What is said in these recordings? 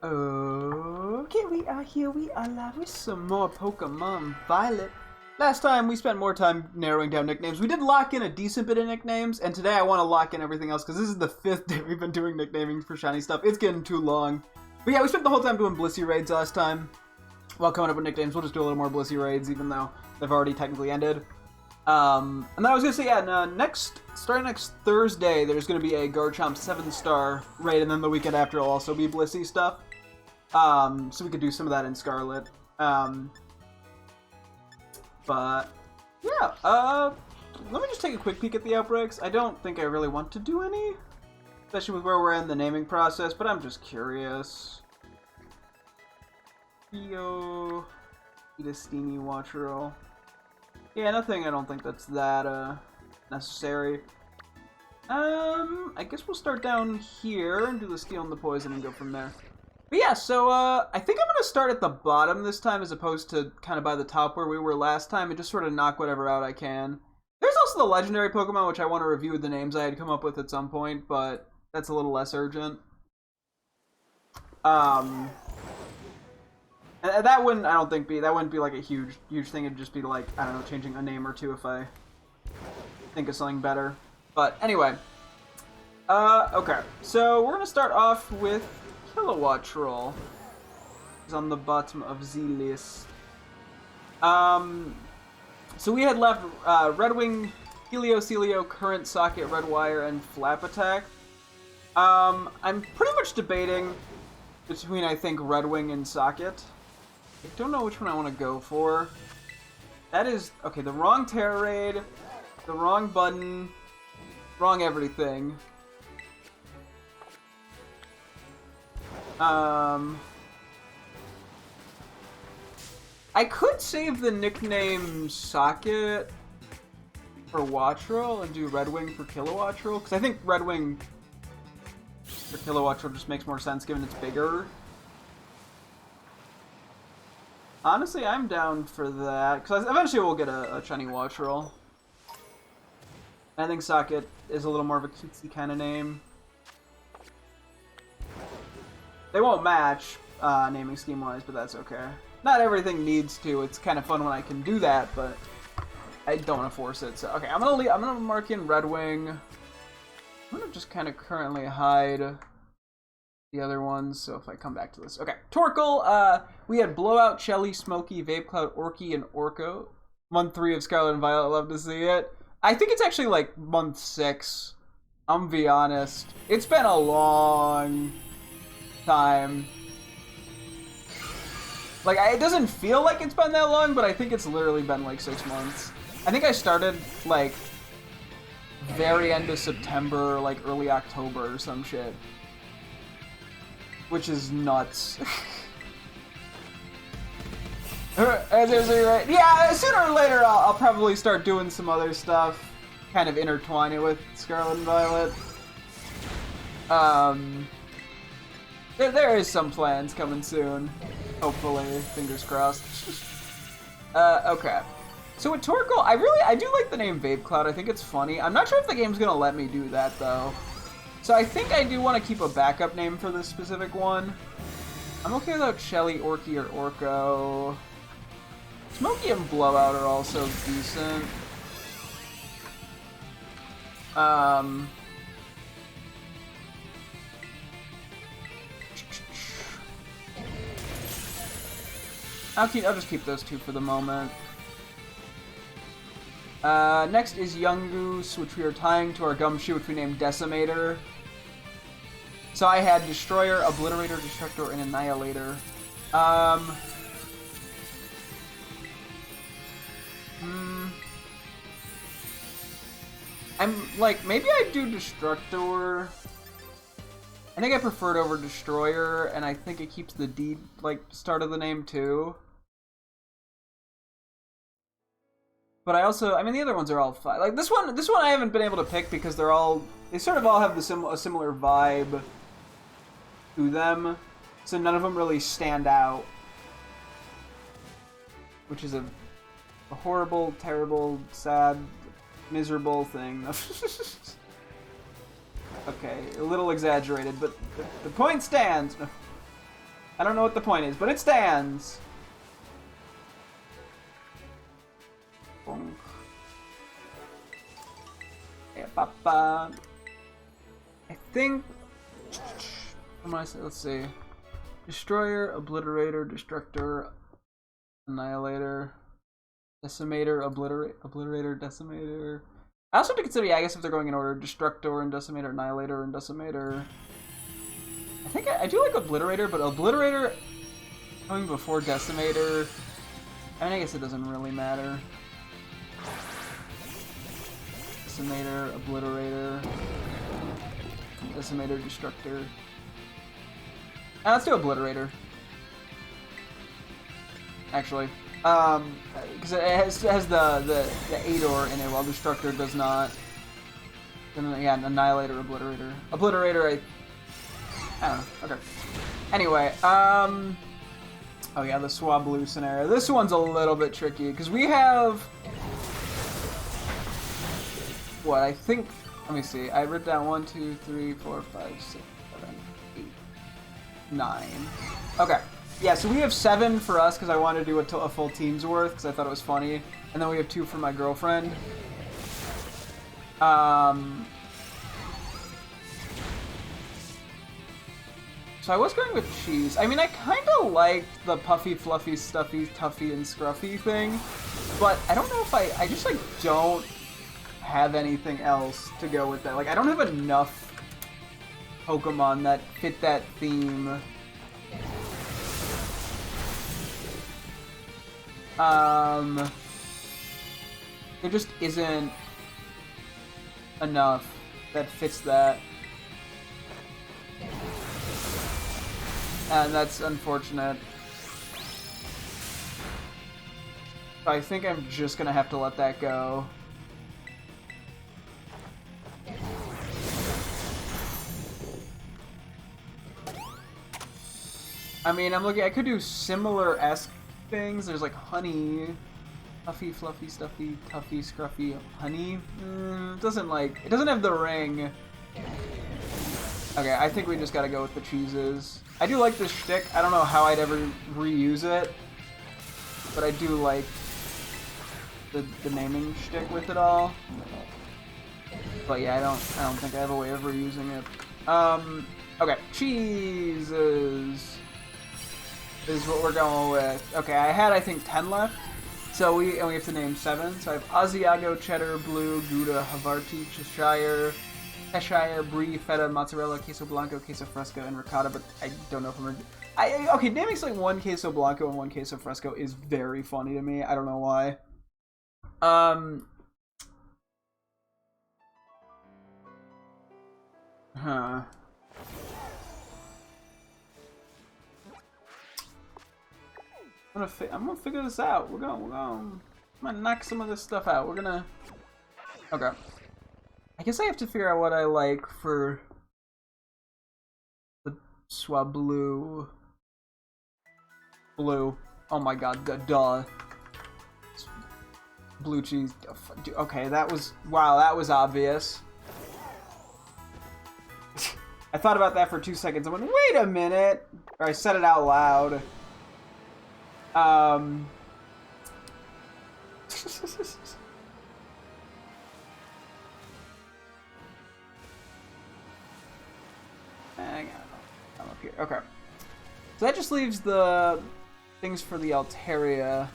Okay, we are here. We are live with some more Pokémon Violet. Last time we spent more time narrowing down nicknames. We did lock in a decent bit of nicknames, and today I want to lock in everything else because this is the 5th day we've been doing nicknaming for shiny stuff. It's getting too long. But yeah, we spent the whole time doing Blissey raids last time. While coming up with nicknames, we'll just do a little more Blissey raids, even though they've already technically ended. And then I was gonna say, yeah, starting next Thursday, there's gonna be a Garchomp 7-star raid, and then the weekend after will also be Blissey stuff. So we could do some of that in Scarlet. But yeah, let me just take a quick peek at the outbreaks. I don't think I really want to do any, especially with where we're in the naming process, but I'm just curious. Theo, Edestini, Watchero. Yeah, nothing, I don't think that's that, necessary. I guess we'll start down here and do the Steel and the Poison and go from there. But yeah, so, I think I'm gonna start at the bottom this time as opposed to kind of by the top where we were last time and just sort of knock whatever out I can. There's also the legendary Pokemon, which I want to review with the names I had come up with at some point, but that's a little less urgent. And that wouldn't, I don't think, that wouldn't be like a huge thing. It'd just be like, I don't know, changing a name or two if I think of something better. But anyway, okay, so we're gonna start off with Kilowattrel. He's on the bottom of the list. So we had left Redwing, Celio, Current Socket, Red Wire, and Flap Attack. I'm pretty much debating between, I think, Redwing and Socket. I don't know which one I want to go for. That is, okay, the wrong Terror Raid, the wrong button, wrong everything. I could save the nickname Socket for Wattrel and do Redwing for Kilowattrel, because I think Redwing for Kilowattrel just makes more sense given it's bigger. Honestly, I'm down for that, because eventually we'll get a shiny Wattrel. I think Socket is a little more of a cutesy kind of name. They won't match naming scheme-wise, but that's okay. Not everything needs to. It's kind of fun when I can do that, but I don't want to force it. So okay, I'm gonna mark in Redwing. I'm gonna just kind of currently hide the other ones, so if I come back to this. Okay, Torkoal, we had Blowout, Shelly, Smokey, Vape Cloud, Orky, and Orko. Month 3 of Scarlet and Violet, love to see it. I think it's actually like month 6. I'm gonna be honest. It's been a long time. Like, it doesn't feel like it's been that long, but I think it's literally been like 6 months. I think I started like very end of September, like early October or some shit. Which is nuts. Right. Yeah, sooner or later I'll probably start doing some other stuff, kind of intertwining with Scarlet and Violet. There is some plans coming soon. Hopefully, fingers crossed. Okay. So with Torkoal, I do like the name Vape Cloud. I think it's funny. I'm not sure if the game's gonna let me do that though. So I think I do want to keep a backup name for this specific one. I'm okay without Shelly, Orky, or Orko. Smokey and Blowout are also decent. I'll just keep those two for the moment. Next is Yungoos, which we are tying to our Gumshoe, which we named Decimator. So I had Destroyer, Obliterator, Destructor, and Annihilator. I'm like, maybe I'd do Destructor. I think I prefer it over Destroyer, and I think it keeps the D, like, start of the name too. But I mean, the other ones are all fine. Like, this one I haven't been able to pick because they sort of all have a similar vibe to them. So none of them really stand out. Which is a horrible, terrible, sad, miserable thing. Okay, a little exaggerated, but the point stands. I don't know what the point is, but it stands. Yeah, papa. I think. Let's see. Destroyer, Obliterator, Destructor, Annihilator, Decimator, Obliterator, Decimator. I also have to consider, yeah, I guess if they're going in order, Destructor and Decimator, Annihilator and Decimator. I think I do like Obliterator, but Obliterator coming before Decimator, I mean, I guess it doesn't really matter. Decimator, Obliterator, Decimator, Destructor. Let's do Obliterator. Actually. Because it has the Ador in it, while Destructor does not. And then, yeah, Annihilator, Obliterator. Obliterator, I don't know. Okay. Anyway, oh yeah, the Swablu scenario. This one's a little bit tricky, because we have... What, I think... Let me see. I wrote down 1, 2, 3, 4, 5, 6, 7, 8, 9. Okay. Yeah, so we have 7 for us, because I wanted to do a full team's worth, because I thought it was funny. And then we have 2 for my girlfriend. So I was going with cheese. I mean, I kind of like the puffy, fluffy, stuffy, toughy, and scruffy thing. But I don't know if I just, like, don't have anything else to go with that. Like, I don't have enough Pokemon that fit that theme. There just isn't enough that fits that. And that's unfortunate. I think I'm just gonna have to let that go. I mean, I'm looking, I could do similar-esque things. There's like honey, puffy, fluffy, stuffy, toughy, scruffy, honey. It doesn't have the ring. Okay, I think we just gotta go with the cheeses. I do like this shtick. I don't know how I'd ever reuse it, but I do like the naming shtick with it all. But yeah, I don't think I have a way of reusing it. Okay, cheeses is what we're going with. Okay, I think 10 left. So we have to name 7. So I have Asiago, Cheddar, Blue, Gouda, Havarti, Cheshire, Brie, Feta, Mozzarella, Queso Blanco, Queso Fresco, and Ricotta, but I don't know if I'm okay, naming like 1 Queso Blanco and 1 Queso Fresco is very funny to me. I don't know why. I'm gonna figure this out. I'm gonna knock some of this stuff out. Okay. I guess I have to figure out what I like for the Swablu. Blue. Oh my god, duh. Blue cheese. Okay, that was obvious. I thought about that for 2 seconds. I went, wait a minute! Or I said it out loud. Hang on. I'm up here. Okay. So that just leaves the things for the Altaria.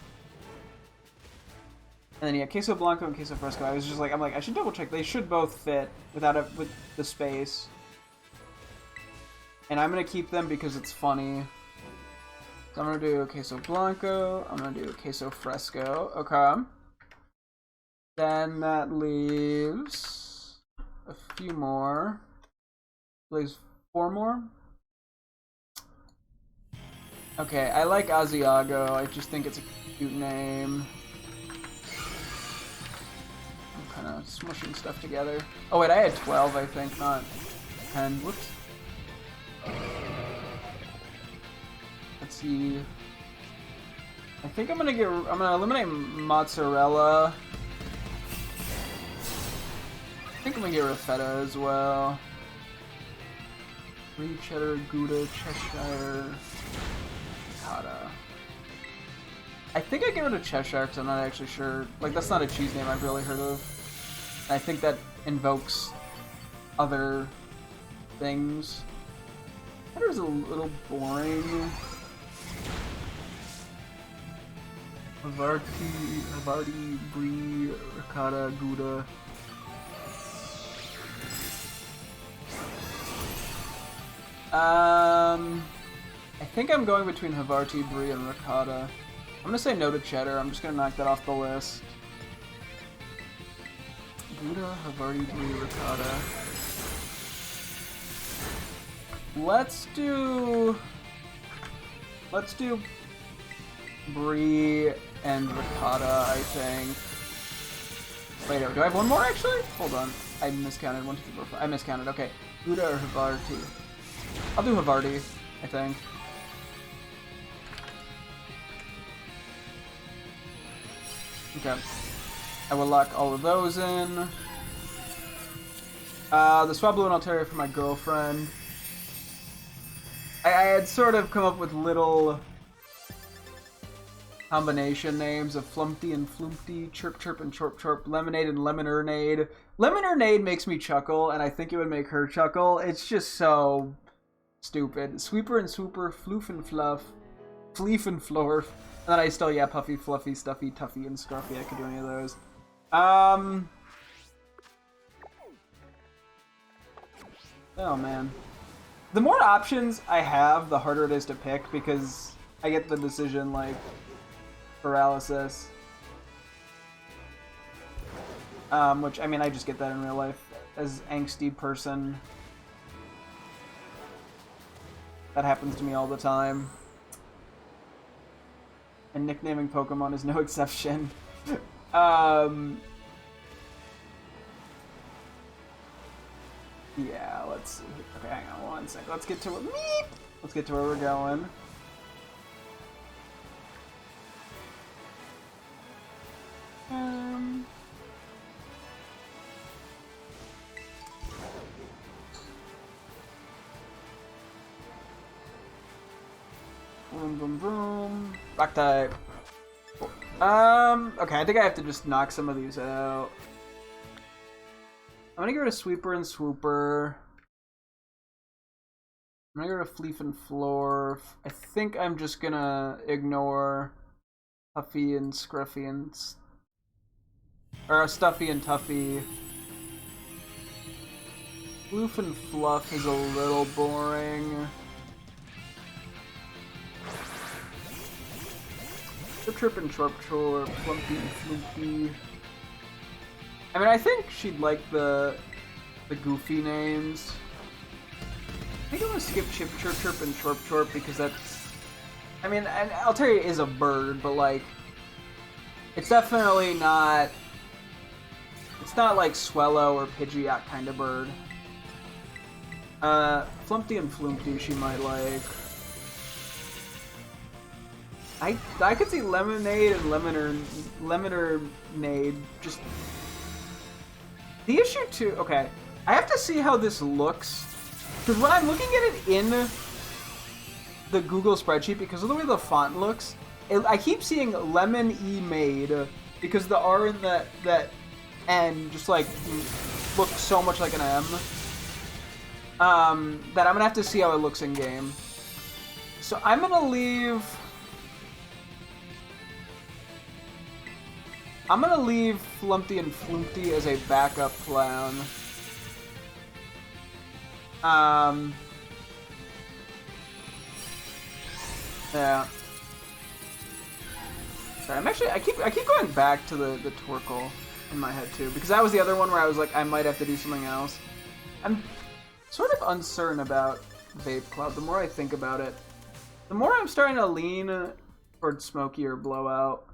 And then yeah, Queso Blanco and Queso Fresco. I was just like, I should double check. They should both fit with the space. And I'm gonna keep them because it's funny. So I'm gonna do Queso Blanco. I'm gonna do Queso Fresco. Okay. Then that leaves a few more. Leaves 4 more. Okay, I like Asiago. I just think it's a cute name. I'm kind of smushing stuff together. Oh wait, I had 12, I think, not 10. Whoops. Let's see. I think I'm gonna eliminate mozzarella. I think I'm gonna get rid of feta as well. Brie, cheddar, Gouda, Cheshire. Ricotta. I think I give it a Cheshire because I'm not actually sure. Like, that's not a cheese name I've really heard of. And I think that invokes other things. That is a little boring. Havarti, Brie, Ricotta, Gouda. I think I'm going between Havarti, Brie, and Ricotta. I'm gonna say no to Cheddar. I'm just gonna knock that off the list. Gouda, Havarti, Brie, Ricotta. Let's do Brie and Ricotta, I think. Wait, do I have one more actually? Hold on. I miscounted. 1, 2, 3, 4, 5. I miscounted. Okay. Gouda or Havarti? I'll do Havarti, I think. Okay. I will lock all of those in. The Swablu and Altaria for my girlfriend. I had sort of come up with little combination names of Flumpty and Flumpty, Chirp Chirp and Chorp Chorp, Lemonade and Lemonernade. Lemonernade makes me chuckle, and I think it would make her chuckle. It's just so stupid. Sweeper and Swooper, Floof and Fluff, Fleef and Florf. And then I still, yeah, Puffy, Fluffy, Stuffy, Tuffy, and Scruffy. I could do any of those. Oh, man. The more options I have, the harder it is to pick, because I get the decision, like, paralysis. Which, I mean, I just get that in real life. As angsty person. That happens to me all the time. And nicknaming Pokemon is no exception. Yeah, let's see. Okay, hang on one sec. Let's get to Let's get to where we're going. Boom, boom, boom. Rock type. Cool. Okay, I think I have to just knock some of these out. I'm gonna get rid of Sweeper and Swooper. I'm gonna get rid of Fleef and Florf. I think I'm just gonna ignore Puffy and Scruffy and... or Stuffy and Tuffy. Floof and Fluff is a little boring. Chirp Chirp and Chorp Chorp, Flumpy and Floopy. I mean, I think she'd like the goofy names. I think I'm gonna skip Chirp Chirp and Chorp Chorp because that's... I mean, and Altaria is a bird, but like... it's definitely not... it's not like Swellow or Pidgeot kind of bird. Flumpty and Flumpty she might like. I could see Lemonade and Lemonernade just... the issue too... okay, I have to see how this looks. Because when I'm looking at it in the Google spreadsheet, because of the way the font looks, I keep seeing Lemon-E-Made, because the R in that N just like looks so much like an M. That I'm gonna have to see how it looks in game. So I'm gonna leave Flumpty and Flumpty as a backup plan. Yeah. Sorry, I keep going back to the Torkoal in my head too, because that was the other one where I was like, I might have to do something else. I'm sort of uncertain about Vape Cloud. The more I think about it, the more I'm starting to lean towards Smokey or Blowout.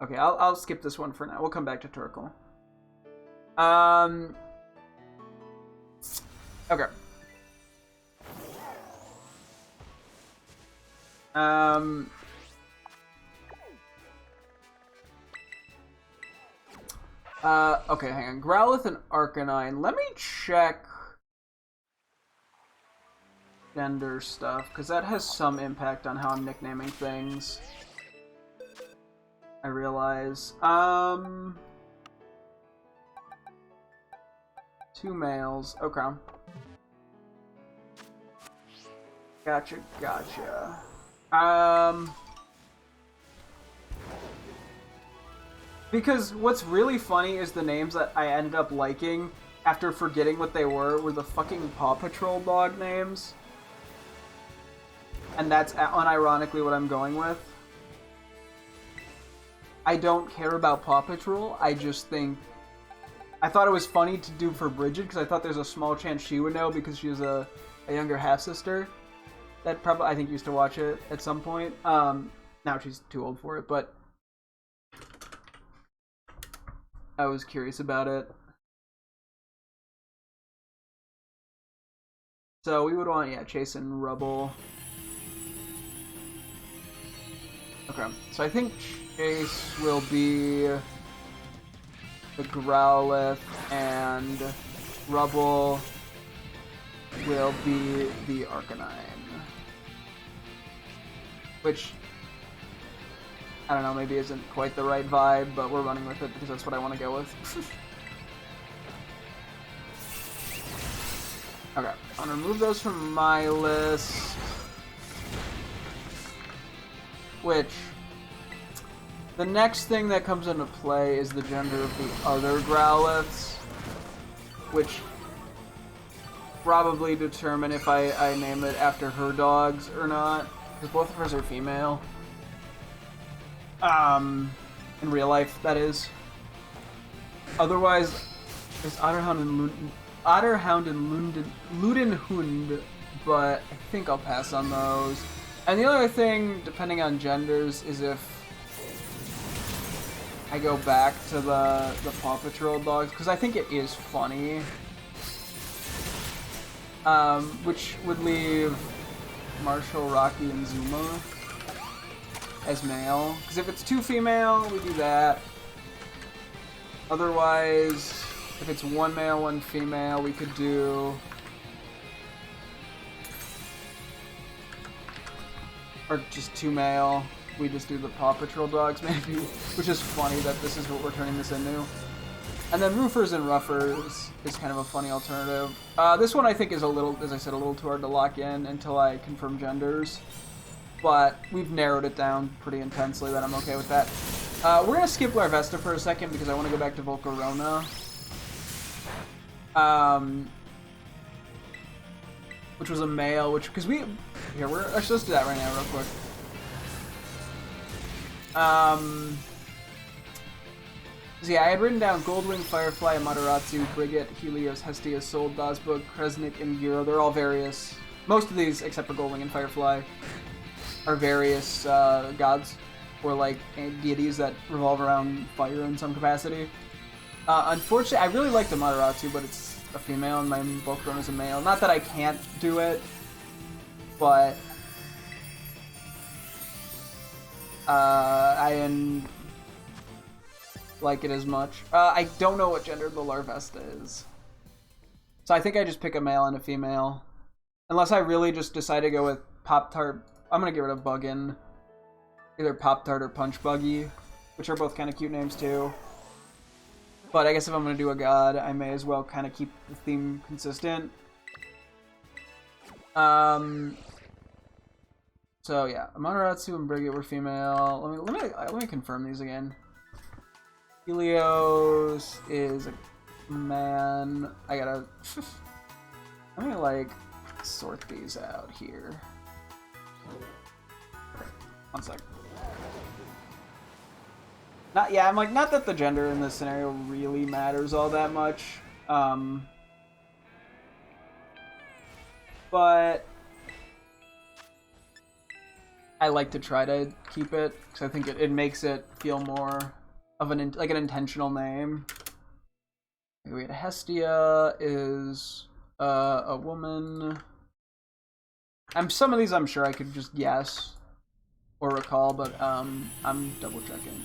Okay, I'll skip this one for now. We'll come back to Torkoal. Okay. Okay, hang on. Growlithe and Arcanine. Let me check. gender stuff, because that has some impact on how I'm nicknaming things. I realize. 2 males. Okay. Gotcha. Because what's really funny is the names that I ended up liking after forgetting what they were the fucking Paw Patrol dog names. And that's unironically what I'm going with. I don't care about Paw Patrol, I just think... I thought it was funny to do for Bridget, because I thought there's a small chance she would know, because she's a younger half-sister. That probably, I think, used to watch it at some point. Now she's too old for it, but... I was curious about it. So we would want, yeah, Chase and Rubble. Okay, so I think Chase will be the Growlithe and Rubble will be the Arcanine. Which, I don't know, maybe isn't quite the right vibe, but we're running with it because that's what I want to go with. Okay, I'm gonna remove those from my list. Which, the next thing that comes into play is the gender of the other Growliths, which probably determine if I name it after her dogs or not, because both of hers are female. In real life, that is. Otherwise, there's Otterhound and Ludenhund, but I think I'll pass on those. And the other thing, depending on genders, is if I go back to the Paw Patrol dogs, because I think it is funny. Which would leave Marshall, Rocky, and Zuma as male. Because if it's 2 female, we do that. Otherwise, if it's 1 male, 1 female, we could do... Or just 2 male. We just do the Paw Patrol dogs, maybe. Which is funny that this is what we're turning this into. And then Roofers and Ruffers is kind of a funny alternative. This one I think is a little, as I said, a little too hard to lock in until I confirm genders. But we've narrowed it down pretty intensely that I'm okay with that. We're going to skip Larvesta for a second because I want to go back to Volcarona. Which was a male, because we... Here, actually, let's do that right now real quick. So yeah, I had written down Goldwing, Firefly, Amaterasu, Brigette, Helios, Hestia, Soul, Dazbug, Kresnik, and Giro. They're all various. Most of these, except for Goldwing and Firefly, are various gods, or like deities that revolve around fire in some capacity. Unfortunately, I really liked Amaterasu, but it's a female, and my Volcarona is a male. Not that I can't do it, but I didn't like it as much. I don't know what gender the Larvesta is. So I think I just pick a male and a female. Unless I really just decide to go with Pop-Tart. I'm going to get rid of Buggin. Either Pop-Tart or Punch Buggy, which are both kind of cute names too. But I guess if I'm going to do a god, I may as well kind of keep the theme consistent. So yeah, Amaterasu and Brigette were female. Let me confirm these again. Helios is a man. I gotta... Let me, like, sort these out here. One sec. I'm like, not that the gender in this scenario really matters all that much. But I like to try to keep it, because I think it makes it feel more of an intentional name. We had Hestia is a woman. Some of these I'm sure I could just guess or recall, but I'm double checking.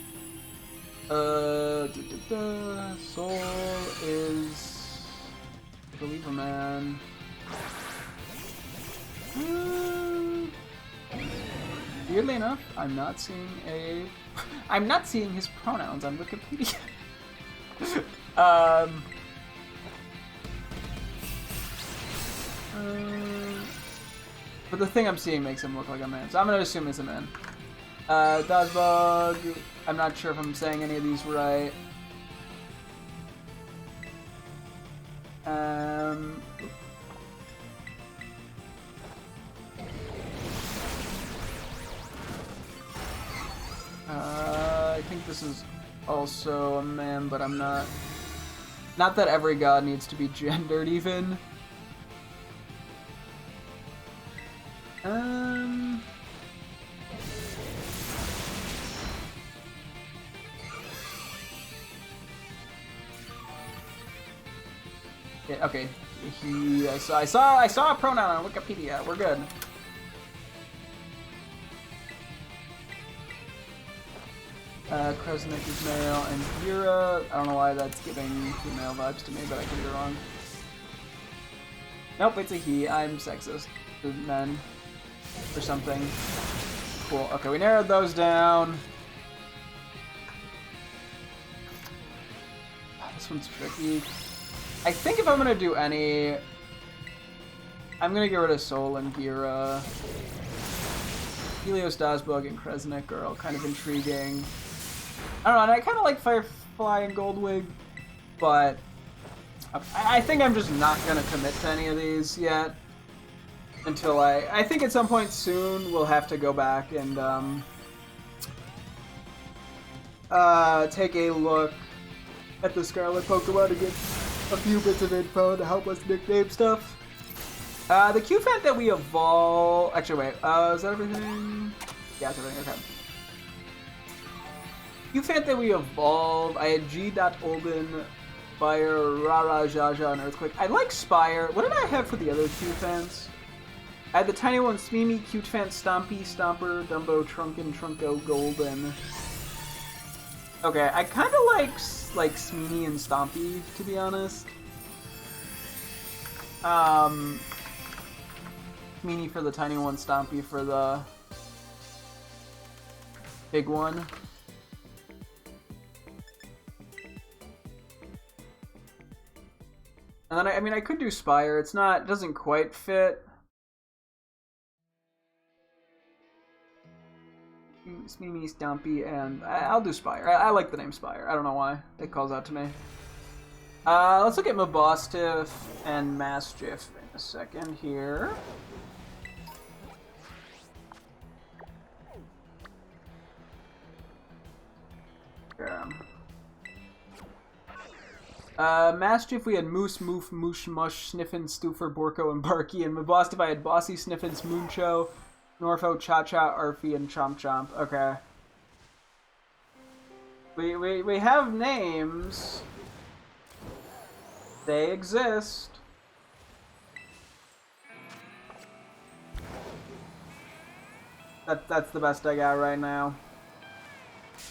Soul is, I believe, a man. Weirdly enough, I'm not seeing his pronouns on Wikipedia. But the thing I'm seeing makes him look like a man, so I'm gonna assume it's a man. Dodgebug, I'm not sure if I'm saying any of these right. I think this is also a man, but I'm not. Not that every god needs to be gendered, even. Yeah, okay. I saw a pronoun on Wikipedia. We're good. Kresnik is male, and Yura, I don't know why that's giving female vibes to me, but I could be wrong. Nope, it's a he. I'm sexist to men. Or something. Cool. Okay, we narrowed those down. This one's tricky. I think if I'm gonna do any, I'm gonna get rid of Sol and Gira. Helios, Dazbug, and Kresnik are all kind of intriguing. I don't know, and I kind of like Firefly and Goldwig, but I think I'm just not gonna commit to any of these yet. Until I think at some point soon we'll have to go back and take a look at the Scarlet Pokemon to get a few bits of info to help us nickname stuff. The Q-Fant that we evolve... Actually, wait. Is that everything? Yeah, it's everything. Okay. Q-Fant that we evolve. I had G.Olden, Spire, Rara, Jaja, and Earthquake. I like Spire. What did I have for the other Q-Fants? I had the tiny one, Smee, Cute-Fant, Stompy, Stomper, Dumbo, Trunkin, Trunko, Golden. Okay, I kind of like Smee and Stompy, to be honest. Smee for the tiny one, Stompy for the big one. And then I mean I could do Spire. It doesn't quite fit. Smee, Stompy, and I'll do Spire. I like the name Spire. I don't know why. It calls out to me. Let's look at Mabostiff and Mastiff in a second here. Mastiff, we had Moose, Moof, Moosh, Mush, Sniffin, Stoofer, Borko, and Barky. And Mabostiff, I had Bossy, Sniffin, Mooncho, Norfo, Cha-Cha, Arfie, and Chomp Chomp. Okay. We have names. They exist. That's the best I got right now.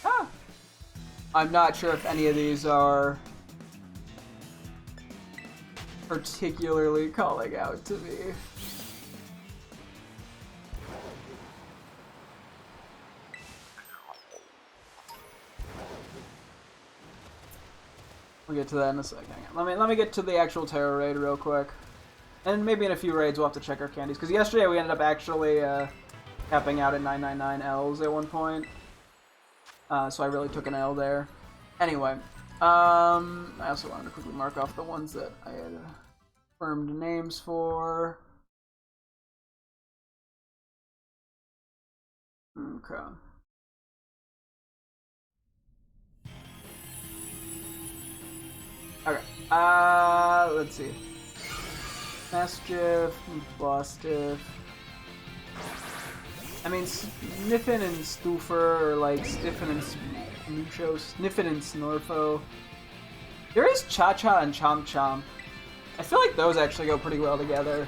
Ah! I'm not sure if any of these are particularly calling out to me. We'll get to that in a second. Let me get to the actual Terror raid real quick, and maybe in a few raids we'll have to check our candies because yesterday we ended up actually capping out at 999 Ls at one point, so I really took an L there. Anyway, I also wanted to quickly mark off the ones that I had confirmed names for. Okay. Okay, let's see. Mastiff, Mabostiff. I mean, Sniffin and Stoofer are like Stiffin and Mucho, Sniffin and Snorfo. There is Cha-Cha and Chomp Chomp. I feel like those actually go pretty well together.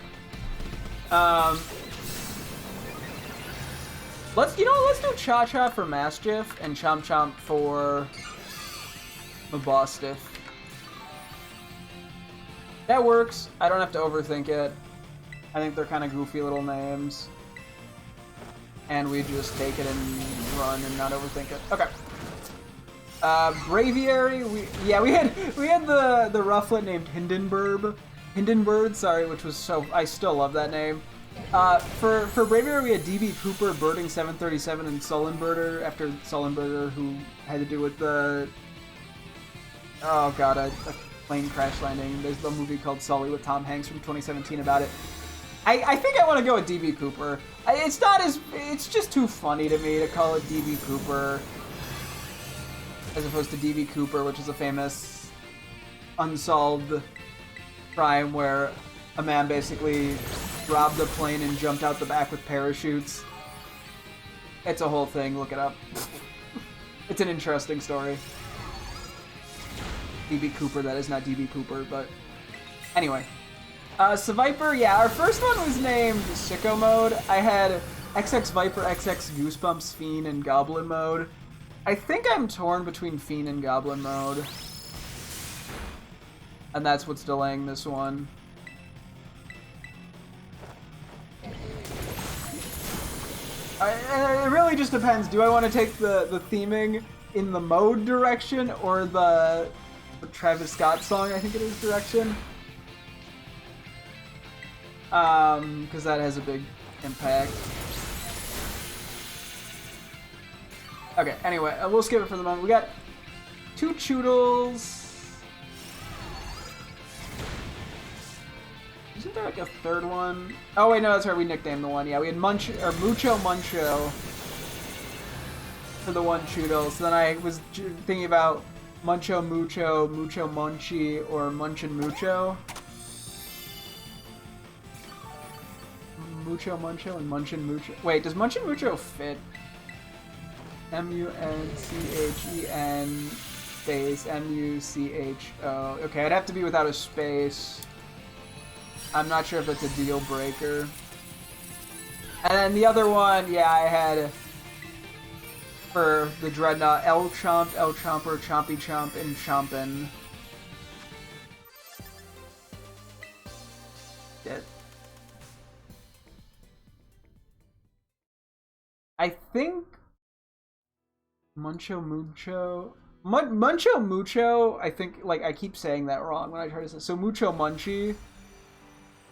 Let's do Cha-Cha for Mastiff and Chomp Chomp for Mabostiff. That works. I don't have to overthink it. I think they're kind of goofy little names. And we just take it and run and not overthink it. Okay. Braviary, we had the rufflet named Hindenburg, sorry, which was so, I still love that name. For Braviary, we had DB Cooper, Birding 737, and Sullenberger, after Sullenberger, who had to do with the, oh god, a plane crash landing. There's a movie called Sully with Tom Hanks from 2017 about it. I think I want to go with DB Cooper. It's just too funny to me to call it DB Cooper as opposed to DB Cooper, which is a famous unsolved crime where a man basically robbed a plane and jumped out the back with parachutes. It's a whole thing, look it up. It's an interesting story. DB Cooper, that is not DB Cooper, but anyway. Viper, yeah, our first one was named Sicko Mode. I had XX Viper, XX Goosebumps, Fiend, and Goblin Mode. I think I'm torn between Fiend and Goblin Mode. And that's what's delaying this one. It really just depends. Do I want to take the theming in the mode direction or the Travis Scott song, I think it is, direction? Because that has a big impact. Okay, anyway, we'll skip it for the moment. We got 2 Choodles. Isn't there like a third one? Oh wait, no, that's right, we nicknamed the one. Yeah, we had Mucho Muncho for the one Choodle. So then I was thinking about Muncho Mucho, Mucho Munchie, or Munchin Mucho. Mucho Muncho and Munchin Mucho. Wait, does Munchin Mucho fit? M-U-N-C-H-E-N space M-U-C-H-O. Okay, it'd have to be without a space. I'm not sure if it's a deal breaker. And then the other one, yeah, I had for the Dreadnought L-Chomp, L-Chomper, Chompy Chomp, and Chompin. Yeah. I think Muncho Mucho, I think, like, I keep saying that wrong when I try to say, so Mucho Munchie.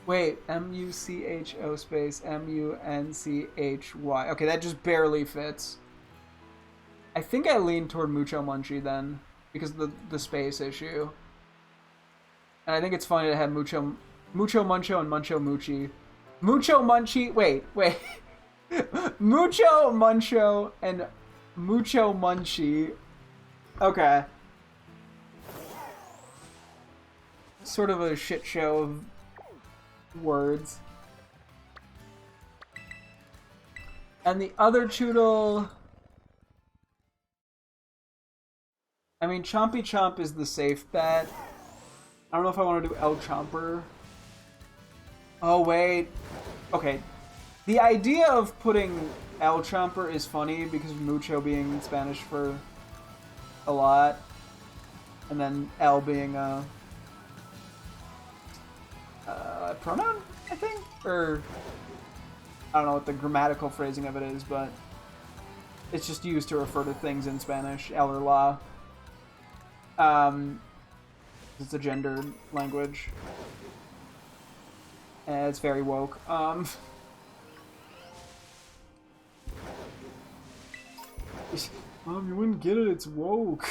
Wait, M-U-C-H-O space M-U-N-C-H-Y. Okay, that just barely fits. I think I lean toward Mucho Munchie then, because of the space issue. And I think it's funny to have Mucho Muncho and Muncho Muchi. Mucho Munchie, wait. Mucho Muncho and Mucho Munchie. Okay. Sort of a shit show of words. And the other Choodle, I mean, Chompy Chomp is the safe bet. I don't know if I want to do El Chomper. Oh, wait. Okay. The idea of putting El Chomper is funny because of Mucho being Spanish for a lot. And then El being a pronoun, I think? Or I don't know what the grammatical phrasing of it is, but it's just used to refer to things in Spanish, el or la. It's a gendered language. And it's very woke. You wouldn't get it, it's woke.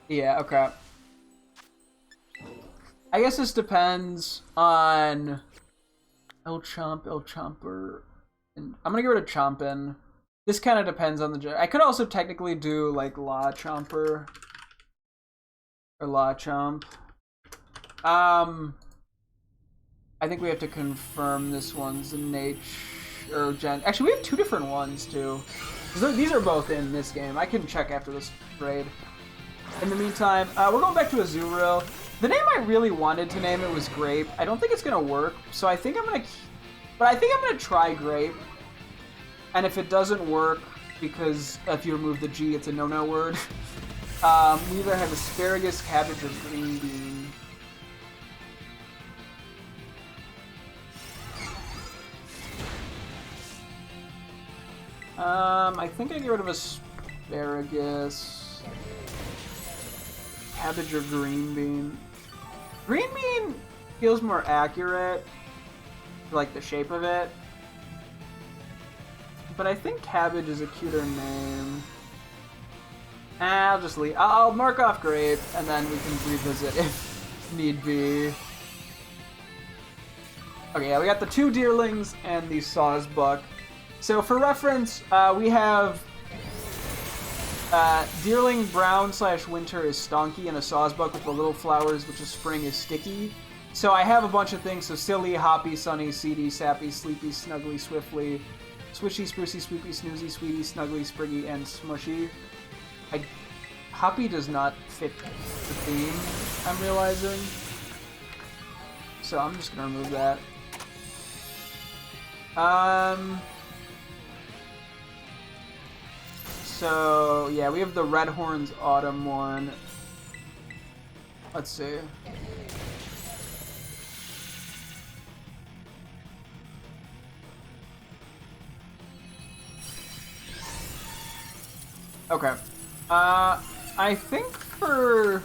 Yeah, okay. I guess this depends on El Chomper, and I'm gonna get rid of Chompin. This kind of depends on the. I could also technically do like La Chomper or La Chomp. I think we have to confirm this one's nature or gen. Actually, we have 2 different ones too. These are both in this game. I can check after this raid. In the meantime, we're going back to Azurill. The name I really wanted to name it was Grape. I don't think it's gonna work, so I think I'm gonna... But I think I'm gonna try Grape. And if it doesn't work, because if you remove the G, it's a no-no word, we either have asparagus, cabbage, or green bean. I think I get rid of asparagus, cabbage, or green bean. Green bean feels more accurate, like the shape of it. But I think cabbage is a cuter name. I'll just leave. I'll mark off grape, and then we can revisit if need be. Okay, yeah, we got the 2 deerlings and the sawsbuck. So for reference, we have deerling brown / winter is stonky, and a sawsbuck with the little flowers, which is spring, is sticky. So I have a bunch of things. So silly, hoppy, sunny, seedy, sappy, sleepy, snuggly, swiftly, swishy, sprucey, swoopy, snoozy, sweetie, snuggly, spriggy, and smushy. Hoppy does not fit the theme, I'm realizing. So I'm just gonna remove that. So yeah, we have the Red Horns Autumn one. Let's see. Okay. I think for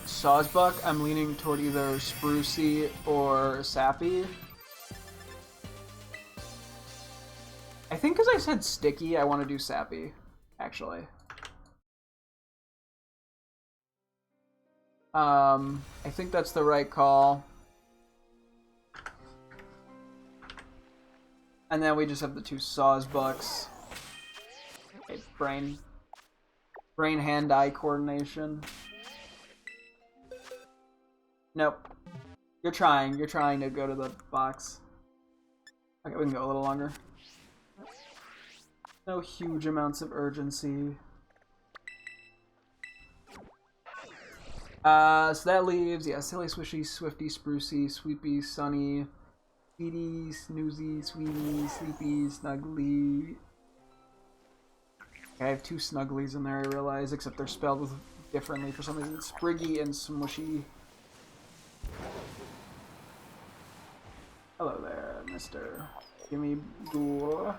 Sawsbuck, I'm leaning toward either Sprucey or Sappy. I think because I said Sticky, I want to do Sappy, actually. I think that's the right call. And then we just have the 2 Sawsbucks. Okay, brain hand-eye coordination. Nope. You're trying to go to the box. Okay, we can go a little longer. No huge amounts of urgency. So that leaves, yeah, silly, swishy, swifty, sprucey, sweepy, sunny, speedy, snoozy, sweetie, sleepy, snuggly. Okay, I have 2 snugglies in there, I realize, except they're spelled differently for some reason. Spriggy and smushy. Hello there, Mr. Gimme Ghoul.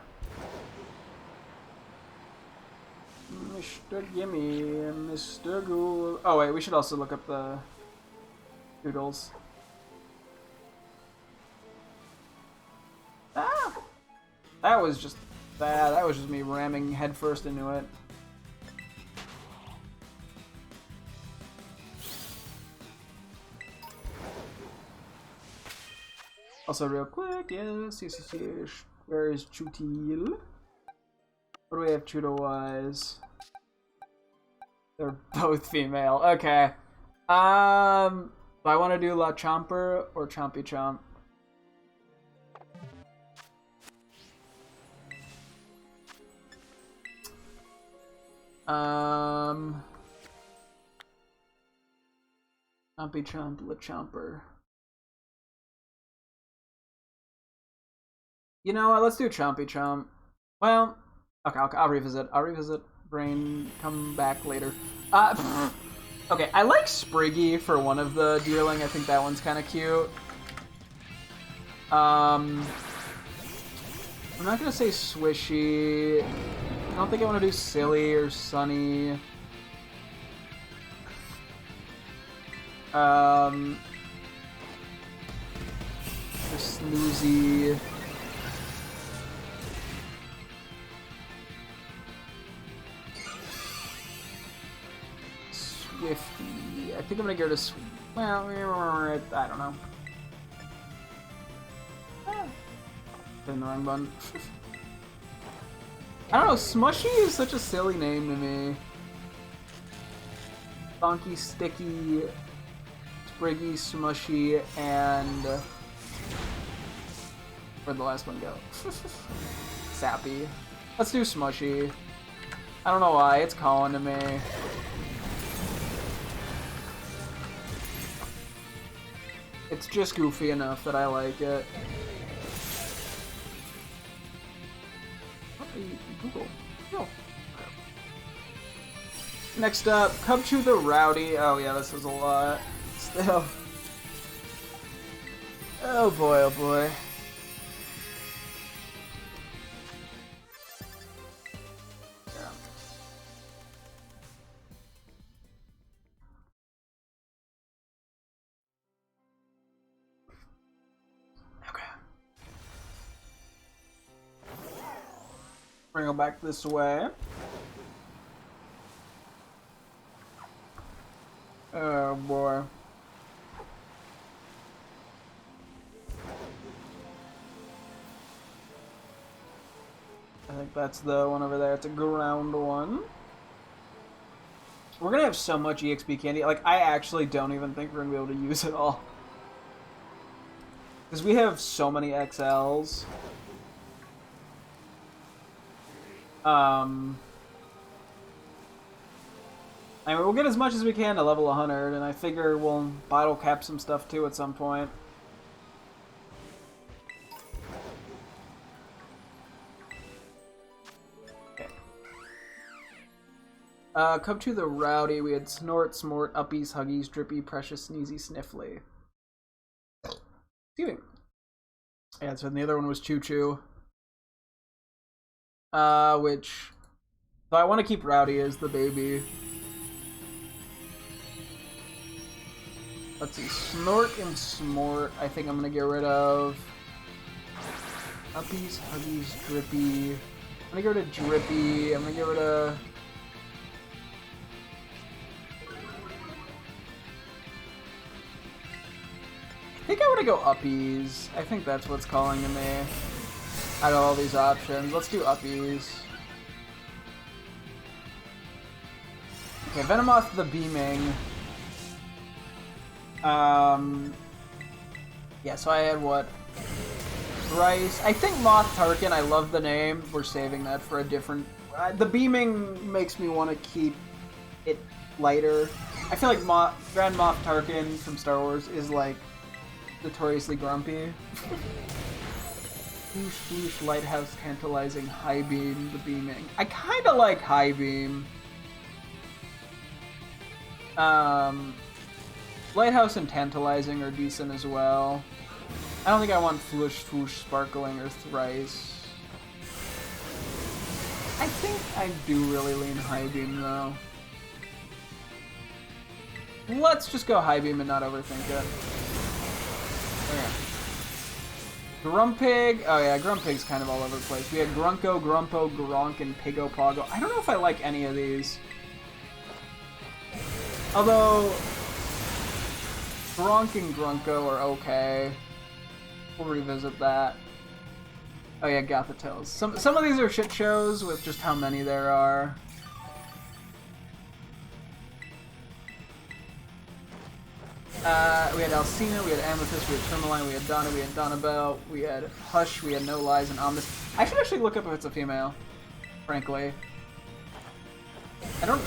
Mr. Gimme, Mr. Ghoul. Oh wait, we should also look up the doodles. Ah! That was just bad. That was just me ramming headfirst into it. Also, real quick, yes. Where is Chutil? What do we have Chuto-wise? They're both female. Okay. Do I want to do La Chomper or Chompy Chomp? Chompy Chomp, La Chomper. You know what? Let's do Chompy Chomp. Well, okay, I'll revisit. Brain, come back later. Okay, I like Spriggy for one of the deerling. I think that one's kind of cute. I'm not gonna say Swishy. I don't think I want to do Silly or Sunny. Or Snoozy. Swifty. I think I'm gonna go to well, I don't know. In the wrong button. I don't know, Smushy is such a silly name to me. Bonky, Sticky, Spriggy, Smushy, and where'd the last one go? Sappy. Let's do Smushy. I don't know why, it's calling to me. It's just goofy enough that I like it. Google. No. Next up, Cubchoo the Rowdy. Oh yeah, this is a lot. Still. Oh boy, oh boy. Yeah. Okay. Bring it back this way. Oh boy. I think that's the one over there. It's a ground one. We're gonna have so much EXP candy. Like, I actually don't even think we're gonna be able to use it all. Because we have so many XLs. I mean, we'll get as much as we can to level 100, and I figure we'll bottle cap some stuff too at some point. Okay. Cubchoo the Rowdy, we had Snort, Smort, Uppies, Huggies, Drippy, Precious, Sneezy, Sniffly. Excuse me. Yeah, so the other one was Choo Choo. Which... So I want to keep Rowdy as the baby. Let's see, Snort and Smort, I think I'm gonna get rid of. Uppies, Huggies, Drippy. I'm gonna get rid of Drippy. I'm gonna get rid of... I think I want to go Uppies. I think that's what's calling to me. Out of all these options, let's do Uppies. Okay, Venomoth the Beaming. Yeah, so I had what? Rice. I think Moth Tarkin, I love the name. We're saving that for a different... the Beaming makes me want to keep it lighter. I feel like Grand Moff Tarkin from Star Wars is like notoriously grumpy. Whoosh, whoosh, Lighthouse, Tantalizing, High Beam, the Beaming. I kind of like High Beam. Lighthouse and Tantalizing are decent as well. I don't think I want Flush, Swoosh, Sparkling, or Thrice. I think I do really lean High Beam, though. Let's just go High Beam and not overthink it. Okay. Grumpig. Oh yeah, Grumpig's kind of all over the place. We had Grunko, Grumpo, Gronk, and Pigo Pogo. I don't know if I like any of these. Although... Gronk and Grunko are okay. We'll revisit that. Oh yeah, Gothitels. Some of these are shit shows with just how many there are. We had Alcina, we had Amethyst, we had Tourmaline, we had Donna, we had Donabelle, we had Hush, we had No Lies, and Omnis. I should actually look up if it's a female, frankly. I don't...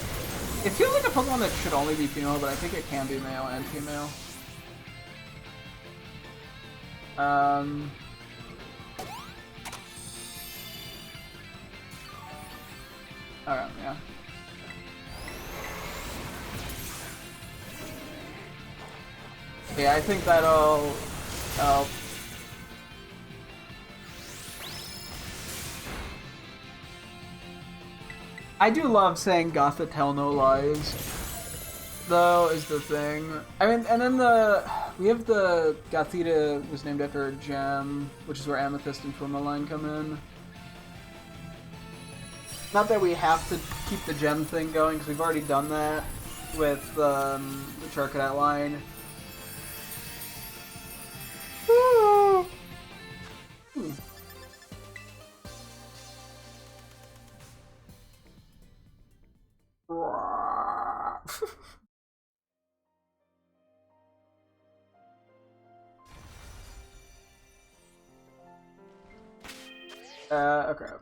It feels like a Pokemon that should only be female, but I think it can be male and female. Alright, yeah. Yeah, I think that'll help. I do love saying Gothitell No Lies, though, is the thing. I mean, and then we have the Gothita was named after a gem, which is where Amethyst and Tourmaline come in. Not that we have to keep the gem thing going, because we've already done that with the Charcadet line. Okay.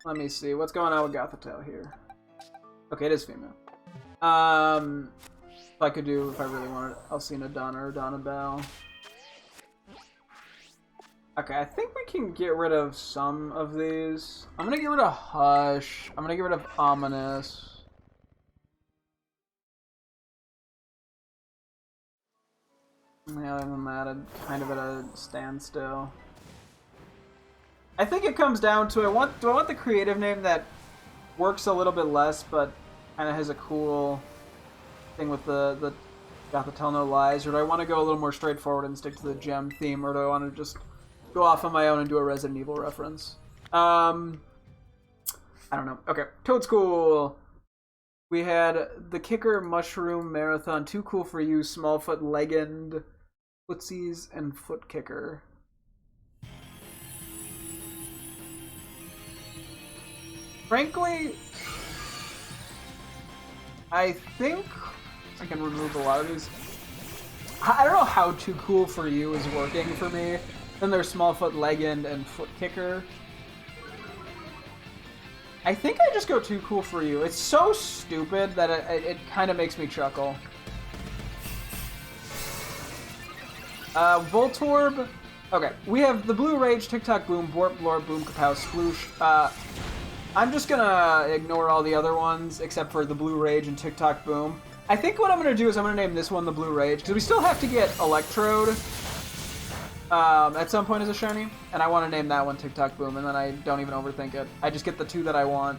Let me see. What's going on with Gothitell here? Okay, it is female. If I could do, if I really wanted Alcina, Donna, or Donabelle. Okay, I think we can get rid of some of these. I'm gonna get rid of Hush. I'm gonna get rid of Ominous. Yeah, other than that, I'm kind of at a standstill. I think it comes down to do I want the creative name that works a little bit less, but kind of has a cool thing with the got to tell no lies, or do I want to go a little more straightforward and stick to the gem theme, or do I want to just go off on my own and do a Resident Evil reference? I don't know. Okay, Toad School. We had the Kicker Mushroom Marathon, Too Cool for You, Smallfoot Legend, Footsies, and Foot Kicker. Frankly, I think I can remove a lot of these. I don't know how Too Cool for You is working for me. Then there's Smallfoot Legend and Foot Kicker. I think I just go Too Cool for You. It's so stupid that it kind of makes me chuckle. Voltorb. Okay, we have the Blue Rage, TikTok Boom, Borp, Blorp, Boom, Kapow, Sploosh. I'm just gonna ignore all the other ones except for the Blue Rage and TikTok Boom. I think what I'm gonna do is I'm gonna name this one the Blue Rage because we still have to get Electrode at some point as a shiny, and I want to name that one TikTok Boom, and then I don't even overthink it. I just get the two that I want.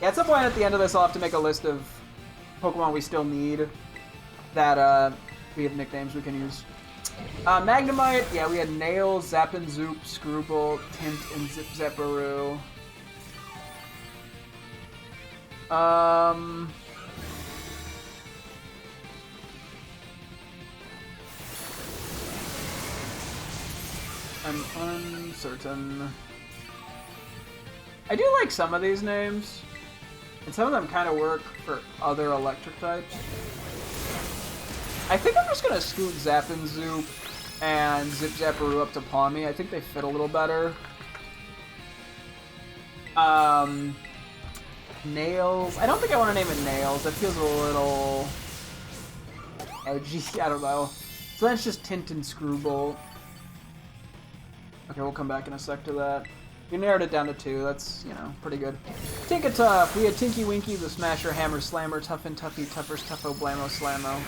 Yeah, at some point at the end of this, I'll have to make a list of Pokemon we still need that we have nicknames we can use. Magnemite, yeah, we had Nail, Zappanzoop, Screwball, Tint, and Zip Zapparoo. I'm uncertain. I do like some of these names, and some of them kind of work for other electric types. I think I'm just gonna scoot Zappanzoop and Zip Zapparoo up to Pawmi. I think they fit a little better. Nails. I don't think I want to name it Nails. That feels a little edgy. I don't know. So that's just Tint and Screwball. Okay, we'll come back in a sec to that. We narrowed it down to 2. That's, you know, pretty good. Tinkatuff. We had Tinky Winky, the Smasher, Hammer, Slammer, Tuffin, Tuffy, Tuffers, Tuffo, Blammo, Slammo.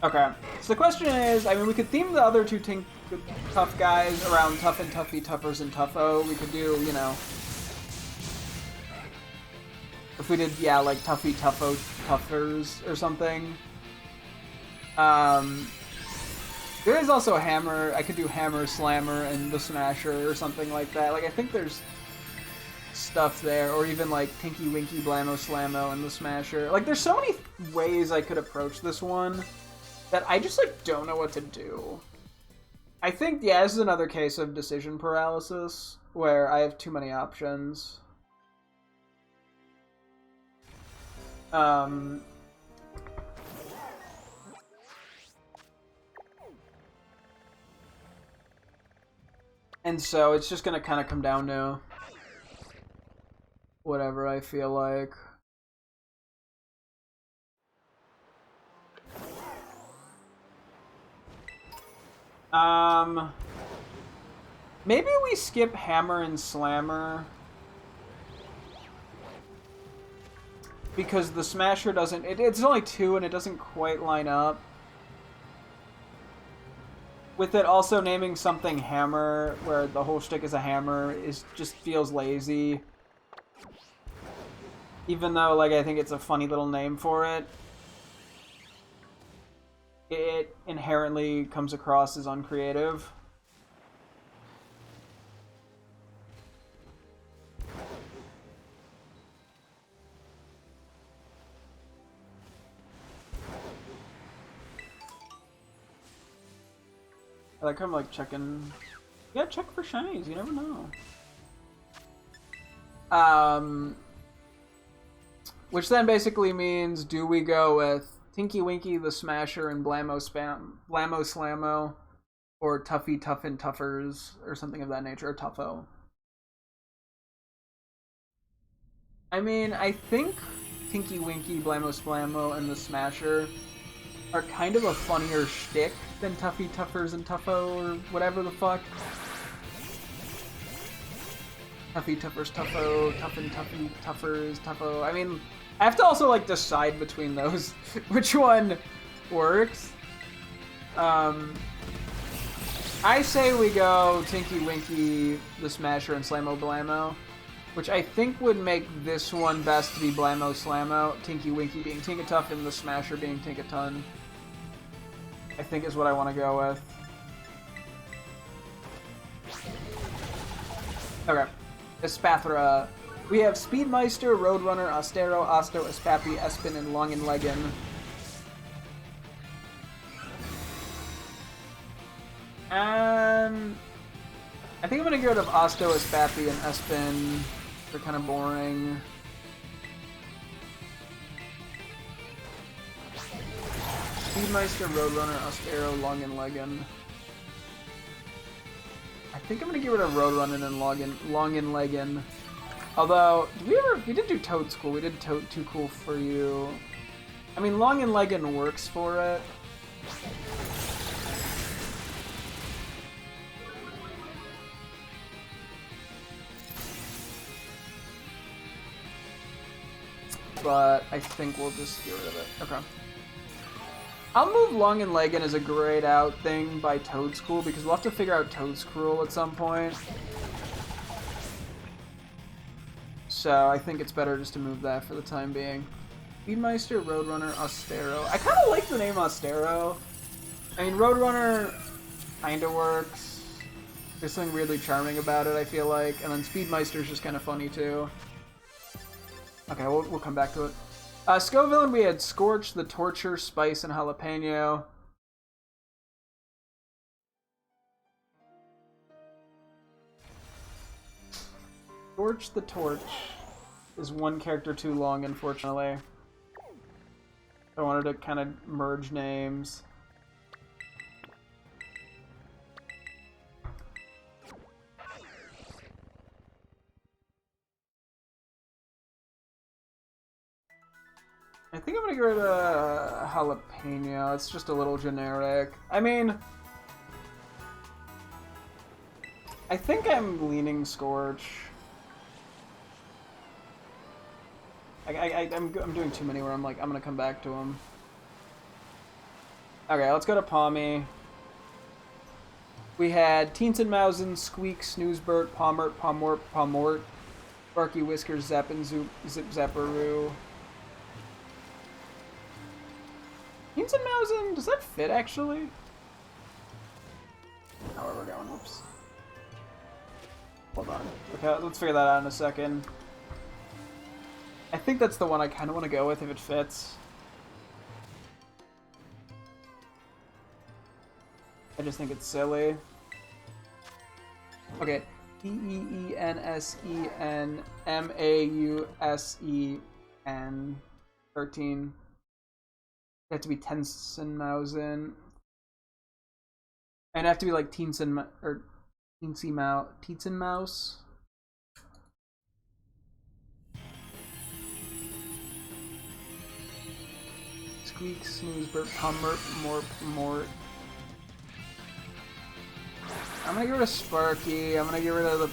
Okay, so the question is, I mean, we could theme the other 2 Tough guys around Tuffin, Tuffy, Tuffers, and Tuffo. We could do, you know, if we did, yeah, like Tuffy, Tuffo, Tuffers or something. There is also a Hammer. I could do Hammer, Slammer, and the Smasher or something like that. Like, I think there's stuff there, or even like Tinky Winky, Blammo, Slammo, and the Smasher. Like, there's so many ways I could approach this one that I just, like, don't know what to do. I think, yeah, this is another case of decision paralysis, where I have too many options. And so it's just gonna kind of come down to whatever I feel like. Maybe we skip Hammer and Slammer because the Smasher doesn't. It's only 2 and it doesn't quite line up. With it also naming something Hammer, where the whole shtick is a hammer, just feels lazy. Even though, like, I think it's a funny little name for it. It inherently comes across as uncreative. I like I'm like checking. Yeah, check for shinies. You never know. Which then basically means, do we go with Tinky Winky, the Smasher, and Blammo Slammo, or Tuffy, Tuffin, Tuffers, or something of that nature, or Tuffo? I mean, I think Tinky Winky, Blammo Splammo, and the Smasher are kind of a funnier shtick than Tuffy, Tuffers, and Tuffo, or whatever the fuck. Tuffy, Tuffers, Tuffo, Tuffin, Tuffy, Tuffers, Tuffo. I mean, I have to also, like, decide between those which one works. I say we go Tinky Winky, the Smasher, and Slammo Blammo, which I think would make this one best to be Blammo Slammo, Tinky Winky being Tinkatuff, and the Smasher being Tinkatun. I think is what I want to go with. Okay. Espathra. We have Speedmeister, Roadrunner, Astero, Osto, Espapi, Espin, and Longenlegen. And I think I'm gonna get rid of Osto, Espapi, and Espin. They're kind of boring. Speedmeister, Roadrunner, Astero, Longenlegen. I think I'm gonna get rid of Roadrunner and Longenlegen. Although, we did do Toad School. We did Toad Too Cool for You. I mean, Longenlegen works for it. But I think we'll just get rid of it. Okay. I'll move Longenlegen as a grayed out thing by Toad School because we'll have to figure out Toad's Cruel at some point. So I think it's better just to move that for the time being. Speedmeister, Roadrunner, Astero. I kind of like the name Astero. I mean, Roadrunner kind of works. There's something weirdly charming about it, I feel like. And then Speedmeister's just kind of funny too. Okay, we'll come back to it. Scovillain, we had Scorch, the Torture, Spice, and Jalapeno. Scorch the Torch is one character too long, unfortunately. I wanted to kind of merge names. I think I'm gonna get rid of Jalapeno. It's just a little generic. I mean, I think I'm leaning Scorch. I'm doing too many where I'm like, I'm gonna come back to him. Okay, let's go to Palmy. We had Teensenmausen, Squeak, Snoozebert, Pommert, Pomort, Pomort, Sparky Whiskers, Zappin' Zoop, Zip Zapparoo. Teensenmausen, does that fit actually? Oh, where we're going, whoops. Hold on. Okay, let's figure that out in a second. I think that's the one I kind of want to go with if it fits. I just think it's silly. Okay. Teensenmausen 13. It have to be Teensenmausen. And it have to be like Teensenmouse. Squeak, Snoozebert, Pommert, Mort. I'm gonna get rid of Sparky. I'm gonna get rid of the...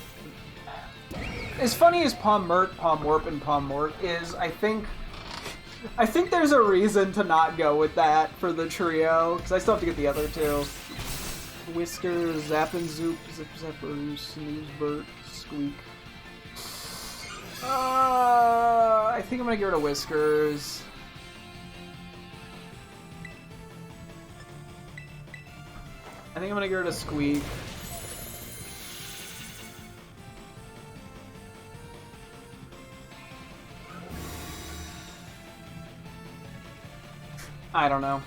As funny as Pommert, Pomwarp, and Pommort is, I think there's a reason to not go with that for the trio, because I still have to get the other two. Whisker, Zappin' Zoop, Zip Zapparoo, Snoozebert, Squeak. I think I'm gonna get rid of Whiskers. I think I'm gonna get rid of Squeak. I don't know.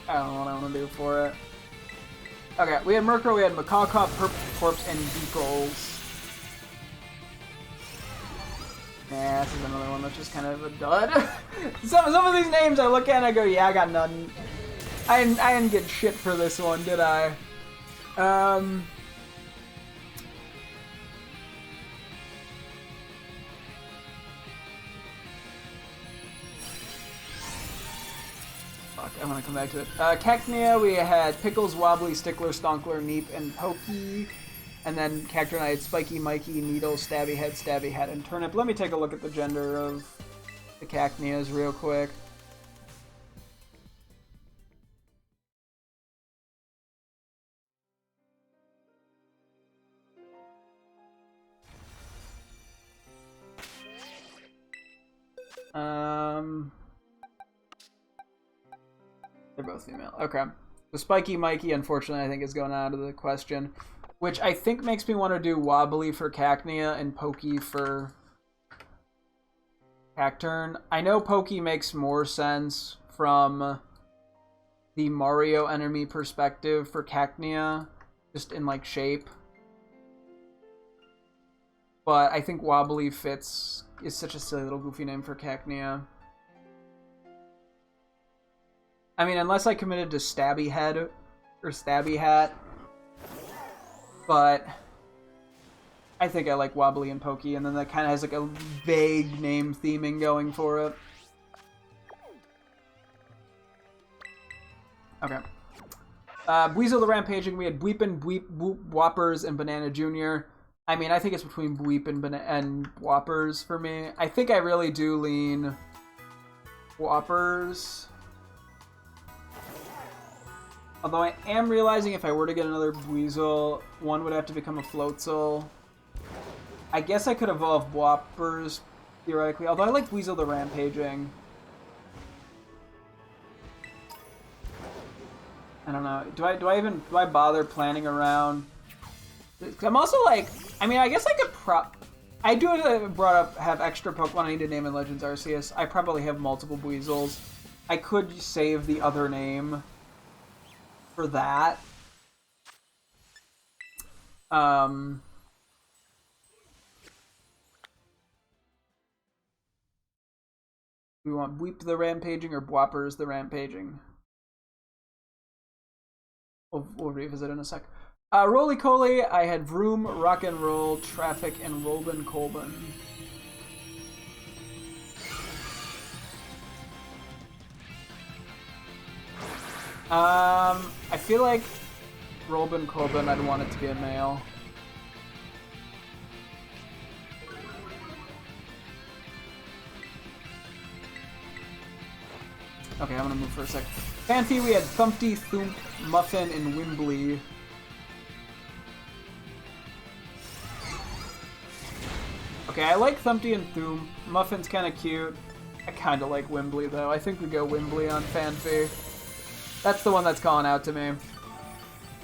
I don't know what I want to do for it. Okay, we had Murkrow, we had Macaca, Purple Corpse, and Beakles. Nah, this is another one that's just kind of a dud. some of these names I look at and I go, yeah, I got none. I didn't get shit for this one, did I? Fuck, I want to come back to it. Cacnea, we had Pickles, Wobbly, Stickler, Stonkler, Neep, and Pokey. And then Cacturne, I had Spiky, Mikey, Needle, Stabby Head, and Turnip. Let me take a look at the gender of the Cacneas real quick. They're both female. Okay. The Spiky Mikey, unfortunately, I think is going out of the question. Which I think makes me want to do Wobbly for Cacnea and Pokey for Cacturne. I know Pokey makes more sense from the Mario enemy perspective for Cacnea, just in like shape. But I think Wobbly fits, is such a silly little goofy name for Cacnea. I mean, unless I committed to Stabby Head or Stabby Hat. But I think I like Wobbly and Pokey, and then that kind of has like a vague name theming going for it. Okay. Weasel the Rampaging, we had Bweep, Boop, Whoppers, and Banana Jr. I mean, I think it's between Bweep and Whoppers for me. I think I really do lean Whoppers. Although I am realizing if I were to get another Weasel, one would have to become a Floatzel. I guess I could evolve Whoppers, theoretically. Although I like Weasel the Rampaging. I don't know. Do I bother planning around? I'm also like, I mean, I guess I could I do have extra Pokemon I need to name in Legends Arceus. I probably have multiple Weasels. I could save the other name for that. We want Bweep the Rampaging or Whoppers the Rampaging. We'll revisit in a sec. Roly-Coly, I had Vroom, Rock and Roll, Traffic, and Robin Colbin. I feel like Robin Colbin, I'd want it to be a male. Okay, I'm gonna move for a sec. Fanfi, we had Thumpty, Thump, Muffin, and Wimbly. Okay, I like Thumpty and Thump. Muffin's kind of cute. I kind of like Wimbly, though. I think we go Wimbly on Fanfi. That's the one that's calling out to me.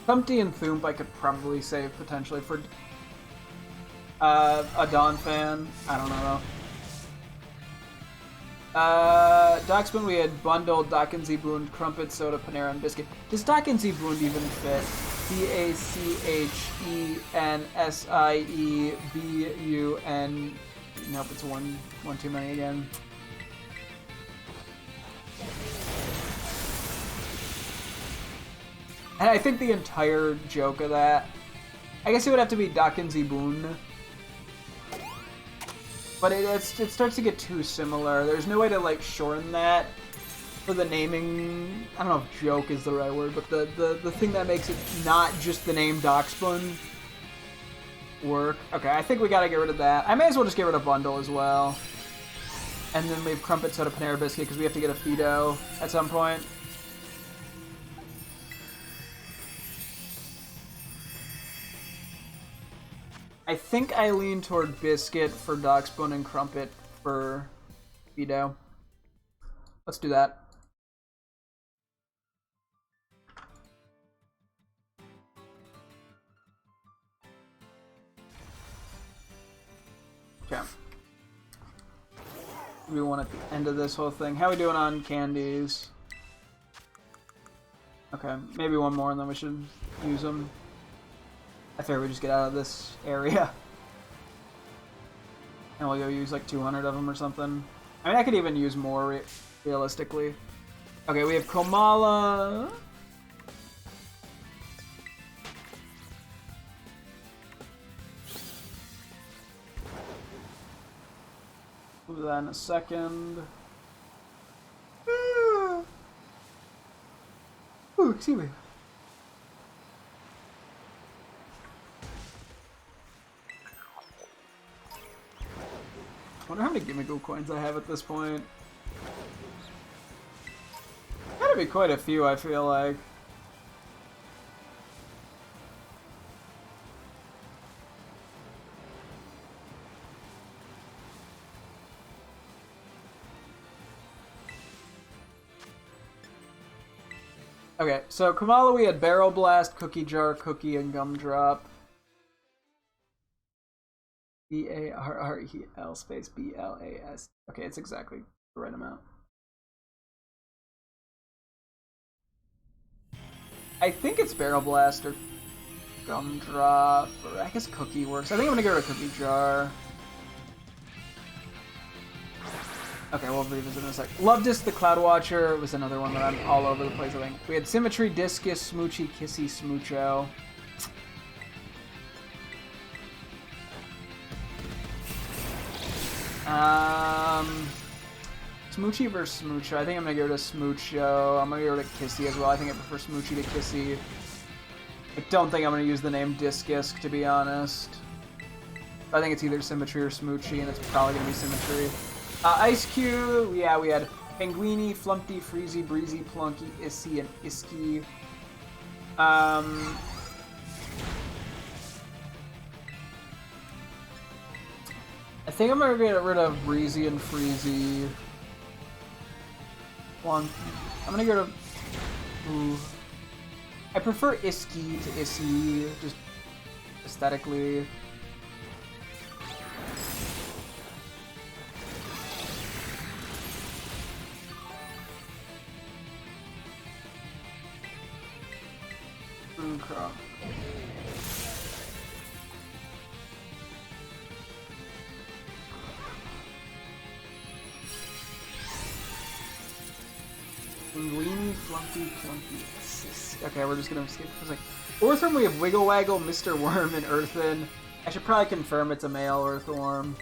Thumpty and Thump I could probably save, potentially, for a Dawn fan. I don't know, though. Doxman, we had Bundle, Dock and Z-Boon, Crumpet, Soda, Panera, and Biscuit. Does Dock and Z-Boon even fit? D-A-C-H-E-N-S-I-E-B-U-N. Nope, it's one too many again. And I think the entire joke of that, I guess it would have to be Dock and Z-Boon. But it starts to get too similar. There's no way to like shorten that for the naming. I don't know if joke is the right word, but the thing that makes it not just the name Doxbun work. Okay, I think we gotta get rid of that. I may as well just get rid of Bundle as well. And then leave Crumpet, Soda, Panera, Biscuit because we have to get a Fido at some point. I think I lean toward Biscuit for Doxbun and Crumpet for Fido. Let's do that. Okay. We want at the end of this whole thing. How are we doing on candies? Okay, maybe one more and then we should use them. I figure we just get out of this area. And we'll go use like 200 of them or something. I mean, I could even use more realistically. Okay, we have Komala. Move that in a second. Ooh, excuse me. I wonder how many Gimmighoul coins I have at this point. Gotta be quite a few, I feel like. Okay, so Kamala, we had Barrel Blast, Cookie Jar, Cookie, and Gumdrop. B-A-R-R-E-L space B-L-A-S. Okay, it's exactly the right amount. I think it's Barrel Blast or Gumdrop, or I guess Cookie works. I think I'm gonna go to Cookie Jar. Okay, we'll revisit in a sec. Love Disc the Cloud Watcher was another one that I'm all over the place, I think. We had Symmetry, Discus, Smoochy, Kissy, Smoocho. Smoochy versus Smoocho. I think I'm gonna go to Smoocho. I'm gonna go to Kissy as well. I think I prefer Smoochy to Kissy. I don't think I'm gonna use the name Discus, to be honest. I think it's either Symmetry or Smoochy, and it's probably gonna be Symmetry. Ice Cube, yeah, we had Penguini, Flumpty, Freezy, Breezy, Plunky, Issy, and Iski. I think I'm gonna get rid of Breezy and Freezy. Plunky. I'm gonna go to... Ooh. I prefer Iski to Issy, just aesthetically. Crop. Linguini, Flumpy, Clumpy. Okay, we're just gonna skip. It's like Orthworm. We have Wiggle Waggle, Mr. Worm, and Earthen. I should probably confirm it's a male Earthworm.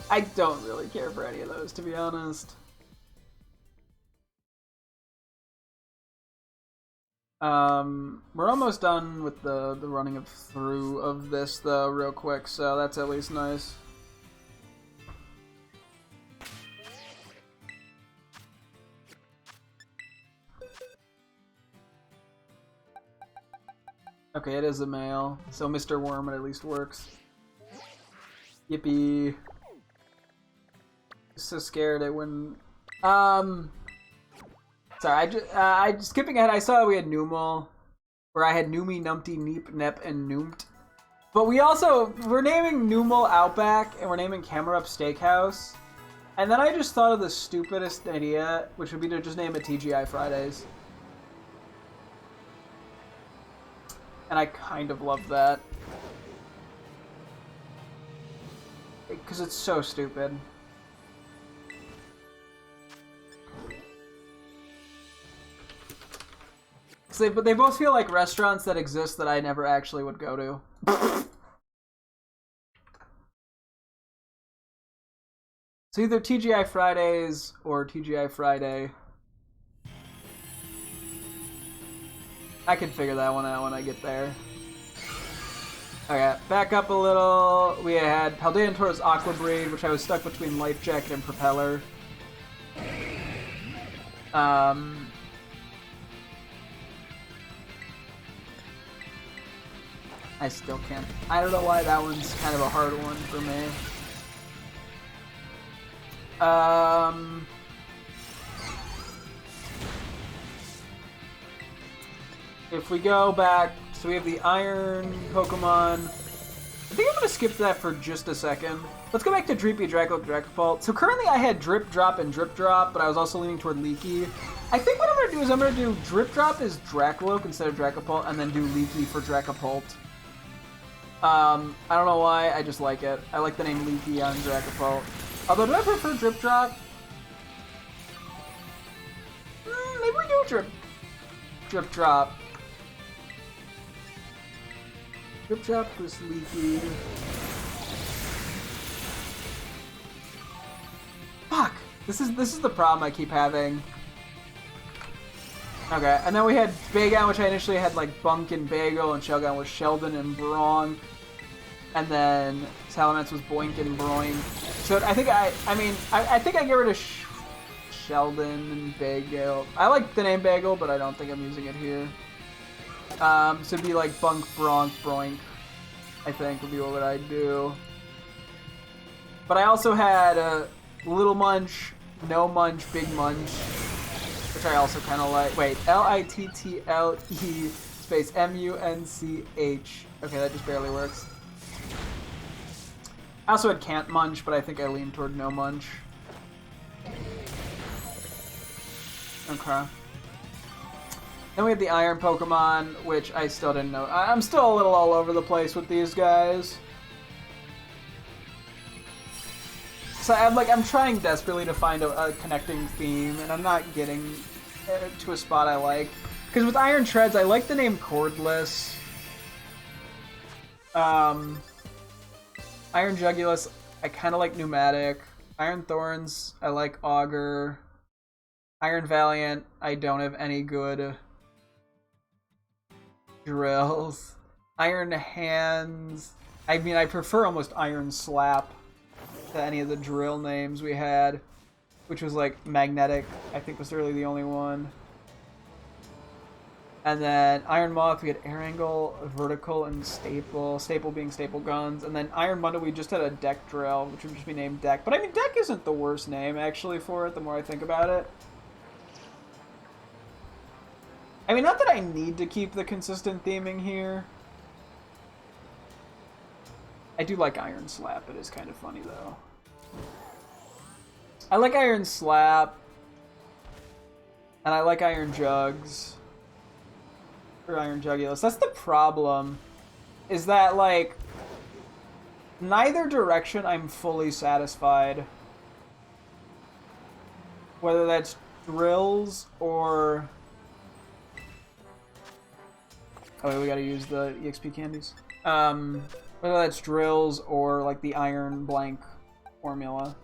I don't really care for any of those, to be honest. We're almost done with the running through of this though, real quick, so that's at least nice. Okay, it is a male, so Mr. Worm at least works. Yippee. So scared I wouldn't. Sorry, I just skipping ahead. I saw we had Numel, where I had Noomy, Numpty, Neep, Nep, and Noomt. But we're naming Numel Outback, and we're naming Camerup Steakhouse. And then I just thought of the stupidest idea, which would be to just name it TGI Fridays. And I kind of love that. Because it's so stupid. But they both feel like restaurants that exist that I never actually would go to. So either TGI Fridays or TGI Friday. I can figure that one out when I get there. Okay, back up a little. We had Paldean Tauros Aqua Breed, which I was stuck between Life Jacket and Propeller. I still can't. I don't know why that one's kind of a hard one for me. If we go back, so we have the Iron Pokemon. I think I'm going to skip that for just a second. Let's go back to Dreepy, Dracloak, Dracopult. So currently I had Drip Drop and Drip Drop, but I was also leaning toward Leaky. I think what I'm going to do is I'm going to do Drip Drop as Dracloak instead of Dracopult, and then do Leaky for Dracopult. I don't know why, I just like it. I like the name Leaky on Dragapult. Although, do I prefer Drip Drop? Maybe we do Drip Drop. Drip Drop was Leaky. Fuck! This is the problem I keep having. Okay, and then we had Bagon, which I initially had like Bunk and Bagel, and Shelgon was Sheldon and Bronk. And then Salamence was Boink and Broink. So I think I think I get rid of Sheldon and Bagel. I like the name Bagel, but I don't think I'm using it here. So it'd be like Bunk, Bronk, Broink, I think would be what I'd do. But I also had Little Munch, No Munch, Big Munch, which I also kind of like. Wait, Little space Munch. Okay, that just barely works. I also had Can't Munch, but I think I lean toward No Munch. Okay. Then we have the Iron Pokemon, which I still didn't know. I'm still a little all over the place with these guys. So I'm trying desperately to find a connecting theme, and I'm not getting to a spot I like. Because with Iron Treads, I like the name Cordless. Iron Jugulus, I kind of like Pneumatic. Iron Thorns, I like Augur. Iron Valiant, I don't have any good drills. Iron Hands, I mean, I prefer almost Iron Slap to any of the drill names we had, which was like Magnetic, I think was really the only one. And then Iron Moth, we had Air Angle, Vertical, and Staple. Staple being Staple Guns. And then Iron Bundle, we just had a Deck Drill, which would just be named Deck. But I mean, Deck isn't the worst name, actually, for it, the more I think about it. I mean, not that I need to keep the consistent theming here. I do like Iron Slap. It is kind of funny, though. I like Iron Slap. And I like Iron Jugs. Or Iron Jugulus. That's the problem. Is that, like, neither direction I'm fully satisfied. Whether that's drills or... Oh, wait, we gotta use the EXP candies. Whether that's drills or, like, the Iron Blank formula.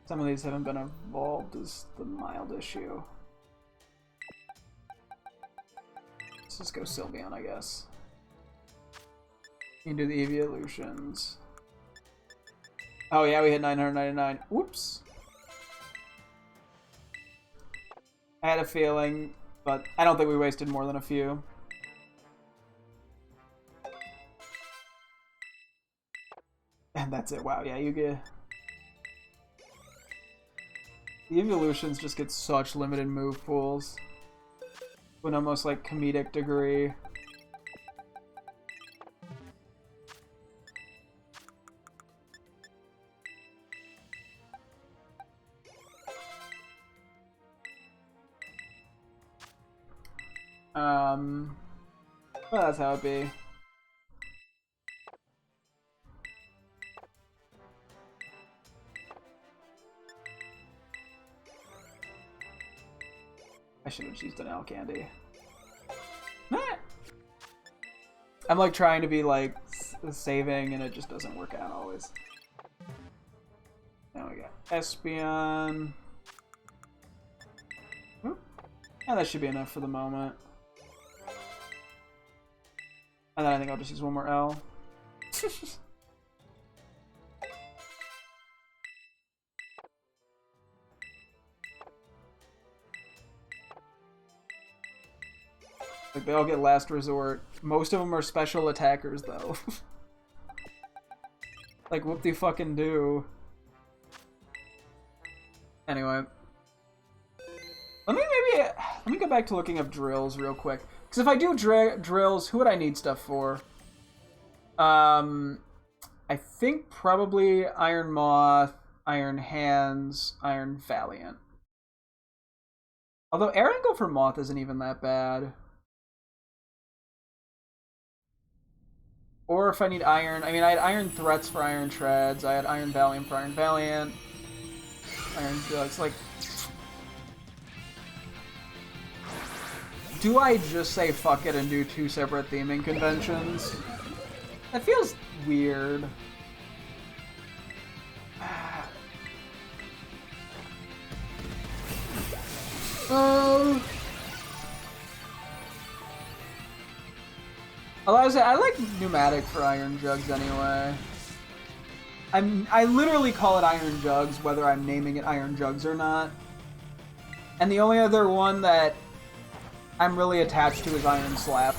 Some of these haven't been evolved is the mild issue. Let's just go Sylveon, I guess. You can do the evolutions. Oh yeah, we hit 999. Whoops. I had a feeling, but I don't think we wasted more than a few. And that's it. Wow, yeah, you get... The evolutions just get such limited move pools. To an almost like comedic degree. Well, that's how it be. I should have used an L candy. I'm like trying to be like saving and it just doesn't work out always. Now we got Espeon. Yeah, that should be enough for the moment. And then I think I'll just use one more L. Like, they all get last resort. Most of them are special attackers, though. Like, whoop de fucking do. Anyway. Let me go back to looking up drills real quick. Because if I do drills, who would I need stuff for? I think probably Iron Moth, Iron Hands, Iron Valiant. Although air angle for Moth isn't even that bad. Or if I need Iron, I mean, I had Iron Threats for Iron Treads, I had Iron Valiant for Iron Valiant, Iron Jugs, like... Do I just say fuck it and do 2 separate theming conventions? That feels weird. Although I like pneumatic for Iron Jugs anyway. I literally call it Iron Jugs whether I'm naming it Iron Jugs or not. And the only other one that I'm really attached to is Iron Slap.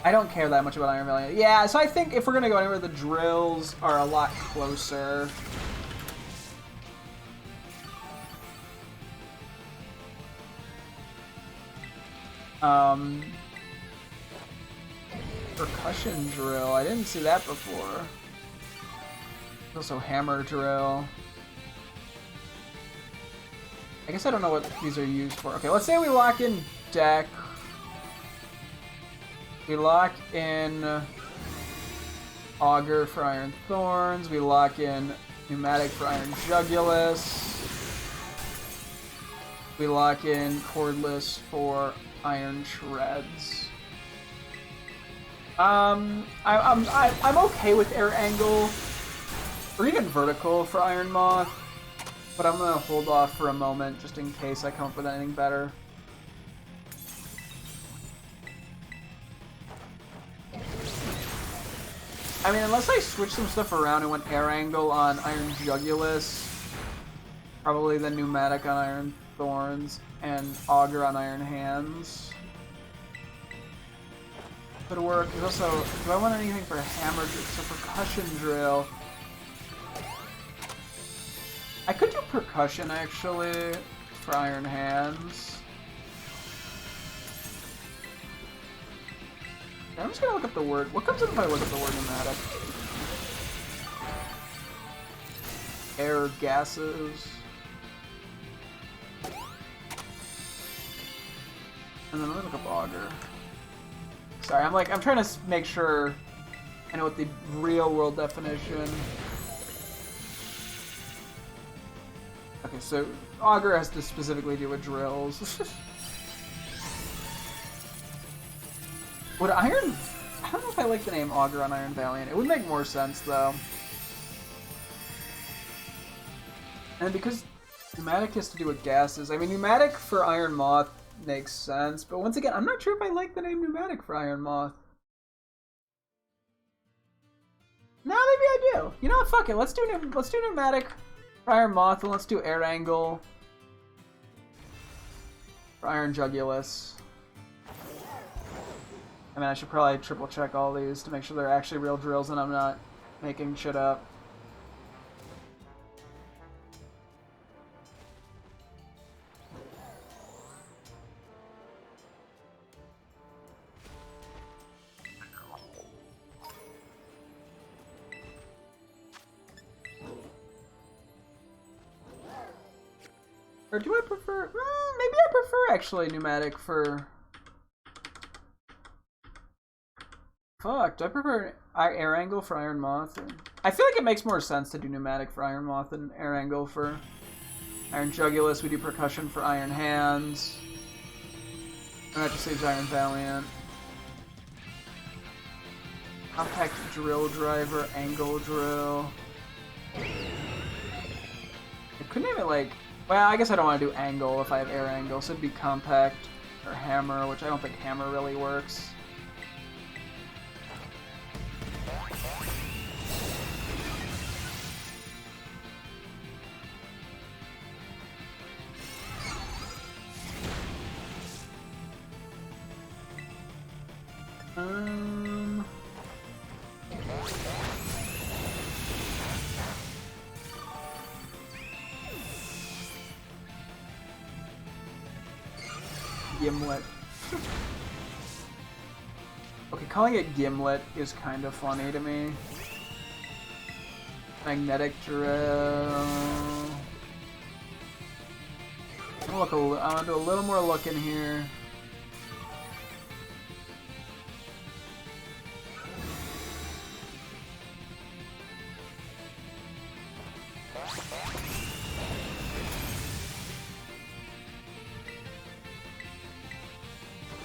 I don't care that much about Iron Valiant. Yeah, so I think if we're gonna go anywhere, the drills are a lot closer. Percussion drill. I didn't see that before. Also hammer drill. I guess I don't know what these are used for. Okay, let's say we lock in deck. We lock in Augur for Iron Thorns. We lock in Pneumatic for Iron Jugulus. We lock in Cordless for Iron Treads. I'm okay with air angle or even vertical for Iron Moth, but I'm gonna hold off for a moment just in case I come up with anything better. I mean, unless I switch some stuff around and went air angle on Iron Jugulus, probably the pneumatic on Iron Thorns, and Augur on Iron Hands. Could work. There's also, do I want anything for hammer? So percussion drill. I could do percussion actually for Iron Hands. Yeah, I'm just gonna look up the word. What comes up if I look up the word pneumatic? Air gases. And then let me look up Augur. Sorry, I'm trying to make sure I know what the real world definition. Okay, so Augur has to specifically do with drills. Would Iron... I don't know if I like the name Augur on Iron Valiant. It would make more sense, though. And because pneumatic has to do with gases, I mean, pneumatic for Iron Moth makes sense, but once again, I'm not sure if I like the name pneumatic for Iron Moth. No, maybe I do. You know what? Fuck it. Let's do pneumatic for Iron Moth, and let's do air angle for Iron Jugulus. I mean, I should probably triple check all these to make sure they're actually real drills and I'm not making shit up. Or do I prefer... maybe I prefer actually pneumatic for... Fuck, do I prefer air angle for Iron Moth? I feel like it makes more sense to do pneumatic for Iron Moth than air angle for Iron Jugulus. We do percussion for Iron Hands. And that just saves Iron Valiant. Compact drill driver, angle drill. I could name it like... Well, I guess I don't want to do angle if I have air angle, so it'd be compact or hammer, which I don't think hammer really works. Gimlet. Okay, calling it Gimlet is kind of funny to me. Magnetic drill. I want to do a little more look in here.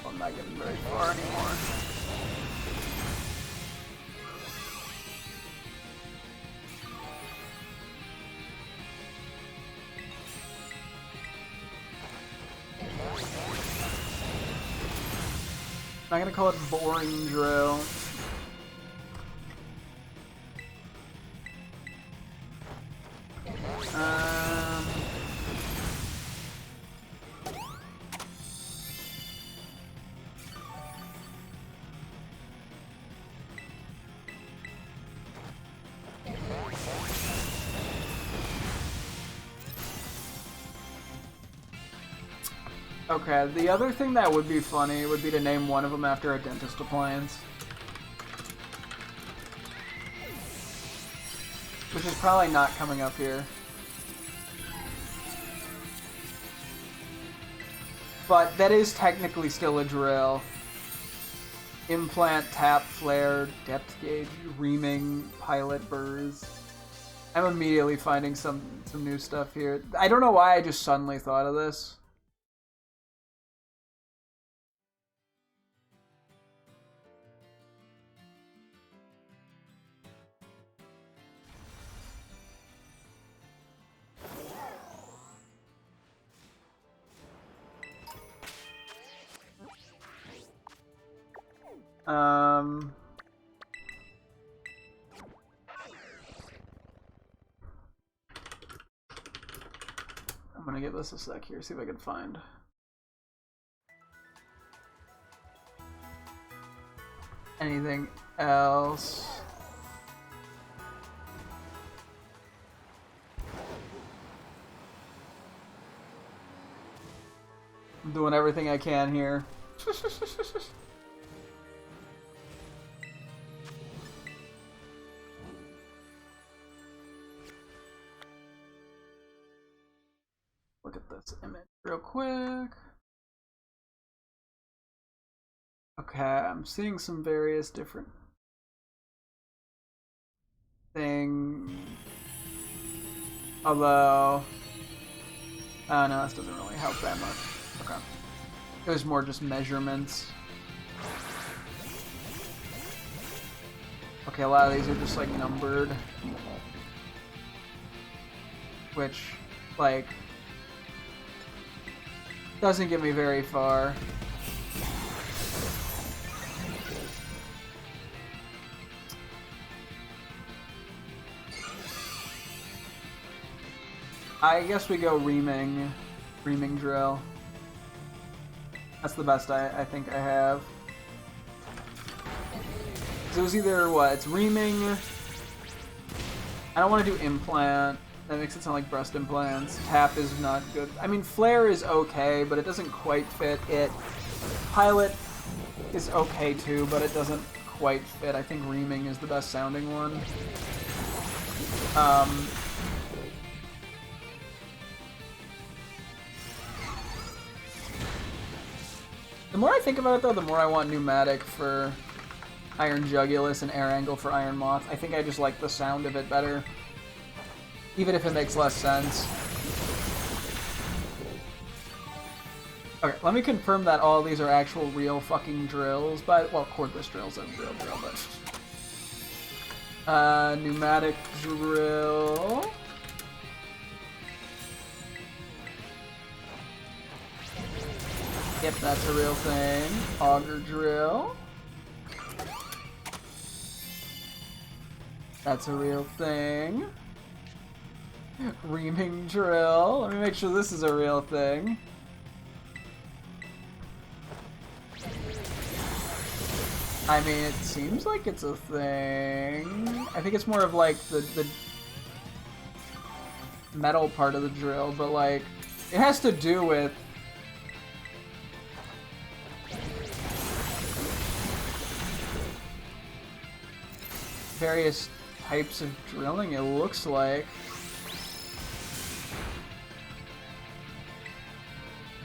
I'm not getting very far anymore. I'm not gonna call it boring drill. Okay, the other thing that would be funny would be to name one of them after a dentist appliance. Which is probably not coming up here. But that is technically still a drill. Implant, tap, flare, depth gauge, reaming, pilot burrs. I'm immediately finding some new stuff here. I don't know why I just suddenly thought of this. I'm gonna give this a sec here, see if I can find. Anything else? I'm doing everything I can here. Look at this image real quick. Okay, I'm seeing some various different things. Although, oh no, this doesn't really help that much. Okay. It was more just measurements. Okay, a lot of these are just like numbered. Which, like, doesn't get me very far. I guess we go reaming drill. That's the best I think I have. So it was either what? It's reaming. I don't want to do implant. That makes it sound like breast implants. Tap is not good. I mean, flare is okay, but it doesn't quite fit it. Pilot is okay too, but it doesn't quite fit. I think reaming is the best sounding one. The more I think about it, though, the more I want pneumatic for Iron Jugulus and air angle for Iron Moth. I think I just like the sound of it better, even if it makes less sense. Okay, let me confirm that all of these are actual real fucking drills, but, well, cordless drills are a real drill, but... pneumatic drill... Yep, that's a real thing. Auger drill. That's a real thing. Reaming drill. Let me make sure this is a real thing. I mean, it seems like it's a thing. I think it's more of like the metal part of the drill, but like, it has to do with various types of drilling, it looks like.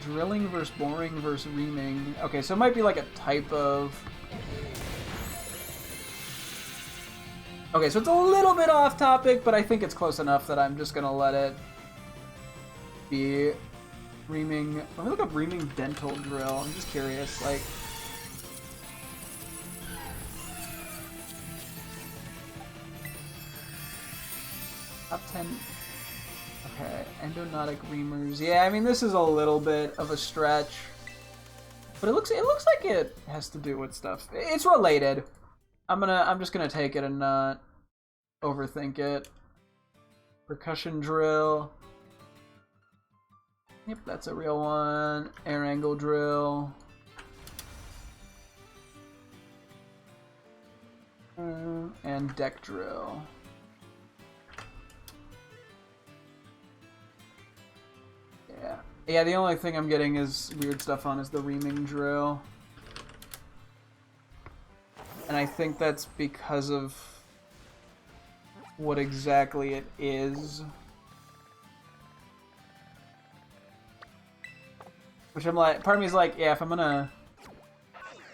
Drilling versus boring versus reaming. Okay, so it might be like a type of... Okay, so it's a little bit off topic, but I think it's close enough that I'm just gonna let it be. Reaming... Let me look up reaming dental drill. I'm just curious, like... Top 10... Okay, endonautic reamers. Yeah, I mean, this is a little bit of a stretch. But it looks like it has to do with stuff. It's related. I'm just gonna take it and not overthink it. Percussion drill. Yep, that's a real one. Air angle drill. And deck drill. Yeah, the only thing I'm getting is weird stuff on is the reaming drill. And I think that's because of what exactly it is. Which I'm like, part of me is like, yeah, if I'm gonna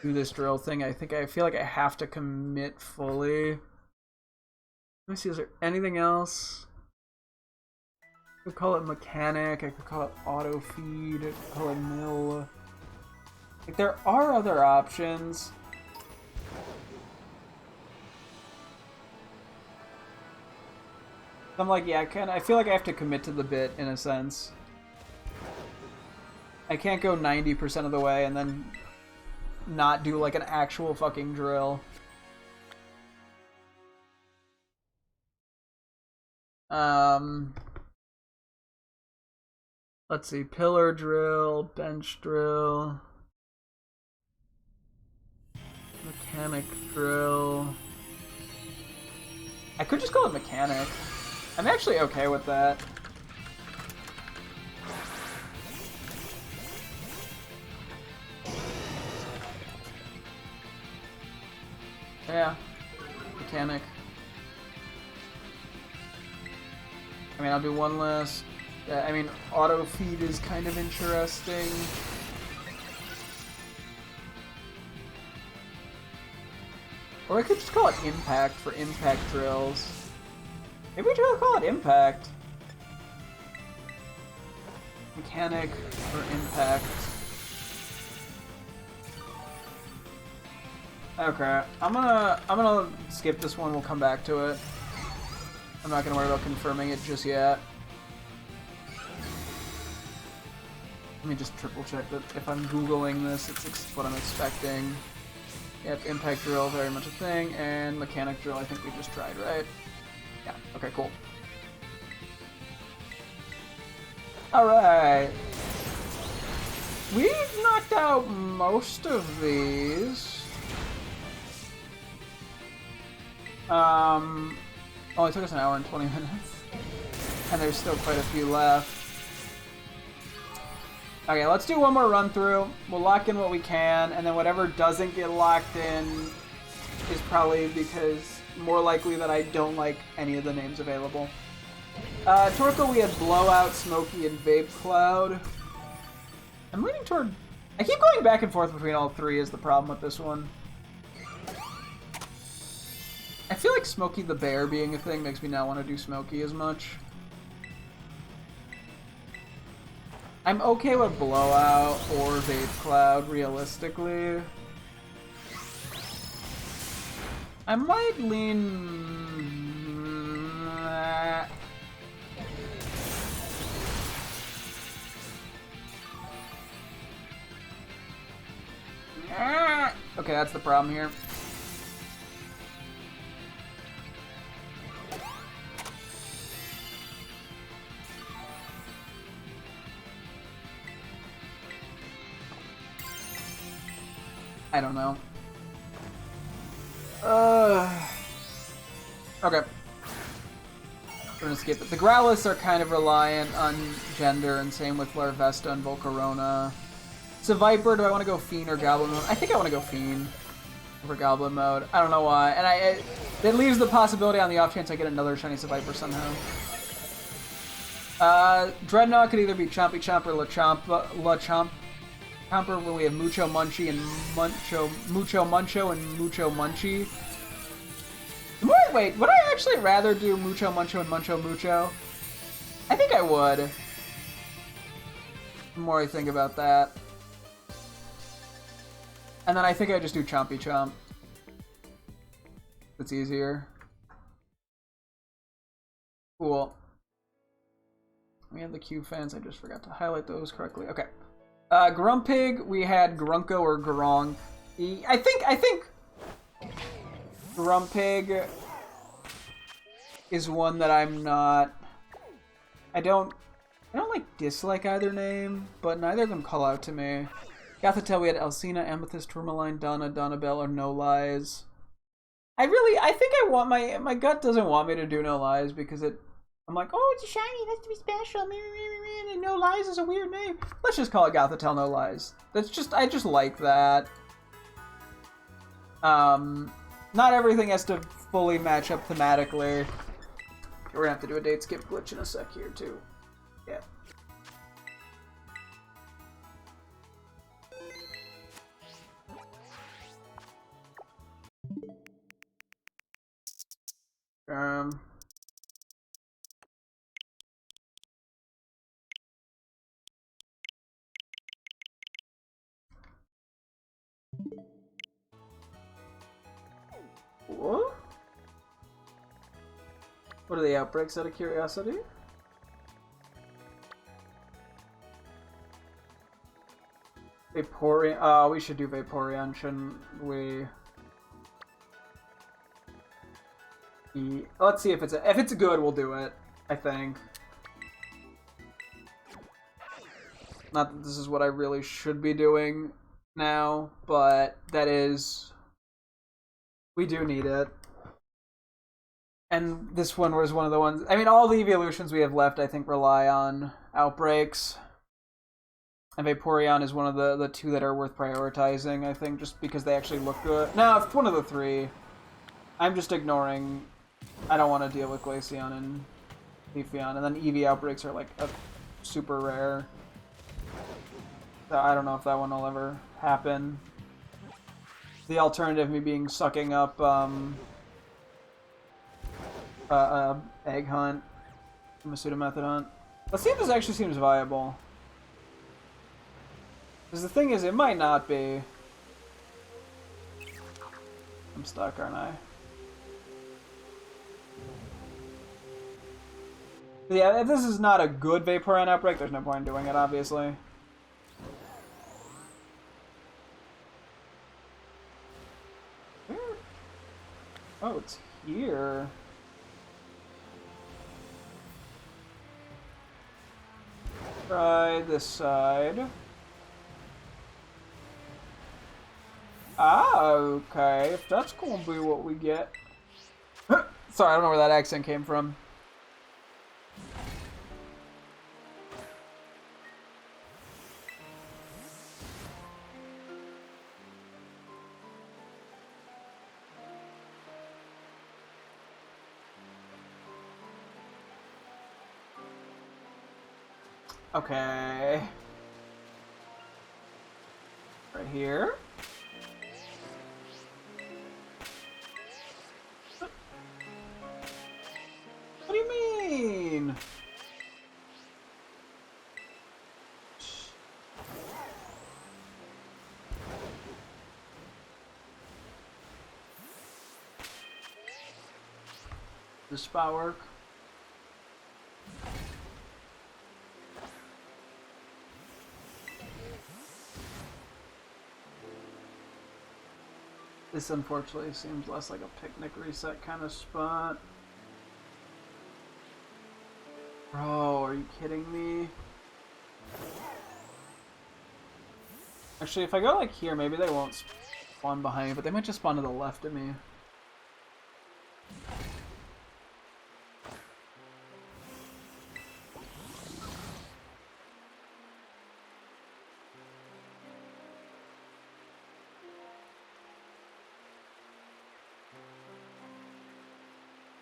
do this drill thing, I feel like I have to commit fully. Let me see, is there anything else? I could call it mechanic, I could call it auto feed, I could call it mill. Like, there are other options. I'm like, yeah, I feel like I have to commit to the bit in a sense. I can't go 90% of the way and then not do like an actual fucking drill. Let's see, pillar drill, bench drill, mechanic drill. I could just call it mechanic. I'm actually okay with that. Yeah, mechanic. I mean, I'll do one last. I mean, auto feed is kind of interesting. Or I could just call it impact for impact drills. Maybe we should call it impact. Mechanic for impact. Okay, I'm gonna skip this one. We'll come back to it. I'm not gonna worry about confirming it just yet. Let me just triple check that if I'm Googling this, it's what I'm expecting. Yep, impact drill, very much a thing, and mechanic drill I think we just tried, right? Yeah, okay, cool. Alright. We've knocked out most of these. Only took us an hour and 20 minutes. And there's still quite a few left. Okay, let's do one more run through. We'll lock in what we can, and then whatever doesn't get locked in is probably because more likely that I don't like any of the names available. Torkoal, we had Blowout, Smoky, and Vape Cloud. I'm leaning toward... I keep going back and forth between all three is the problem with this one. I feel like Smokey the Bear being a thing makes me not want to do Smokey as much. I'm okay with Blowout or Vape Cloud, realistically. I might lean... Okay, that's the problem here. I don't know. Okay. We're gonna skip it. The Growlithe are kind of reliant on gender, and same with Larvesta and Volcarona. It's a Viper. Do I want to go Fiend or Goblin? I think I want to go Fiend. for Goblin mode. I don't know why. And it leaves the possibility on the off chance I get another Shiny Viper somehow. Dreadnought could either be Chompy Chomp or Chomper when we have Mucho Munchie and Mucho Muncho and Mucho Munchie. Wait, would I actually rather do Mucho Muncho and Muncho Mucho? I think I would. The more I think about that. And then I think I just do Chompy Chomp. It's easier. Cool. We have the Cube fans. I just forgot to highlight those correctly. Okay. Grumpig, we had Grunko or Grong. I think Grumpig is one that I'm not... I don't like dislike either name, but neither of them call out to me. Gothitelle, we had Alcina, Amethyst, Tourmaline, Donna, Donnabelle, or No Lies. I think I want my gut doesn't want me to do No Lies because I'm like, oh, it's a shiny, it has to be special, and No Lies is a weird name. Let's just call it Gothitelle No Lies. I just like that. Not everything has to fully match up thematically. We're gonna have to do a date skip glitch in a sec here too. Yeah. What? What are the outbreaks out of curiosity? Vaporeon. Oh, we should do Vaporeon, shouldn't we? Let's see if it's good, we'll do it. I think. Not that this is what I really should be doing now, but that is... We do need it. And this one was one of the ones... I mean, all the evolutions we have left, I think, rely on outbreaks. And Vaporeon is one of the two that are worth prioritizing, I think, just because they actually look good. No, it's one of the three. I'm just ignoring... I don't want to deal with Glaceon and Leafeon. And then Eevee outbreaks are, like, a super rare. So I don't know if that one will ever happen. The alternative, me being sucking up, Egg Hunt from a Pseudomethod Hunt. Let's see if this actually seems viable. Because the thing is, it might not be. I'm stuck, aren't I? But yeah, if this is not a good Vaporeon outbreak, there's no point in doing it, obviously. Where? Oh, it's here. Try this side. Ah, okay. If that's gonna be what we get. Sorry, I don't know where that accent came from. Okay. Right here. What do you mean? Does spot work? This unfortunately seems less like a picnic reset kind of spot. Bro, are you kidding me? Actually, if I go like here, maybe they won't spawn behind me, but they might just spawn to the left of me.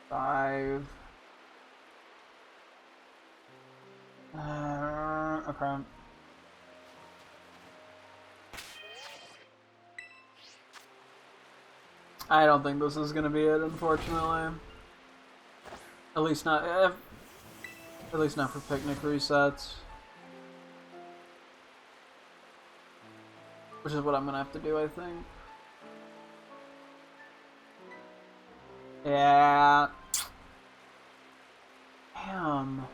5. Okay. I don't think this is gonna be it, unfortunately. At least not for picnic resets. Which is what I'm gonna have to do, I think. Yeah. Damn.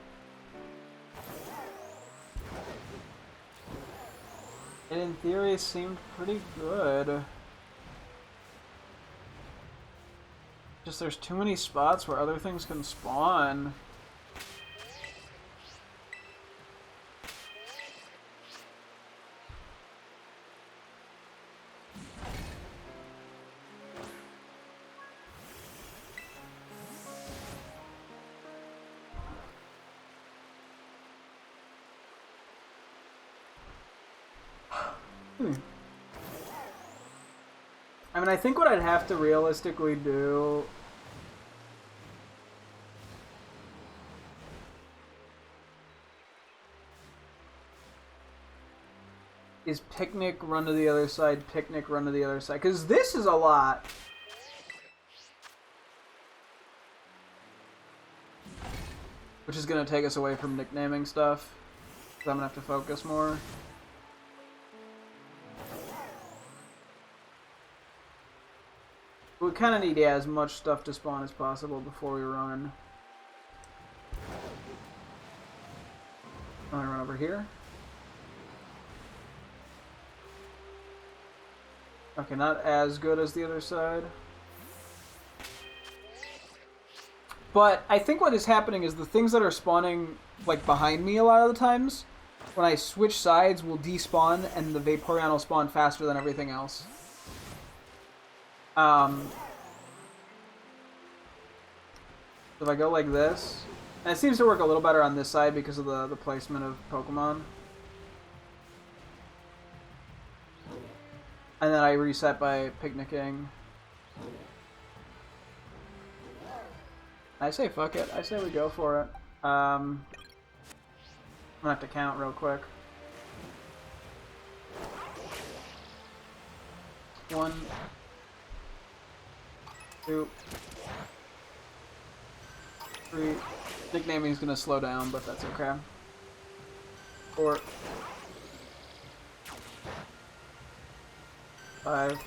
It in theory seemed pretty good. Just there's too many spots where other things can spawn. I mean, I think what I'd have to realistically do is picnic, run to the other side, picnic, run to the other side. Because this is a lot. Which is going to take us away from nicknaming stuff. So I'm going to have to focus more. We kind of need, yeah, as much stuff to spawn as possible before we run. I'm going to run over here. Okay, not as good as the other side. But I think what is happening is the things that are spawning, like, behind me a lot of the times, when I switch sides, will despawn, and the Vaporeon will spawn faster than everything else. If I go like this, and it seems to work a little better on this side because of the placement of Pokemon. And then I reset by picnicking. I say fuck it. I say we go for it. I'm gonna have to count real quick. 1, 2, 3. Nicknaming is gonna slow down, but that's okay. 4, 5,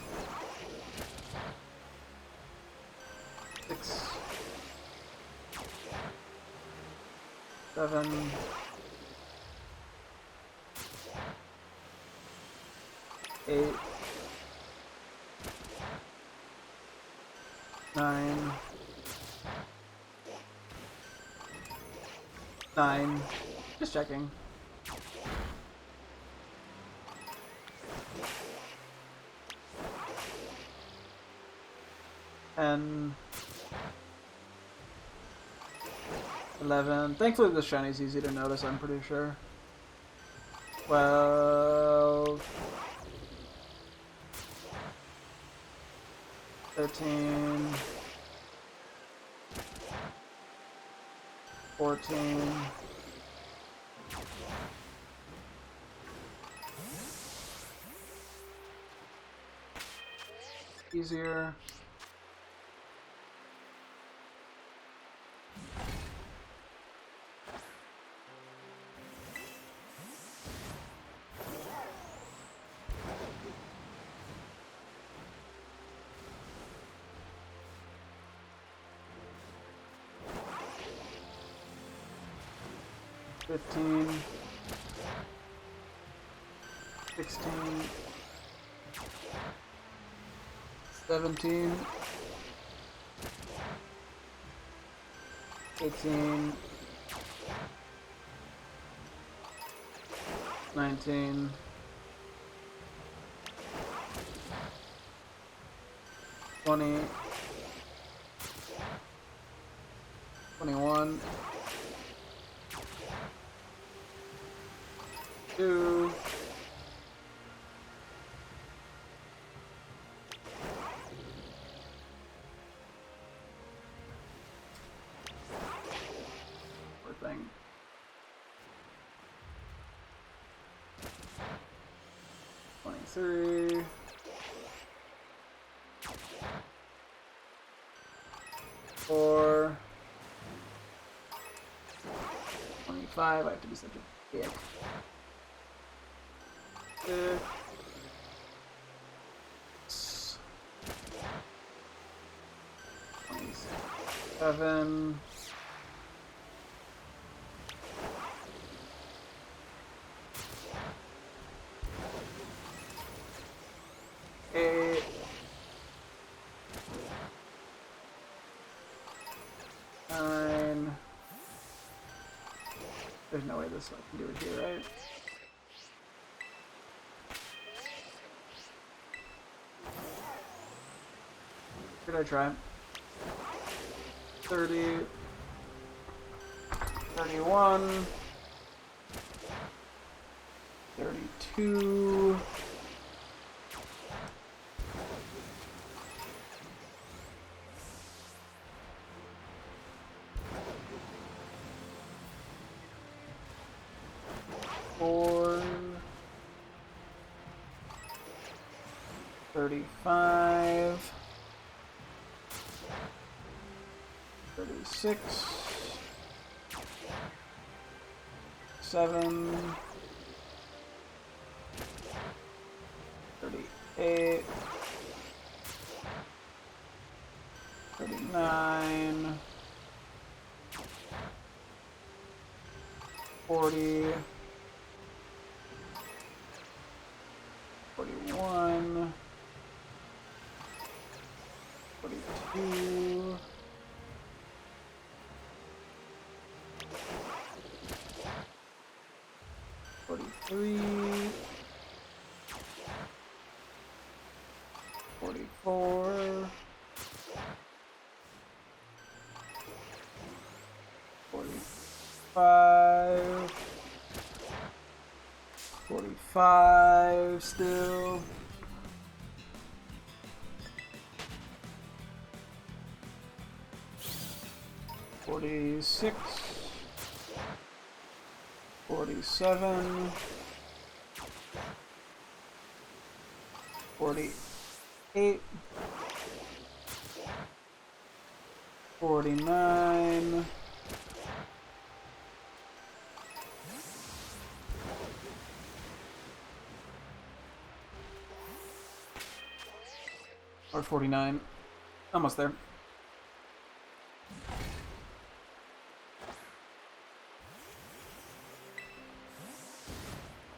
6, 7, 8, 9, 9. Just checking. 10, 11. Thankfully the shiny's easy to notice, I'm pretty sure. 12, 13, 14, 'Easier. 15, 16, 17, 18, 19, 20, 21, 2, 3, 33. Four. 25. I have to be such a dick. 6. 27. 8. 9. There's no way this I can do it here, right? Should I try? 30. 31. 32. 4. 35. 36. 7. 38. 39. 40. 41. 42. 43. 44. 45. 45 still. 46. 47. 48. 49. 49. Almost there.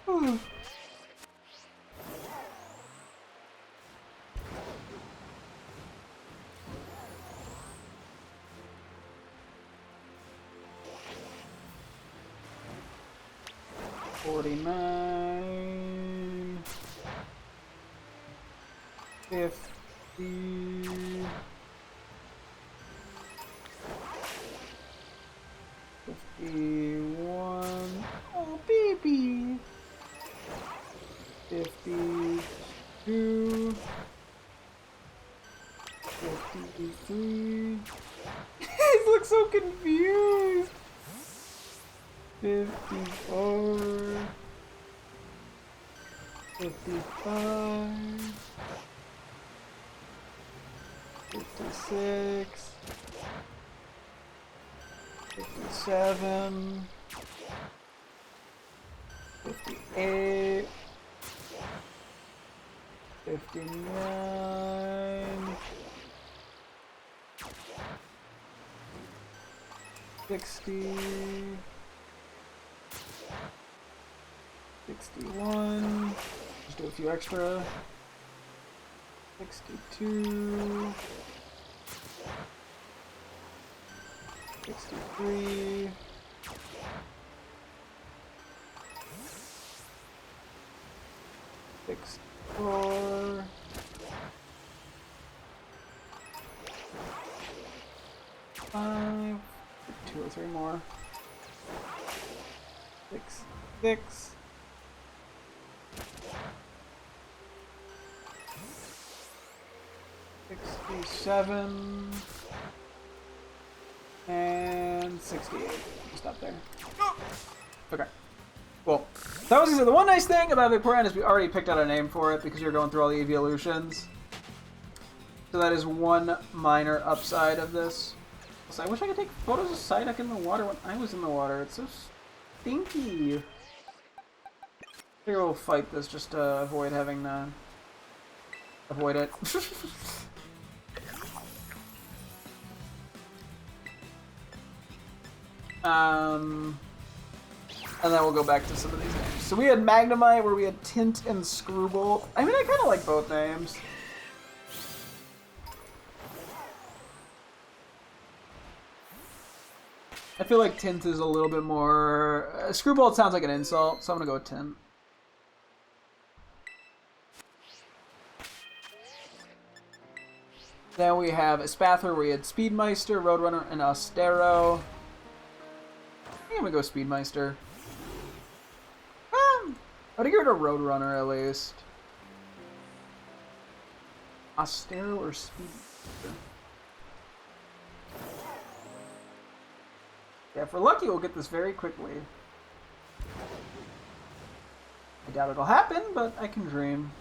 Whew. $49. 50. 51. Oh, baby. 52. 53. He looks so confused. 54. 55. 56. 57. 58. 59. 60. 61. Just do a few extra. 62. 63. 64. 5. 2 or 3 more. 6. 67 and 68. Stop there. Okay. Well, that was the one nice thing about Vaporeon is we already picked out a name for it because you're going through all the evolutions. So that is one minor upside of this. So I wish I could take photos of Psyduck in the water when I was in the water. It's so stinky. I think we'll fight this just to avoid having to avoid it. And then we'll go back to some of these names. So we had Magnemite, where we had Tint and Screwball. I mean, I kind of like both names. I feel like Tint is a little bit more... Screwball sounds like an insult, so I'm going to go with Tint. Then we have Spathor, where we had Speedmeister, Roadrunner, and Austero. I think I'm going to go Speedmeister. I'd give it a Roadrunner at least. Austero or Speedmeister? Yeah, if we're lucky, we'll get this very quickly. I doubt it'll happen, but I can dream.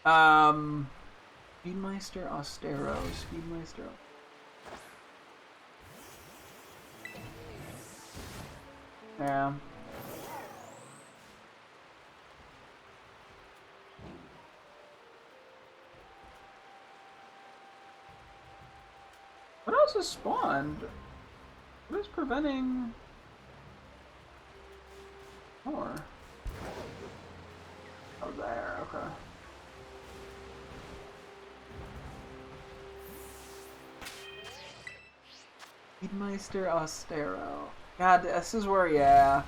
Speedmeister, Austero, Speedmeister. Yeah. What else has spawned? What is preventing more? Oh, there, okay. Speedmeister, Austero. God, this is where, yeah.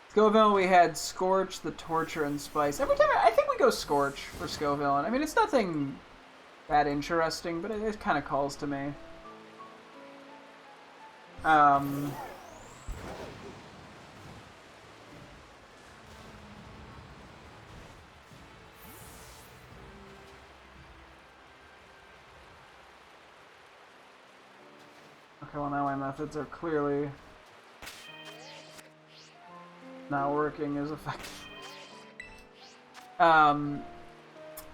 Scoville, we had Scorch, the Torture, and Spice. Every time, I think we go Scorch for Scoville. I mean, it's nothing that interesting, but it kind of calls to me. Okay, well now my methods are clearly not working as effective.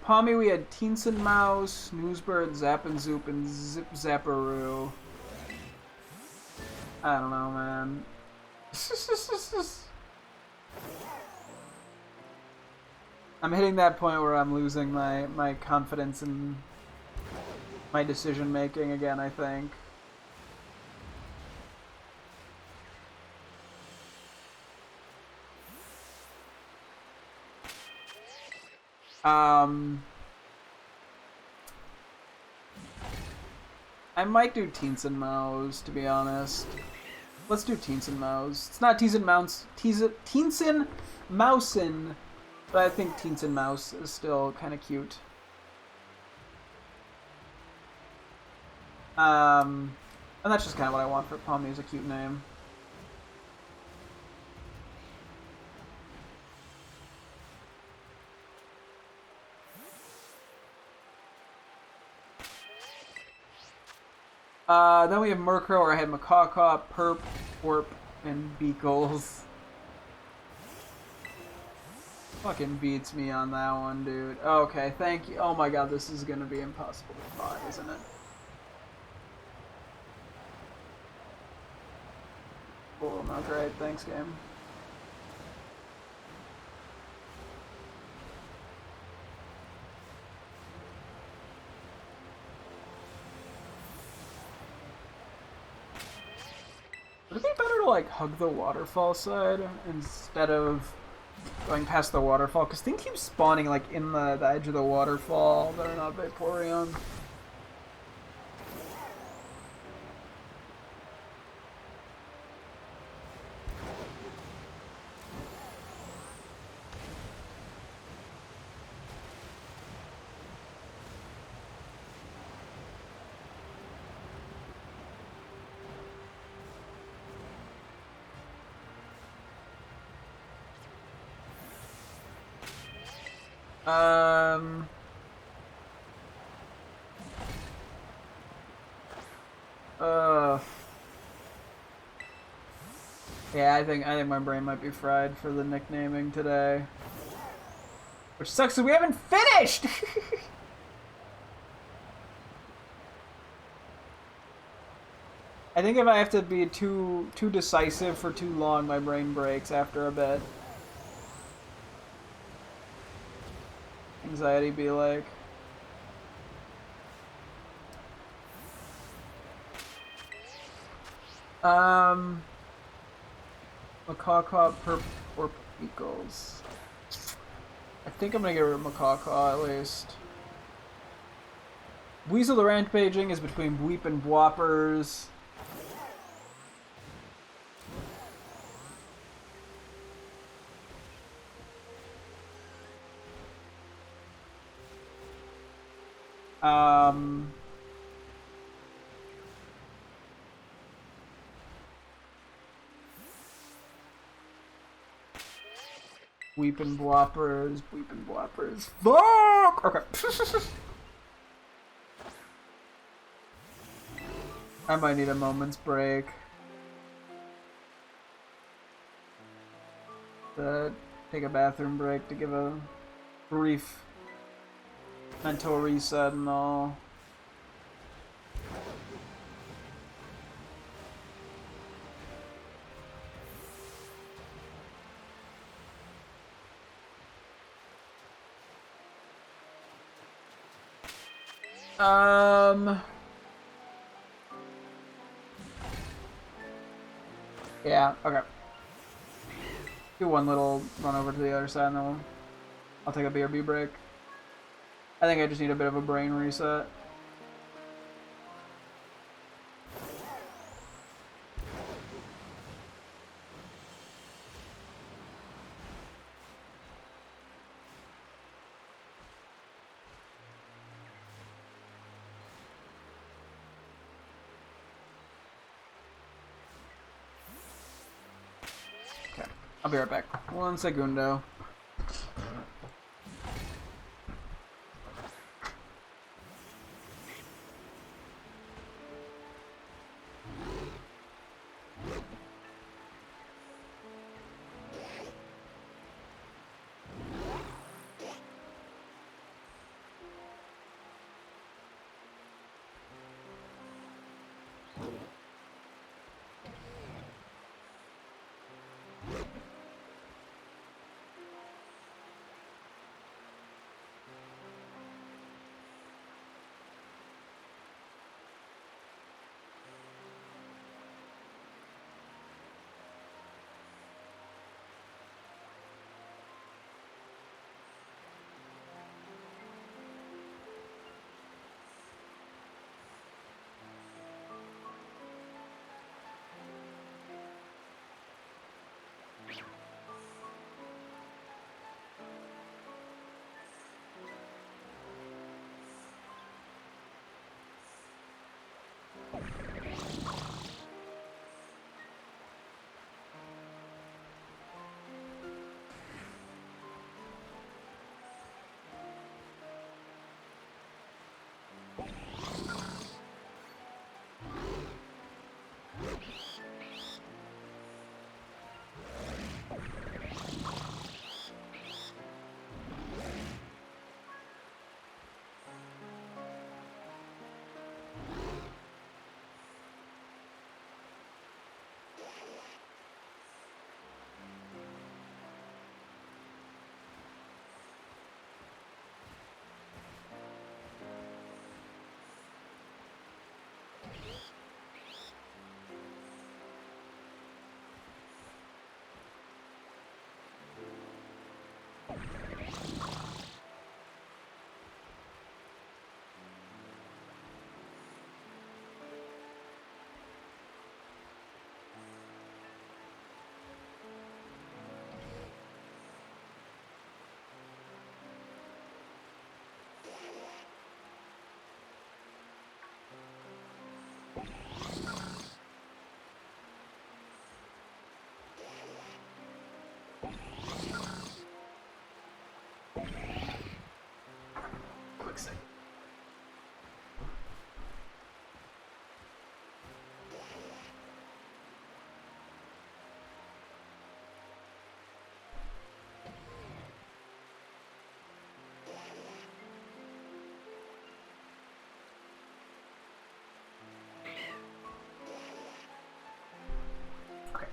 Palmy, we had Teenson Mouse, Newsbird, Zappanzoop, and Zip Zapparoo. I don't know, man. I'm hitting that point where I'm losing my confidence in my decision making again, I think. I might do Teens and Mouse, to be honest. Let's do Teens and Mouse. It's not Teens and Mouse, Teenson Mousin, but I think Teens and Mouse is still kind of cute. And that's just kind of what I want for Palmy as a cute name. Then we have Murkrow, where I had Macaca, Perp, Warp, and Beagles. Fucking beats me on that one, dude. Okay, thank you. Oh my god, this is gonna be impossible to find, isn't it? Cool, no, great. Thanks, game. Would it be better to, like, hug the waterfall side instead of going past the waterfall? Because things keep spawning, like, in the edge of the waterfall that are not Vaporeon. Yeah, I think my brain might be fried for the nicknaming today. Which sucks because we haven't finished! I think if I have to be too decisive for too long, my brain breaks after a bit. Anxiety be like. Macaw or Eagles. I think I'm gonna get rid of Macaw at least. Weasel the Rampaging is between Bleep and Bwoppers. Weepin' Bwoppers, Weepin' Bwoppers. Fuck! Okay. I might need a moment's break. Take a bathroom break to give a brief mental reset and all. Yeah, okay. Do one little run over to the other side and then I'll take a BRB break. I think I just need a bit of a brain reset. Okay, I'll be right back. 1 segundo.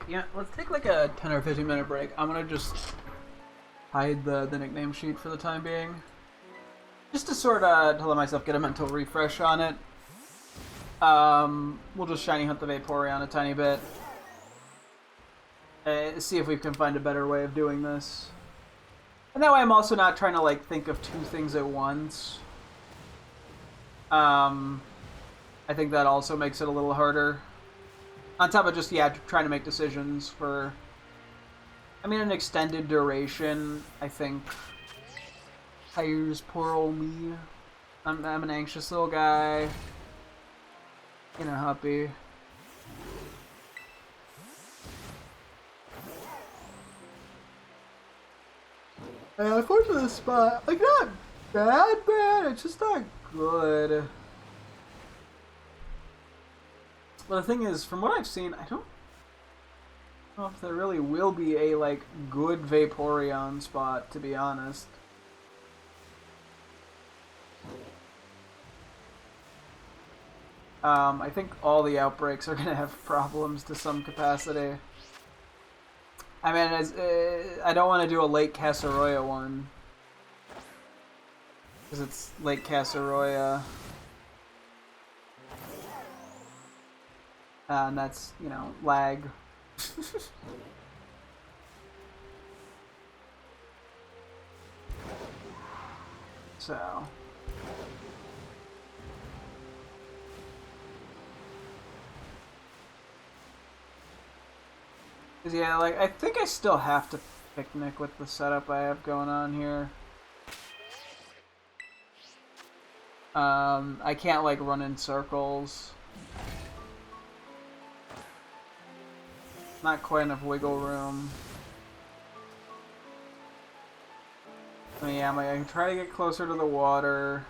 Yeah, let's take like a 10 or 15 minute break. I'm gonna just hide the nickname sheet for the time being. Just to sort of to let myself get a mental refresh on it. We'll just shiny hunt the Vaporeon a tiny bit. See if we can find a better way of doing this. And that way I'm also not trying to like think of two things at once. I think that also makes it a little harder. On top of just, yeah, trying to make decisions for, I mean, an extended duration, I think, tires poor old me. I'm an anxious little guy in a huppy. I went to this spot, like, not bad, it's just not good. But the thing is, from what I've seen, I don't know if there really will be a, like, good Vaporeon spot, to be honest. I think all the outbreaks are going to have problems to some capacity. I mean, I don't want to do a Lake Casseroya one. Because it's Lake Casseroya. And that's, you know, lag. So. Yeah, like, I think I still have to picnic with the setup I have going on here. I can't, like, run in circles. Not quite enough wiggle room. I mean, yeah, I can try to get closer to the water.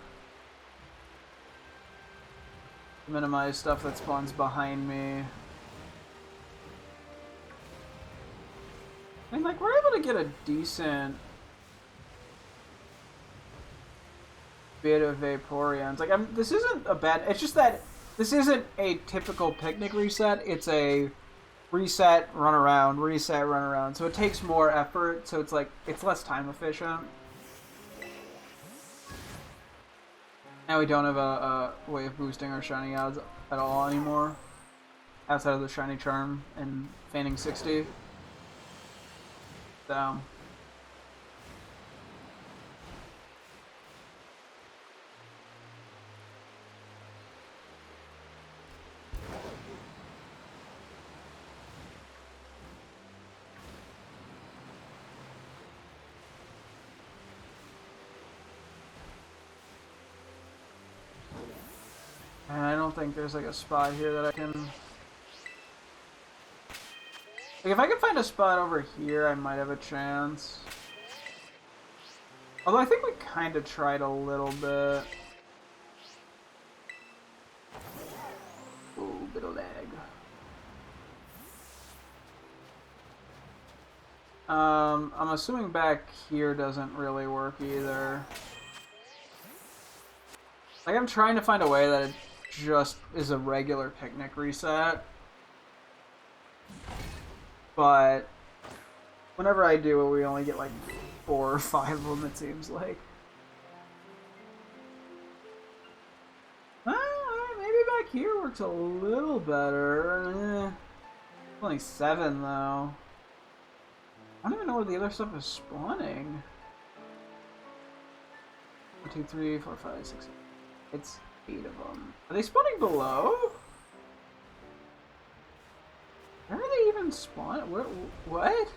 Minimize stuff that spawns behind me. I mean, like, we're able to get a decent bit of Vaporeons. Like, this isn't a bad... It's just that this isn't a typical picnic reset. It's a reset, run around, reset, run around. So it takes more effort, so it's like, it's less time efficient. Now we don't have a way of boosting our shiny odds at all anymore. Outside of the shiny charm and feigning 60. So. And I don't think there's like a spot here that I can... Like, if I can find a spot over here, I might have a chance. Although I think we kind of tried a little bit. Ooh, bit of lag. I'm assuming back here doesn't really work either. Like, I'm trying to find a way that it just is a regular picnic reset. But whenever I do it, we only get like 4 or 5 of them, it seems like. Maybe back here works a little better. Only 7 though. I don't even know where the other stuff is spawning. 1, 2, 3, 4, 5, 6. It's 8 of them. Are they spawning below? Where are they even spawning? What?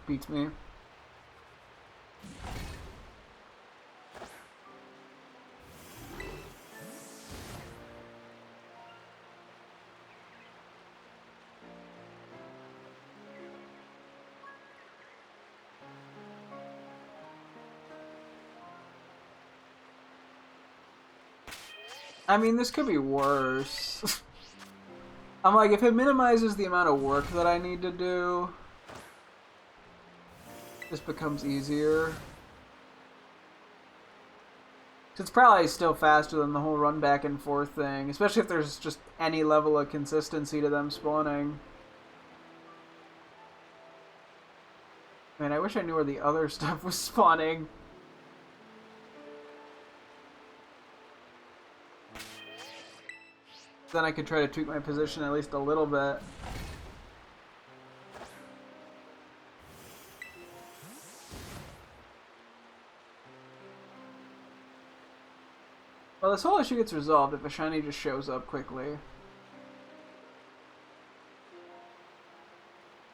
Beats me. I mean, this could be worse. I'm like, if it minimizes the amount of work that I need to do, this becomes easier. It's probably still faster than the whole run back and forth thing, especially if there's just any level of consistency to them spawning. Man, I wish I knew where the other stuff was spawning. Then I could try to tweak my position at least a little bit. Well, this whole issue gets resolved if a shiny just shows up quickly.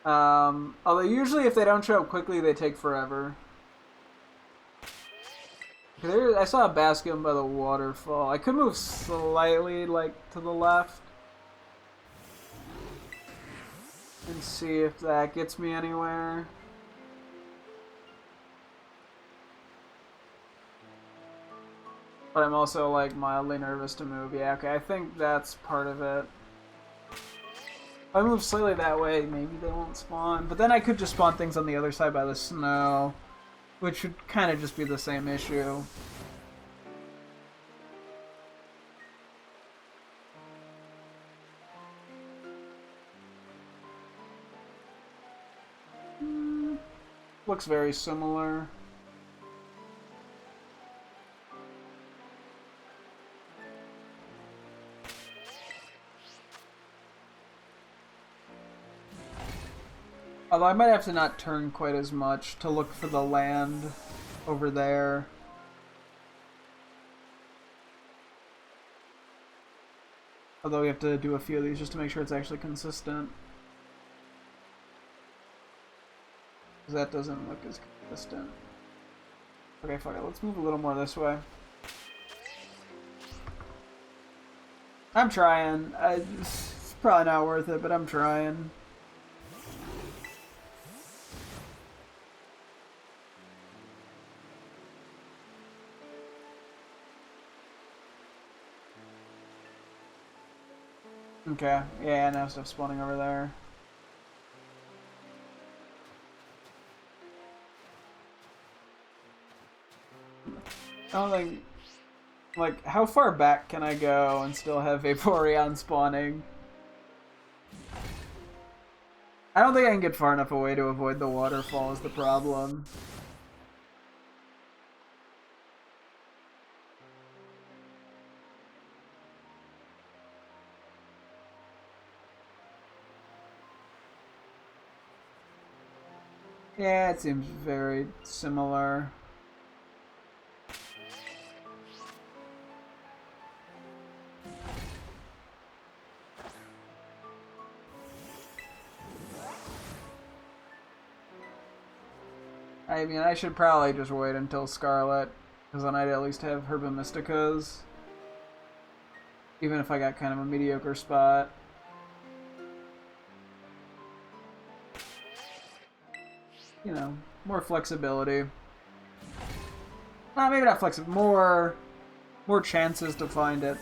Although usually if they don't show up quickly, they take forever. I saw a basket by the waterfall. I could move slightly, like, to the left. And see if that gets me anywhere. But I'm also, like, mildly nervous to move. Yeah, okay, I think that's part of it. If I move slightly that way, maybe they won't spawn. But then I could just spawn things on the other side by the snow, which would kind of just be the same issue. Looks very similar. Although I might have to not turn quite as much to look for the land over there. Although we have to do a few of these just to make sure it's actually consistent. Because that doesn't look as consistent. Okay, fuck it. Let's move a little more this way. I'm trying. It's probably not worth it, but I'm trying. Okay, yeah, now stuff's spawning over there. I don't think... Like, how far back can I go and still have Vaporeon spawning? I don't think I can get far enough away to avoid the waterfall is the problem. Yeah, it seems very similar. I mean, I should probably just wait until Scarlet, because then I'd at least have Herbamysticas. Even if I got kind of a mediocre spot. You know, more flexibility. Maybe not flexible. More chances to find it.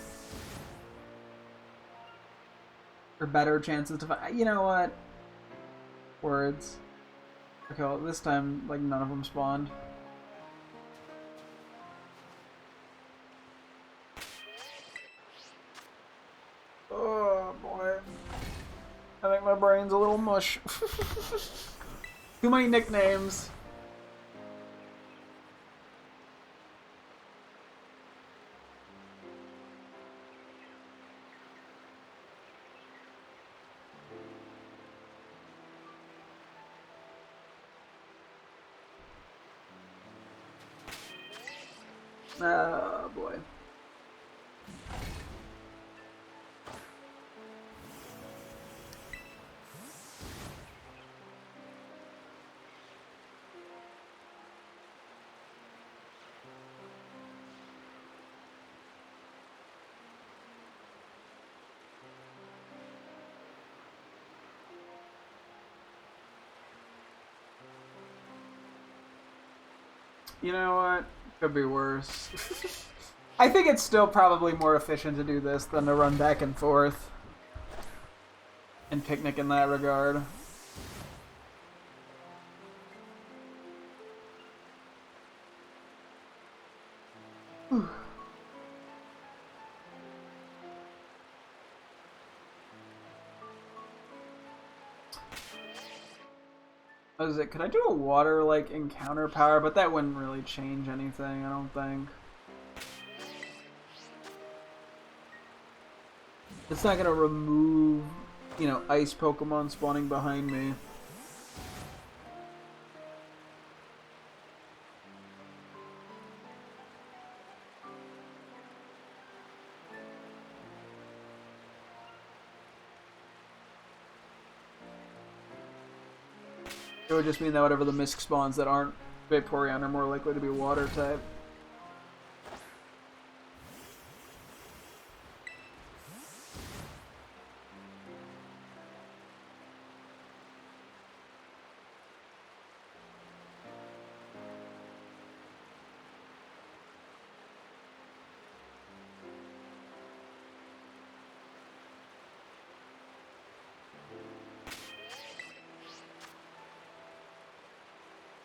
Or better chances to find. You know what? Words. Okay, well, this time, like, none of them spawned. Oh boy. I think my brain's a little mush. Too many nicknames. Oh boy. You know what? Could be worse. I think it's still probably more efficient to do this than to run back and forth. And picnic in that regard. What is it? Could I do a water, like, encounter power? But that wouldn't really change anything, I don't think. It's not gonna remove, you know, ice Pokemon spawning behind me. It would just mean that whatever the Misk spawns that aren't Vaporeon are more likely to be water type.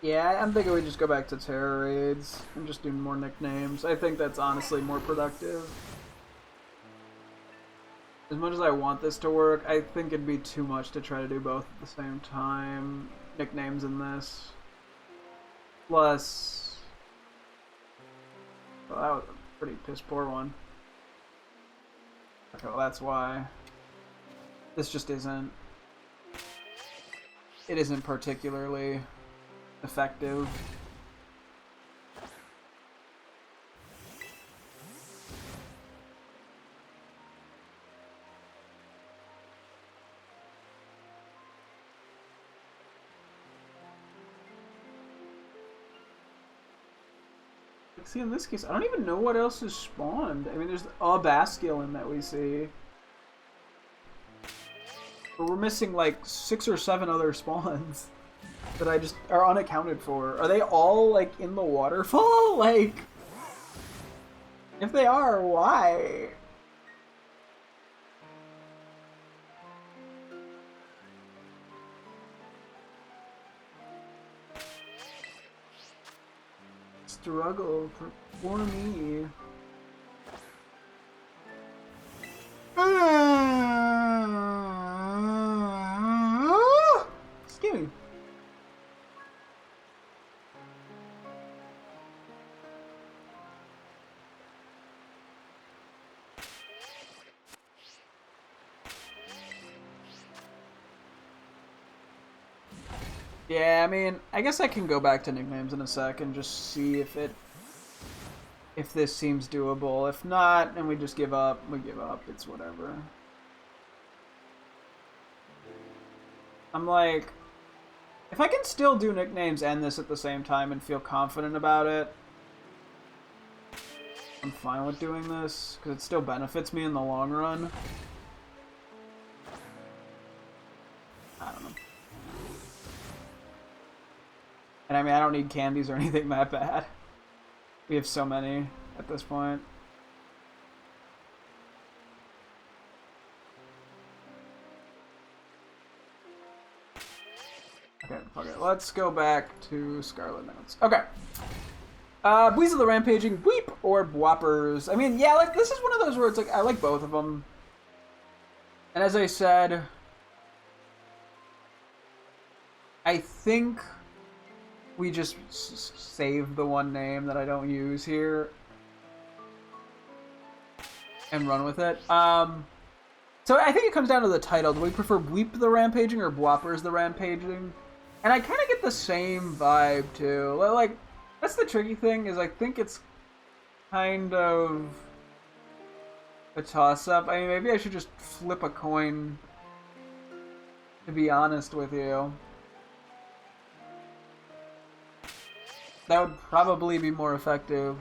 Yeah, I'm thinking we just go back to Terror Raids and just do more nicknames. I think that's honestly more productive. As much as I want this to work, I think it'd be too much to try to do both at the same time. Nicknames in this. Plus... Well, that was a pretty piss poor one. Okay, well that's why. This just isn't... It isn't particularly effective. Like, see, in this case, I don't even know what else is spawned. I mean, there's a Basculin that we see. But we're missing like 6 or 7 other spawns that I just are unaccounted for. Are they all like in the waterfall? Like, if they are, why? Struggle for me. Excuse me. Yeah, I mean, I guess I can go back to nicknames in a sec and just see if this seems doable. If not, and we just give up, we give up. It's whatever. I'm like, if I can still do nicknames and this at the same time and feel confident about it, I'm fine with doing this, because it still benefits me in the long run. I don't know. And I mean, I don't need candies or anything that bad. We have so many at this point. Okay, fuck it. Let's go back to Scarlet Notes. Okay. Weasel the Rampaging, Weep or Bwoppers. I mean, yeah, like, this is one of those where it's like, I like both of them. And as I said, I think we just save the one name that I don't use here and run with it. So I think it comes down to the title. Do we prefer Weep the Rampaging or Bwoppers the Rampaging? And I kind of get the same vibe too. Like, that's the tricky thing, is I think it's kind of a toss-up. I mean, maybe I should just flip a coin, to be honest with you. That would probably be more effective.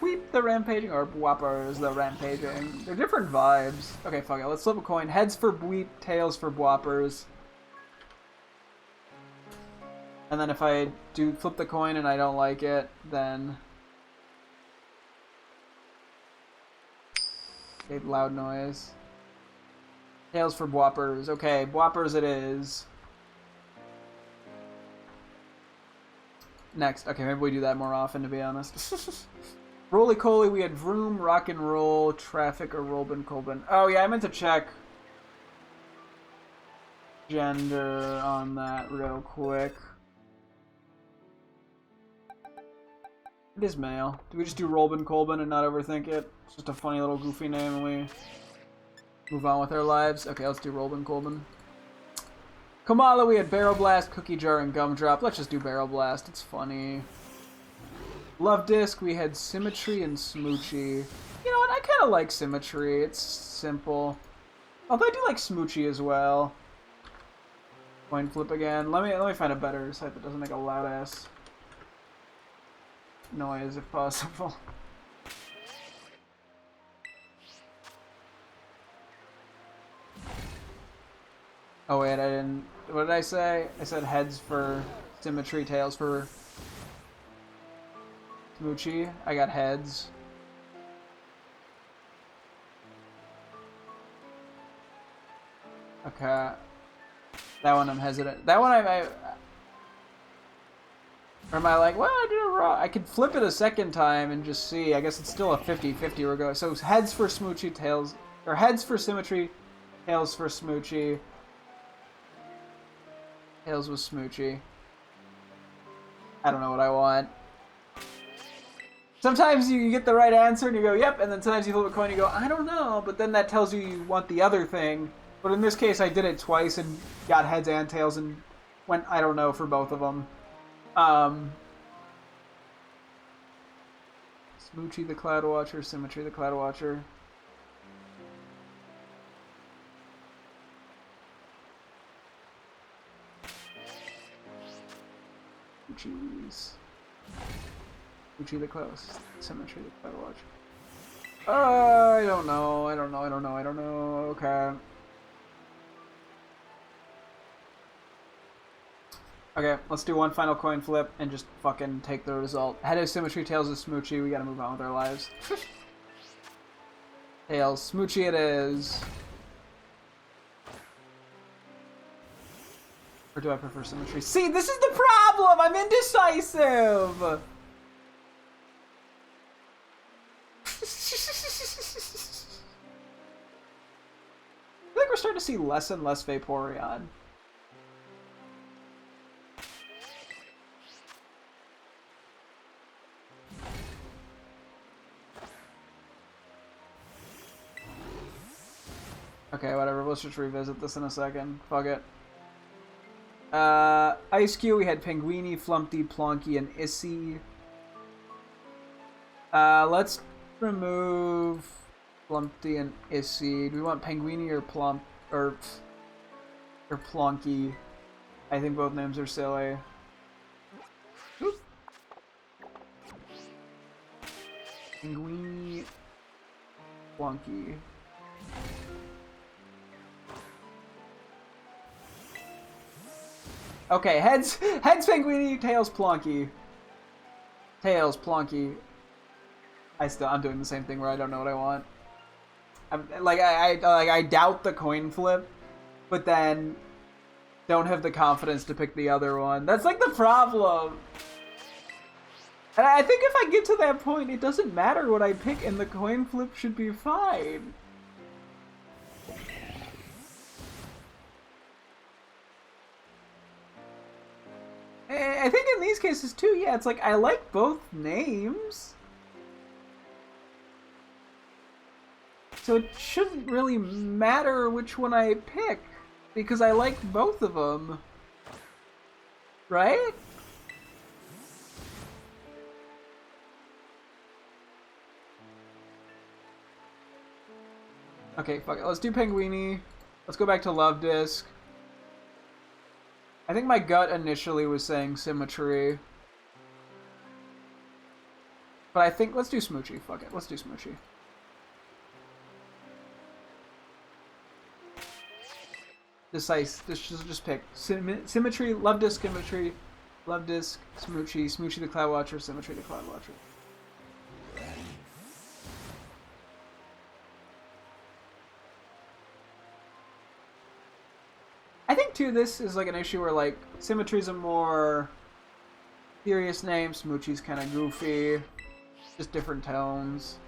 Weep the Rampaging or Bwoppers the Rampaging. They're different vibes. Okay, fuck it. Let's flip a coin. Heads for Weep, tails for Bwoppers. And then if I do flip the coin and I don't like it, then... Okay, loud noise. Tails for Bwoppers. Okay, Bwoppers it is. Next. Okay, maybe we do that more often, to be honest. Roly-Coly, we had Vroom, Rock and Roll, Traffic, or Rolbin Colbin. Oh, yeah, I meant to check. gender on that real quick. It is male. Do we just do Rolbin Colbin and not overthink it? It's just a funny little goofy name and we move on with our lives. Okay, let's do Rolbin Colbin. Kamala, we had Barrel Blast, Cookie Jar, and Gumdrop. Let's just do Barrel Blast. It's funny. Love Disc, we had Symmetry and Smoochie. You know what? I kind of like Symmetry. It's simple. Although I do like Smoochie as well. Coin flip again. Let me find a better site that doesn't make a loud ass noise if possible. Oh wait, I didn't. What did I say? I said heads for Symmetry, tails for Smoochie. I got heads. Okay. That one I'm hesitant. That one or am I like, well, I did it wrong. I could flip it a second time and just see. I guess it's still a 50-50 we're going. So heads for Smoochie, tails, or heads for Symmetry, tails for Smoochie. Tails with Smoochie. I don't know what I want. Sometimes you get the right answer and you go, yep, and then sometimes you flip a coin and you go, I don't know, but then that tells you you want the other thing. But in this case, I did it twice and got heads and tails and went, I don't know, for both of them. Smoochie the Cloud Watcher, Symmetry the Cloud Watcher. Jeez. Smoochie the Cloud, Symmetry the Cloud Watcher. I don't know. Okay. Okay, let's do one final coin flip and just fucking take the result. Head of Symmetry, tails of Smoochie. We gotta move on with our lives. Tails. Smoochie it is. Or do I prefer Symmetry? See, this is the problem! I'm indecisive! I feel like we're starting to see less and less Vaporeon. Okay, whatever. Let's just revisit this in a second. Fuck it. Ice Cube, we had Pinguini, Flumpty, Plonky, and Issy. Let's remove Flumpty and Issy. Do we want Pinguini or Plump or Plonky? I think both names are silly. Oop. Pinguini, Plonky. Okay, heads Pinguini, tails Plonky. Tails Plonky. I'm doing the same thing where I don't know what I want. I doubt the coin flip, but then don't have the confidence to pick the other one. That's like the problem. And I think if I get to that point, it doesn't matter what I pick, and the coin flip should be fine. I think in these cases too, yeah, it's like I like both names. So it shouldn't really matter which one I pick, because I like both of them. Right? Okay, fuck it. Let's do Pinguini. Let's go back to Love Disc. I think my gut initially was saying Symmetry. But I think, let's do Smoochie. Fuck it, let's do Smoochie. Just pick. Symmetry, Love Disc, Symmetry, Love Disc, Smoochie, Smoochie the Cloud Watcher, Symmetry the Cloud Watcher. I think too this is like an issue where like Symmetry's a more serious name, Smoochie's kind of goofy, just different tones.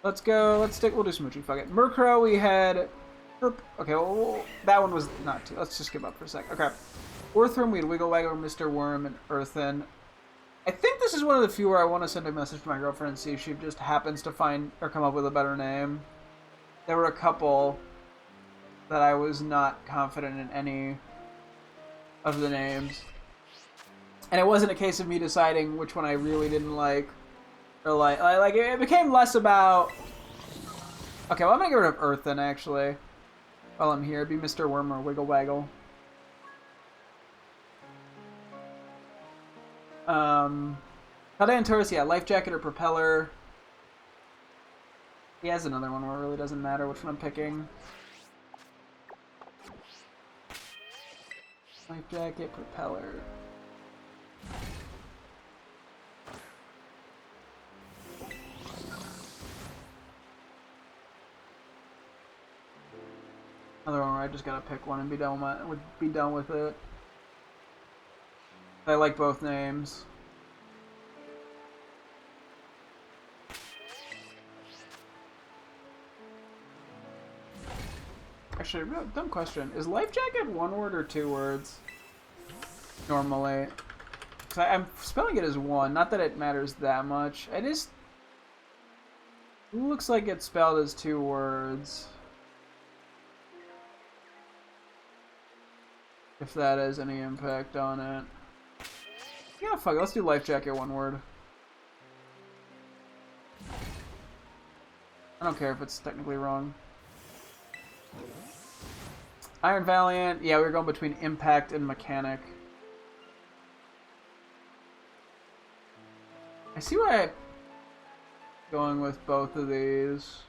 We'll do Smoochie, fuck it. Murkrow, we had Okay, well, that one was not too. Let's just give up for a sec. Okay. Orthworm, Weed, Wiggle Waggle, Mr. Worm, and Earthen. I think this is one of the few where I want to send a message to my girlfriend and see if she just happens to find or come up with a better name. There were a couple that I was not confident in any of the names. And it wasn't a case of me deciding which one I really didn't like. Or like it became less about... Okay, well, I'm going to get rid of Earthen, actually. While I'm here. It'd be Mr. Worm or Wiggle Waggle. Paldean Taurus, yeah, Life Jacket or Propeller. He has another one where it really doesn't matter which one I'm picking. Life Jacket, Propeller. Another one where I just gotta pick one and be done with it. I like both names. Actually, real dumb question. Is Life Jacket one word or two words? Normally. Cause I'm spelling it as one. Not that it matters that much. It just looks like it's spelled as two words. If that has any impact on it. Yeah, fuck it. Let's do Life Jacket one word. I don't care if it's technically wrong. Iron Valiant. Yeah, we were going between Impact and Mechanic. I see why I'm going with both of these.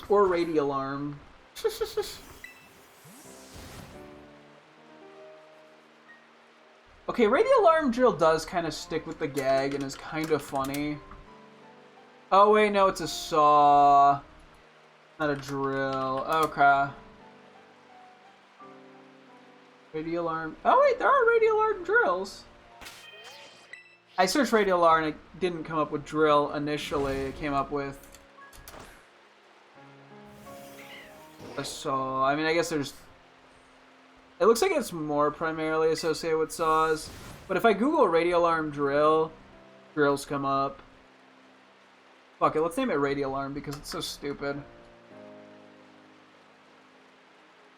Or Radialarm. Okay, Radialarm Drill does kind of stick with the gag and is kind of funny. Oh wait, no, it's a saw. Not a drill. Okay. Radialarm. Oh wait, there are Radialarm drills. I searched Radialarm and it didn't come up with drill initially. It came up with a saw. I mean, I guess there's... It looks like it's more primarily associated with saws. But if I Google Radialarm drill, drills come up. Fuck it, let's name it Radialarm because it's so stupid.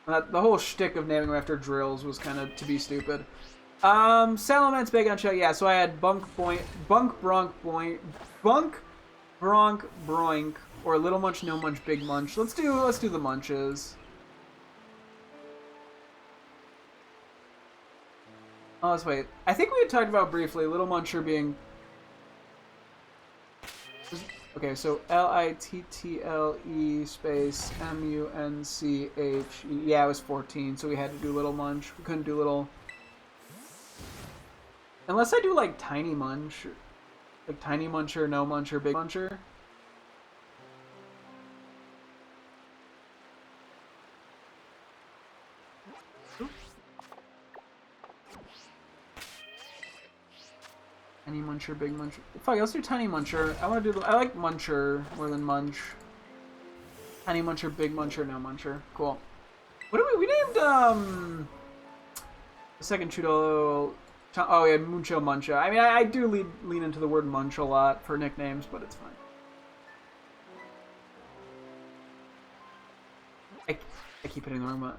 The whole shtick of naming them after drills was kind of to be stupid. Salamence, Big on Show, yeah, so I had Bunk Bronk Broink, or Little Munch, No Munch, Big Munch. Let's do the Munches. Oh, let's wait. I think we had talked about briefly Little Muncher being... Okay, so Little space Munche. Yeah, it was 14, so we had to do Little Munch. We couldn't do Little... Unless I do, like, Tiny Munch. Like, Tiny Muncher, No Muncher, Big Muncher. Tiny Muncher, Big Muncher. Fuck, let's do Tiny Muncher. I like Muncher more than Munch. Tiny Muncher, Big Muncher, No Muncher. Cool. What do we named, the second Chudo... Oh yeah, Muncho Muncha. I mean, I do lean into the word munch a lot for nicknames, but it's fine. I keep hitting the wrong button.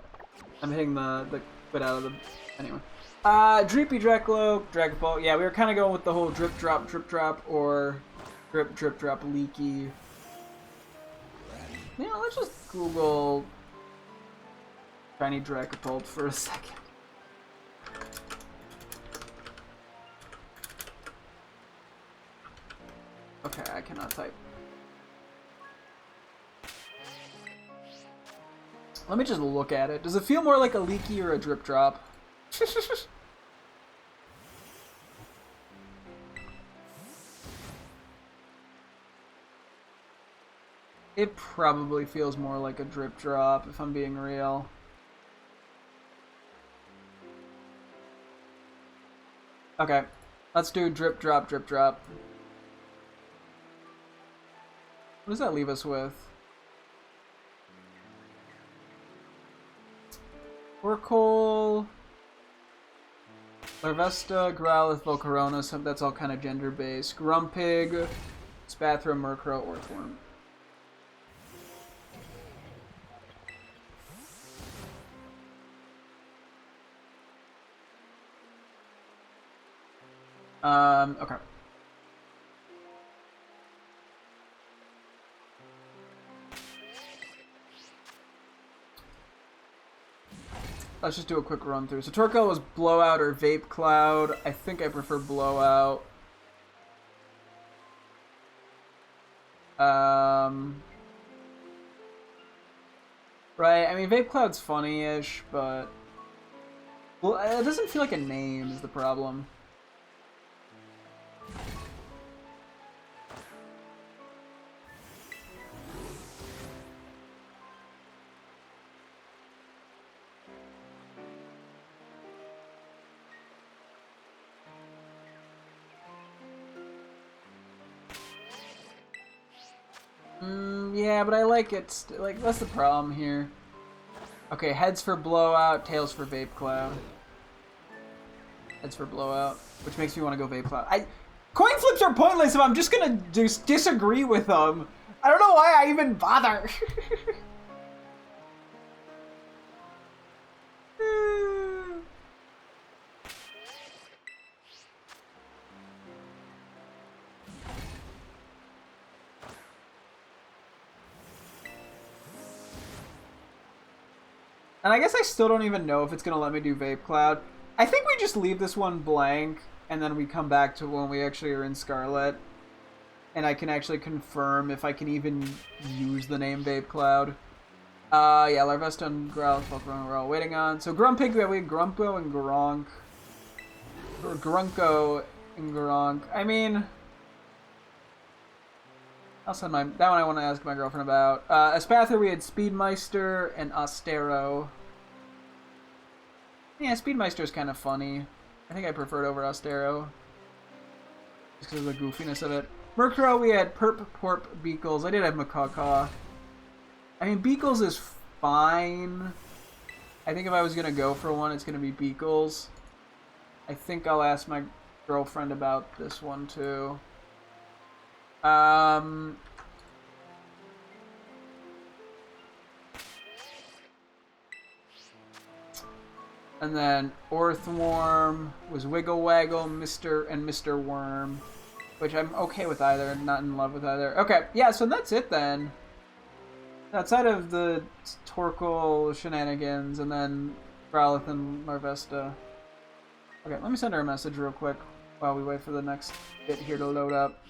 I'm hitting the bit out of the... Anyway. Dreepy Dreclo, Dragapult. Yeah, we were kind of going with the whole drip drop, or drip drop, leaky. Yeah, let's just Google Shiny Dragapult for a second. Okay, I cannot type. Let me just look at it. Does it feel more like a leaky or a drip drop? It probably feels more like a drip drop, if I'm being real. Okay, let's do drip drop, drip drop. What does that leave us with? Orcal, Larvesta, Growlithe, Volcarona, so that's all kind of gender-based. Grumpig, Spathra, Murkrow, Orthworm. Okay. Let's just do a quick run through. So Torkoal was Blowout or Vape Cloud. I think I prefer Blowout. Right, I mean Vape Cloud's funny-ish, but well, it doesn't feel like a name is the problem. Yeah, but I like it. Like, that's the problem here. Okay, heads for Blowout, tails for Vape Cloud. Heads for Blowout, which makes me want to go Vape Cloud. Coin flips are pointless if I'm just gonna disagree with them. I don't know why I even bother. And I guess I still don't even know if it's going to let me do Vape Cloud. I think we just leave this one blank, and then we come back to when we actually are in Scarlet. And I can actually confirm if I can even use the name Vape Cloud. Yeah, Larvesta and Growlithe, Pokemon we're all waiting on. So Grumpig, we have Grumpo and Gronk. Or Grunko and Gronk. I mean... I'll send that one I want to ask my girlfriend about. Espather, we had Speedmeister and Austero. Yeah, Speedmeister's kind of funny. I think I prefer it over Austero. Just because of the goofiness of it. Murkrow, we had Perp, Porp, Beakles. I did have Macaw. I mean, Beakles is fine. I think if I was going to go for one, it's going to be Beakles. I think I'll ask my girlfriend about this one, too. And then Orthworm was Wiggle Waggle, Mr. Worm, which I'm okay with either, not in love with either. Okay, yeah, so that's it then. Outside of the Torkoal shenanigans and then Growlithe and Larvesta. Okay, let me send her a message real quick while we wait for the next bit here to load up.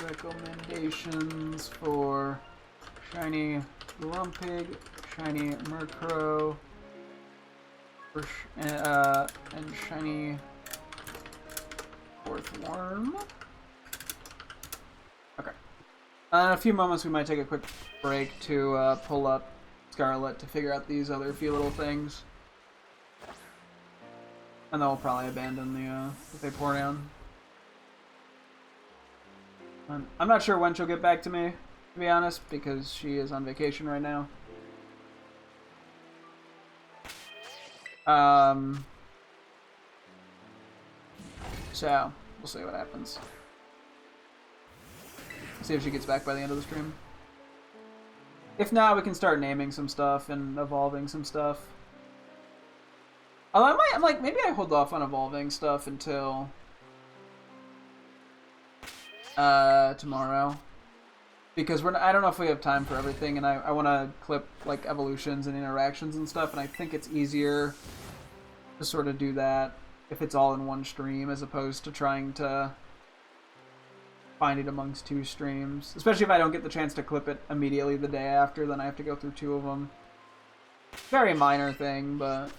Recommendations for Shiny Grumpig, Shiny Murkrow, and Shiny Orthworm. Okay. In a few moments we might take a quick break to pull up Scarlet to figure out these other few little things. And then we'll probably abandon the Vaporeon. I'm not sure when she'll get back to me, to be honest, because she is on vacation right now. So, we'll see what happens. See if she gets back by the end of the stream. If not, we can start naming some stuff and evolving some stuff. Although I'm like, maybe I hold off on evolving stuff until tomorrow, because I don't know if we have time for everything, and I want to clip like evolutions and interactions and stuff, and I think it's easier to sort of do that if it's all in one stream as opposed to trying to find it amongst two streams, especially if I don't get the chance to clip it immediately the day after. Then I have to go through two of them. Very minor thing, but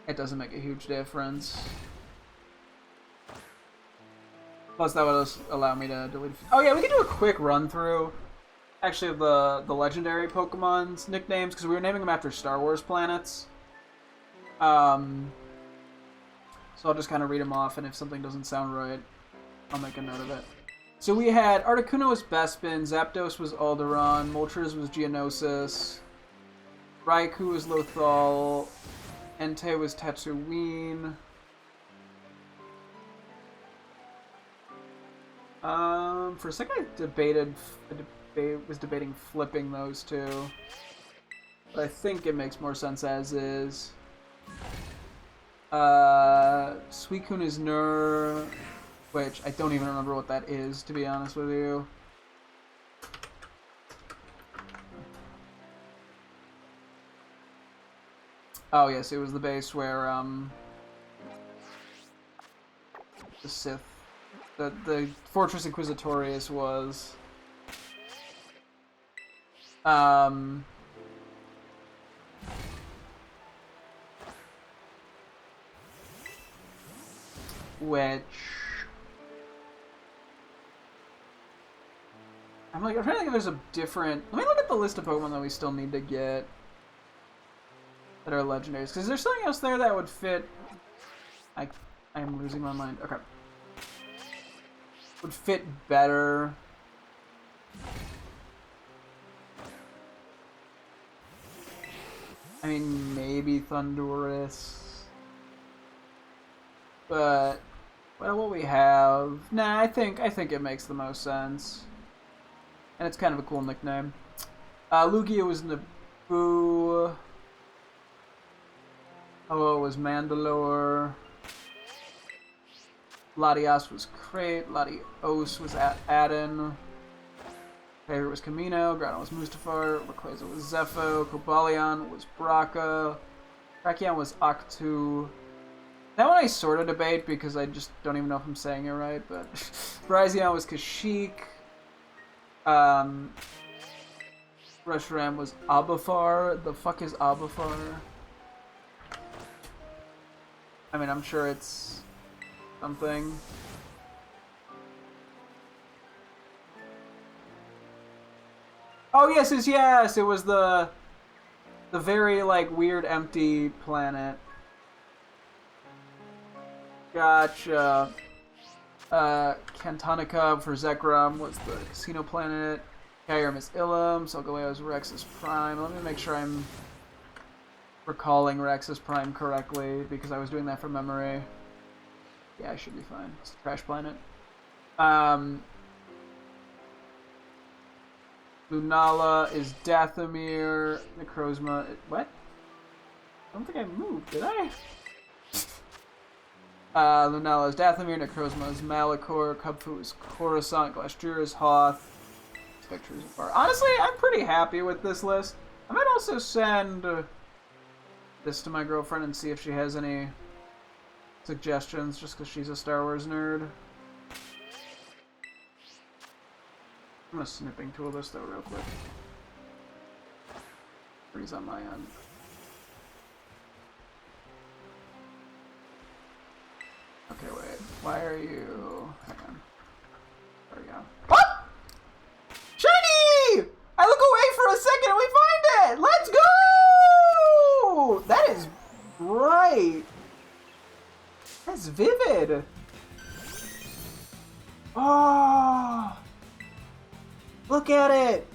it doesn't make a huge difference. Plus, that would allow me to delete. Oh yeah, we can do a quick run through, actually, of the legendary Pokemon's nicknames, because we were naming them after Star Wars planets. So I'll just kind of read them off, and if something doesn't sound right, I'll make a note of it. So we had Articuno was Bespin, Zapdos was Alderon, Moltres was Geonosis, Raikou was Lothal, Entei was Tatooine. For a second I was debating flipping those two. But I think it makes more sense as is. Suicune is Nur, which I don't even remember what that is, to be honest with you. Oh yes, it was the base where the Sith, the Fortress Inquisitorius was. Which I'm trying to think if there's a different. Let me look at the list of Pokemon that we still need to get that are legendaries. Because there's something else there that would fit. I'm losing my mind. Okay. Would fit better. I mean, maybe Thundurus. But well, what we have? Nah, I think it makes the most sense. And it's kind of a cool nickname. Lugia was Naboo. Hello was Mandalore. Latias was Crate. Latios was Adin. Favorite was Camino. Groudon was Mustafar. Rayquaza was Zepho. Cobalion was Baraka. Brachion was Octu. That one I sort of debate because I just don't even know if I'm saying it right, but Brazion was Kashyyyk. Reshiram was Abafar. The fuck is Abafar? I mean, I'm sure it's something. Oh yes, yes, it was the very like weird empty planet. Gotcha. Cantonica for Zekrom was the casino planet. Kyurem is Ilum. Solgaleo is Rex's Prime. Let me make sure I'm recalling Rex's Prime correctly because I was doing that from memory. Yeah, I should be fine. It's a trash planet. Lunala is Dathomir. Necrozma. What? I don't think I moved, did I? Lunala is Dathomir. Necrozma is Malachor. Kubfu is Coruscant. Glastrier is Hoth. Spectre is Bar. Honestly, I'm pretty happy with this list. I might also send this to my girlfriend and see if she has any suggestions, just because she's a Star Wars nerd. I'm gonna snipping tool this though real quick. Freeze on my end. Okay, wait. Why are you? Hang on. There we go. What? Shiny! I look away for a second and we find it! Let's go! That is bright. That's vivid. Oh. Look at it!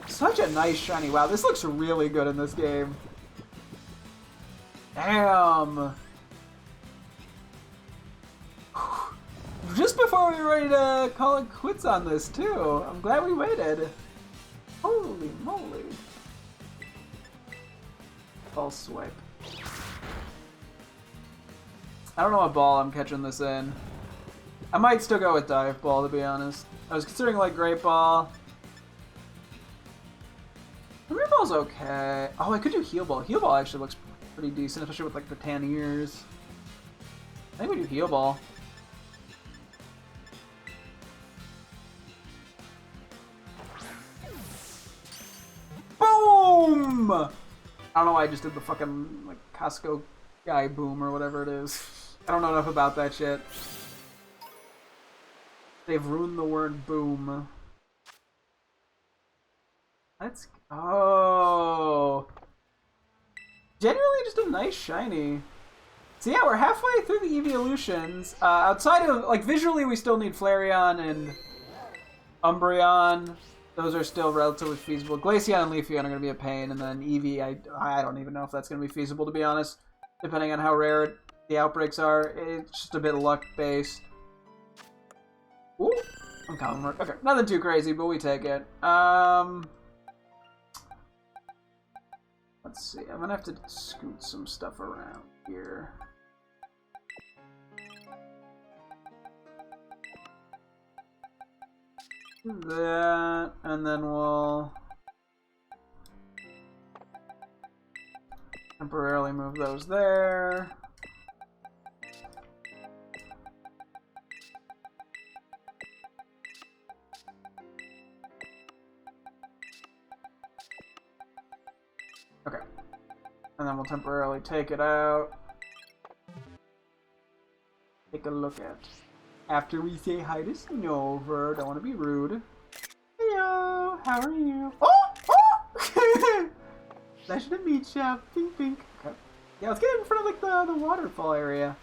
Such a nice shiny. Wow, this looks really good in this game. Damn! Just before we were ready to call it quits on this, too. I'm glad we waited. Holy moly. Ball swipe. I don't know what ball I'm catching this in. I might still go with Dive Ball, to be honest. I was considering like Great Ball. Great Ball's okay. Oh, I could do Heal Ball. Heal Ball actually looks pretty decent, especially with like the tan ears. I think we do Heal Ball. Boom! I don't know why I just did the fucking like Costco guy boom or whatever it is. I don't know enough about that shit. They've ruined the word boom. Let's... Oh! Genuinely just a nice shiny. So yeah, we're halfway through the evolutions. Outside of, like, visually we still need Flareon and Umbreon. Those are still relatively feasible. Glaceon and Leafeon are going to be a pain, and then Eevee, I don't even know if that's going to be feasible, to be honest. Depending on how rare the outbreaks are. It's just a bit luck-based. Ooh, uncommon mark. Okay, nothing too crazy, but we take it. Let's see, I'm going to have to scoot some stuff around here. That, and then we'll temporarily move those there. Okay. And then we'll temporarily take it out. Take a look at. After we say hi to Snover, don't want to be rude. Hello, how are you? Oh! Oh! Pleasure to meet ya. Pink, pink. Okay. Yeah, let's get in front of like the waterfall area.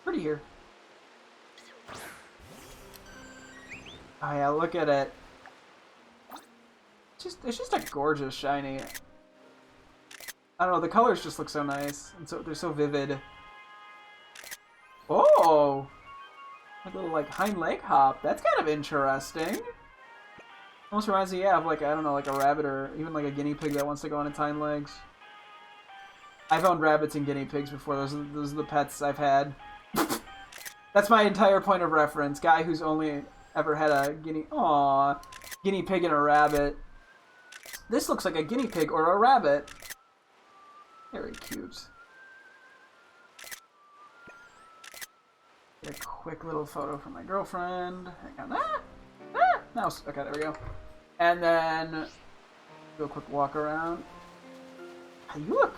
Pretty here. Oh yeah, look at it. It's just a gorgeous shiny. I don't know, the colors just look so nice, and so they're so vivid. Oh! A little, like, hind leg hop. That's kind of interesting. Almost reminds me, yeah, of, like, I don't know, like a rabbit or even, like, a guinea pig that wants to go on its hind legs. I've owned rabbits and guinea pigs before. Those are the pets I've had. That's my entire point of reference. Guy who's only ever had a guinea pig and a rabbit. This looks like a guinea pig or a rabbit. Very cute. Get a quick little photo from my girlfriend. Hang on. Mouse. Okay, there we go. And then do a quick walk around. You look.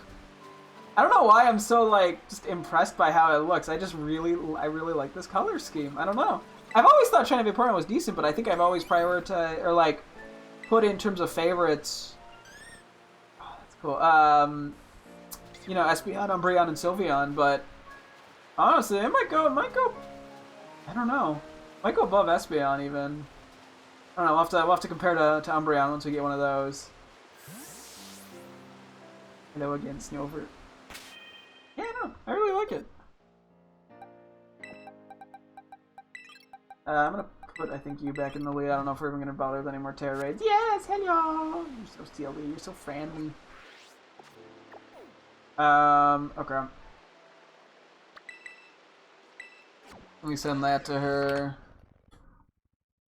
I don't know why I'm so like just impressed by how it looks. I really like this color scheme. I don't know. I've always thought Shiny Pokémon was decent, but I think I've always prioritized or like put in terms of favorites. Oh, that's cool. You know, Espeon, Umbreon, and Sylveon, but honestly, it might go, I don't know. Might go above Espeon, even. I don't know, we'll have to compare to Umbreon once we get one of those. Hello again, Snover. Yeah, no, I really like it. I'm gonna put, I think, you back in the lead. I don't know if we're even gonna bother with any more Terra raids. Yes, hello! You're so steely, you're so friendly. Okay. Let me send that to her.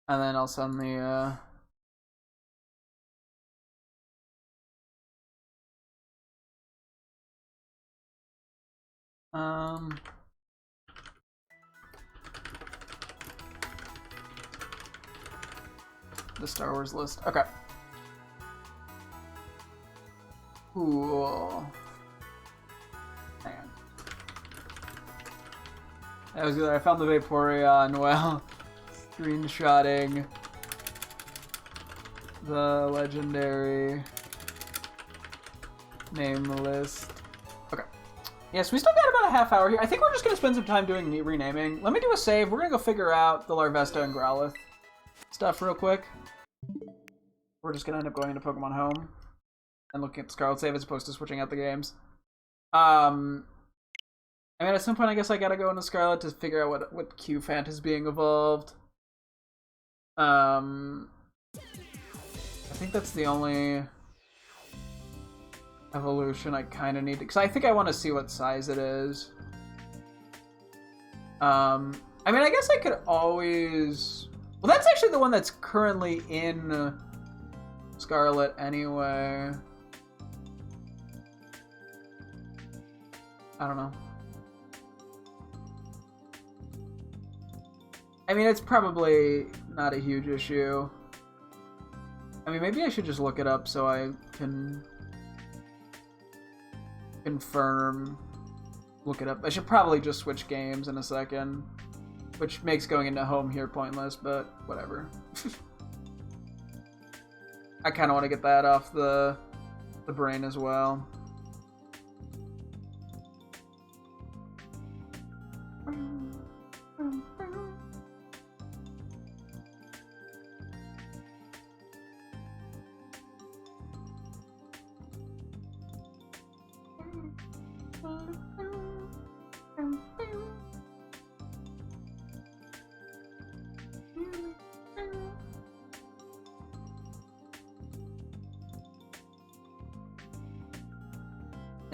And then I'll send the, the Star Wars list. Okay. Cool. Hang on. That was good. I found the Vaporeon while screenshotting the legendary name list. Okay. Yes, we still got about a half hour here. I think we're just going to spend some time doing renaming. Let me do a save. We're going to go figure out the Larvesta and Growlithe stuff real quick. We're just going to end up going into Pokemon Home and looking at the Scarlet save as opposed to switching out the games. I mean, at some point, I guess I gotta go into Scarlet to figure out what Q-Fant is being evolved. I think that's the only evolution I kind of need to... Because I think I want to see what size it is. I mean, I guess I could always... Well, that's actually the one that's currently in Scarlet anyway. I don't know. I mean, it's probably not a huge issue. I mean, maybe I should just look it up so I can confirm. Look it up. I should probably just switch games in a second, which makes going into Home here pointless, but whatever. I kind of want to get that off the brain as well.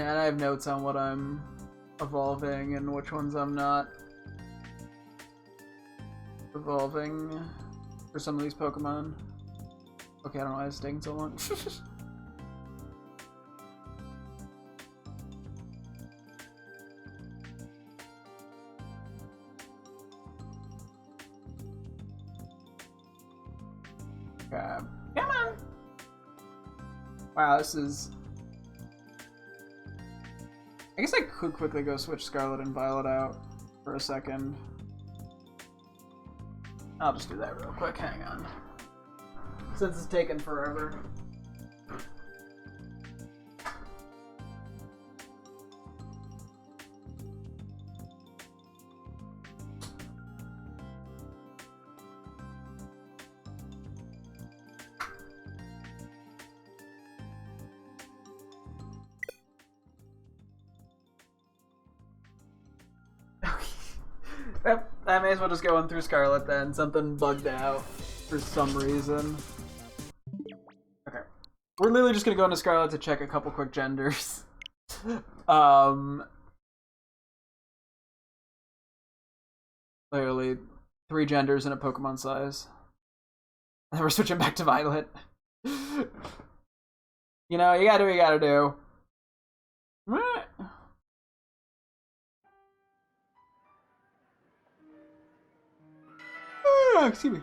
And I have notes on what I'm evolving and which ones I'm not evolving for some of these Pokemon. Okay, I don't know why it's taking so long. Okay. Come on! Wow, this is... I guess I could quickly go switch Scarlet and Violet out for a second. I'll just do that real quick, hang on. Since it's taken forever. I may as well just go in through Scarlet then. Something bugged out for some reason. Okay. We're literally just gonna go into Scarlet to check a couple quick genders. Literally 3 genders in a Pokemon size. And then we're switching back to Violet. You know, you gotta do what you gotta do. Excuse me.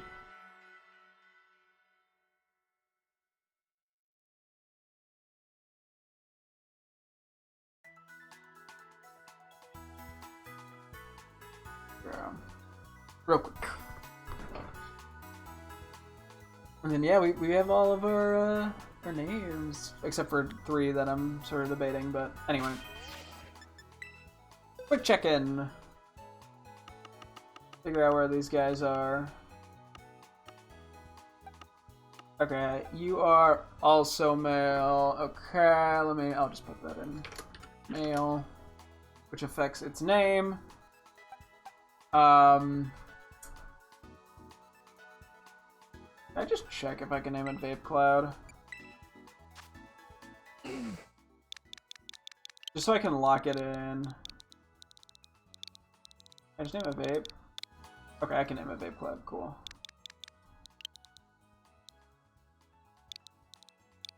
Real quick. And then yeah, we have all of our names, except for 3 that I'm sort of debating, but anyway. Quick check-in. Figure out where these guys are. Okay, you are also male. Okay, I'll just put that in. Male, which affects its name. Can I just check if I can name it Vape Cloud? Just so I can lock it in. Can I just name it Vape? Okay, I can name it Vape Cloud. Cool.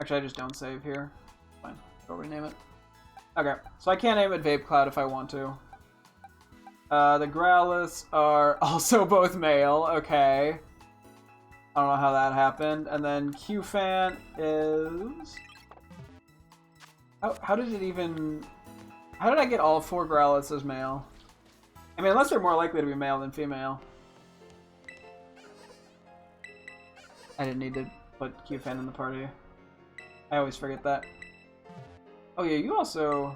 Actually, I just don't save here. Fine. Go rename it. Okay, so I can't name it Vape Cloud if I want to. The Growliths are also both male. Okay. I don't know how that happened. And then Q-Fan is... How did it even... How did I get all 4 Growliths as male? I mean, unless they're more likely to be male than female. I didn't need to put Q-Fan in the party. I always forget that. Oh yeah, you also...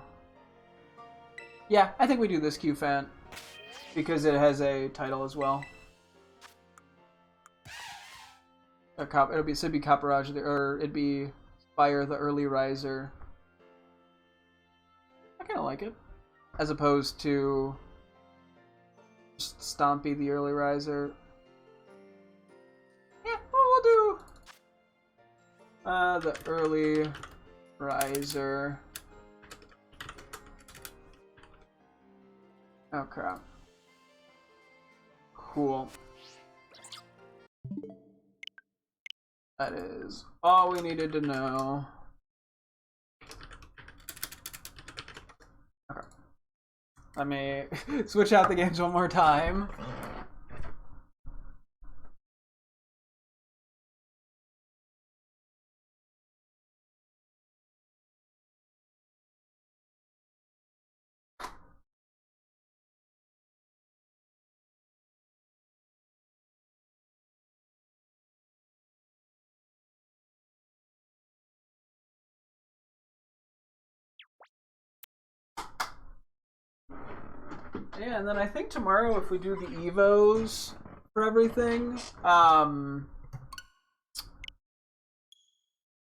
Yeah, I think we do this Q-Fan. Because it has a title as well. It'd be Copperage, or it'd be Fire the Early Riser. I kind of like it. As opposed to just Stompy the Early Riser. Yeah, well, we'll do the Early Riser. Oh crap. Cool. That is all we needed to know. Okay. Let me switch out the games one more time. Yeah, and then I think tomorrow if we do the Evos for everything,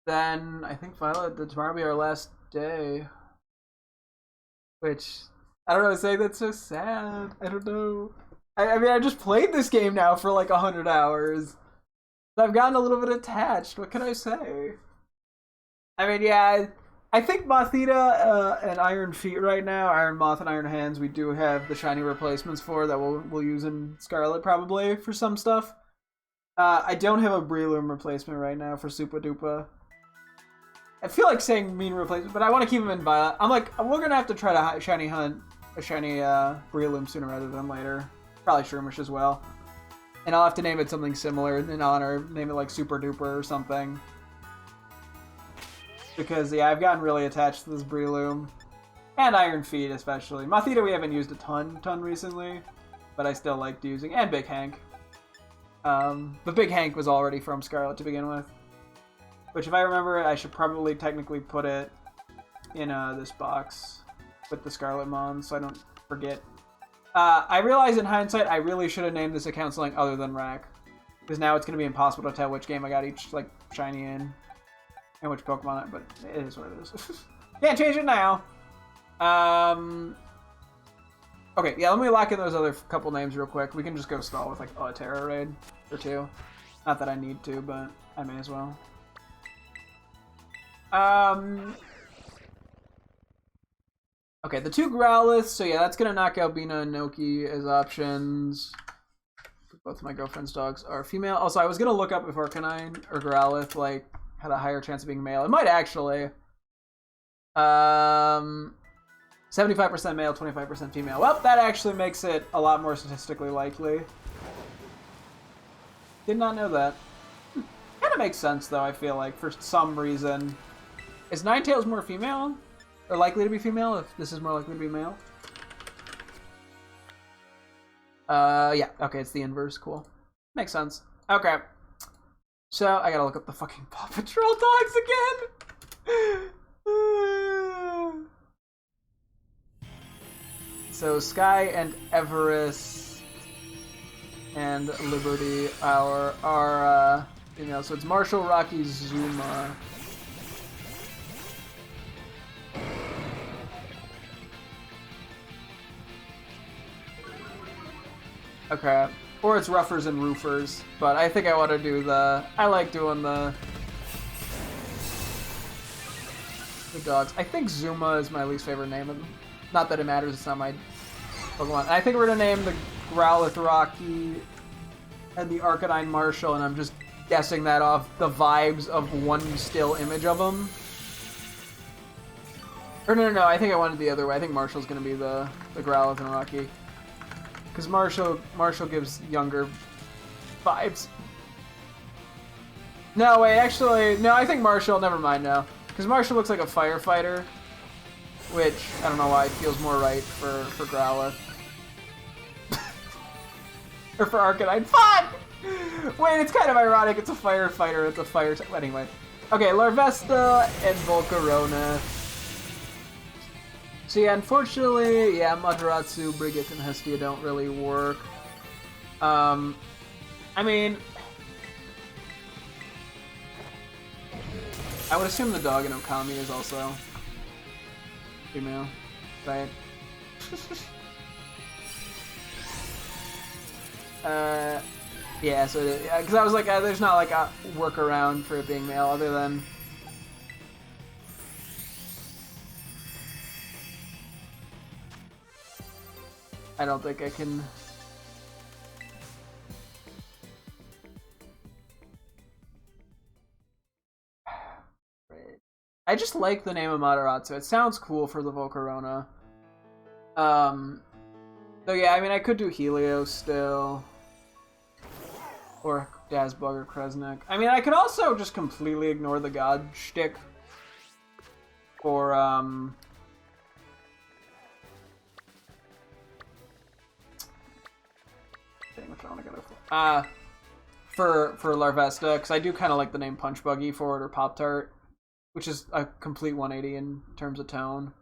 then I think Violet, tomorrow will be our last day. Which, I don't know, saying that's so sad. I don't know. I mean, I just played this game now for like 100 hours. I've gotten a little bit attached. What can I say? I mean, yeah, I think Mothita and Iron Feet right now, Iron Moth and Iron Hands, we do have the shiny replacements for that we'll use in Scarlet probably for some stuff. I don't have a Breloom replacement right now for Super Duper. I feel like saying mean replacement, but I want to keep him in Violet. I'm like, we're gonna have to try to shiny hunt a shiny Breloom sooner rather than later. Probably Shroomish as well. And I'll have to name it something similar in honor, name it like Super Duper or something. Because, yeah, I've gotten really attached to this Breloom. And Iron Feet, especially. Mothita we haven't used a ton recently. But I still liked using. And Big Hank. But Big Hank was already from Scarlet to begin with. Which, if I remember, I should probably technically put it in this box with the Scarlet Mons, so I don't forget. I realize in hindsight, I really should have named this account something other than Rack. Because now it's going to be impossible to tell which game I got each, like, shiny in. And which Pokemon, but it is what it is. Can't change it now. Okay, yeah, let me lock in those other couple names real quick. We can just go stall with, like, a Terra raid or two. Not that I need to, but I may as well. Okay, the two Growliths, so yeah, that's gonna knock out Bina and Noki as options. Both of my girlfriend's dogs are female. Also, I was gonna look up if Arcanine or Growlithe, like, had a higher chance of being male. It might actually. 75% male, 25% female. Well, that actually makes it a lot more statistically likely. Did not know that. Kind of makes sense, though, I feel like, for some reason. Is Ninetales more female? Or likely to be female, if this is more likely to be male? Yeah. Okay, it's the inverse. Cool. Makes sense. Okay. So, I gotta look up the fucking Paw Patrol dogs again! So, Sky and Everest and Liberty are female. So, it's Marshall, Rocky, Zuma. Okay. Or it's Ruffers and Roofers, but I think I want to do I like doing the dogs. I think Zuma is my least favorite name of them. Not that it matters, it's not my Pokemon. And I think we're going to name the Growlithe Rocky and the Arcanine Marshall, and I'm just guessing that off the vibes of one still image of them. Or no, I think I wanted the other way. I think Marshall's going to be the Growlithe and Rocky. Because Marshall gives younger vibes. No, wait, actually, no, I think Marshall, never mind now. Because Marshall looks like a firefighter, which, I don't know why, it feels more right for Growlithe. Or for Arcanine. Fuck! Wait, it's kind of ironic, it's a firefighter, it's a fire type. Anyway. Okay, Larvesta and Volcarona. So yeah, unfortunately, yeah, Madoratsu, Brigette, and Hestia don't really work. I mean, I would assume the dog in Okami is also female, right? Yeah, so because I was like, there's not like a workaround for it being male other than. I don't think I can. I just like the name of Madoratsu. It sounds cool for the Volcarona. So yeah, I mean, I could do Helios still. Or Dazbug or Kresnik. I mean, I could also just completely ignore the God shtick. Or, which one I gotta for Larvesta, because I do kind of like the name Punch Buggy for it, or Pop Tart, which is a complete 180 in terms of tone.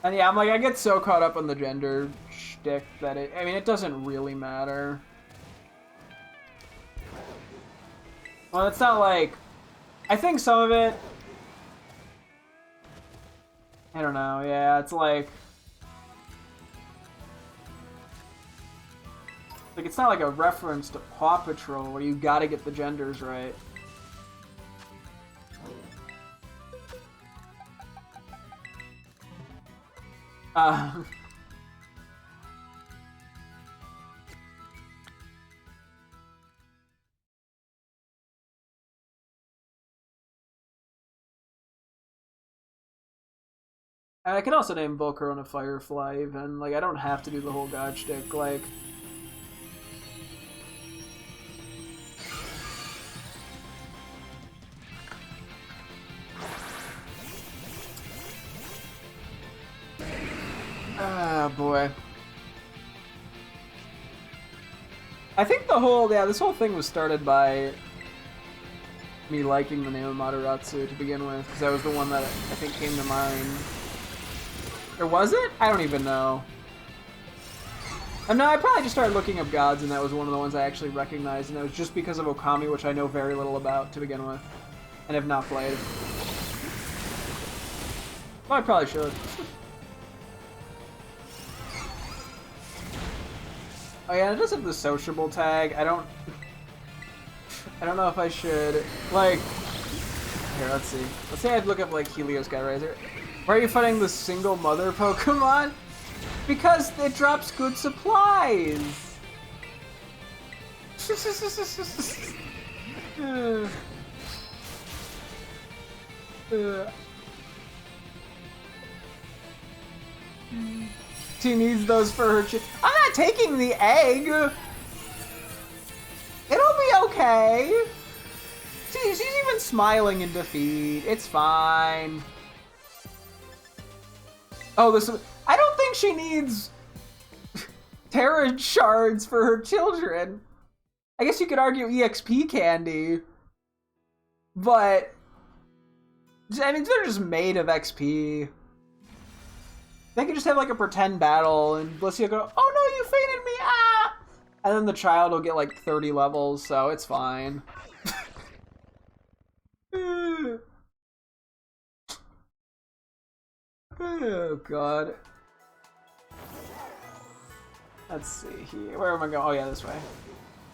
And yeah, I'm like, I get so caught up on the gender shtick that I mean, it doesn't really matter. Well, it's not like, I think some of it, I don't know, yeah, it's like, Like, it's not like a reference to Paw Patrol where you gotta get the genders right. I can also name Volcarona Firefly even. Like, I don't have to do the whole god shtick. Like, ah, boy. I think this whole thing was started by me liking the name of Materatsu to begin with, because that was the one that I think came to mind. Or was it? I don't even know. No, I probably just started looking up gods, and that was one of the ones I actually recognized, and it was just because of Okami, which I know very little about to begin with, and have not played. Well, I probably should. Oh yeah, it does have the sociable tag. I don't know if I should, like, here, let's see. Let's say I'd look up, like, Helios Skyraiser. Why are you fighting the single mother Pokemon? Because it drops good supplies! She needs those for her I'm not taking the egg! It'll be okay! She's even smiling in defeat. It's fine. Oh, I don't think she needs Terra shards for her children. I guess you could argue EXP candy. But I mean, they're just made of XP. They could just have like a pretend battle and Blissey will go, oh no, you fainted me, ah! And then the child will get like 30 levels, so it's fine. Oh god. Let's see here. Where am I going? Oh yeah, this way.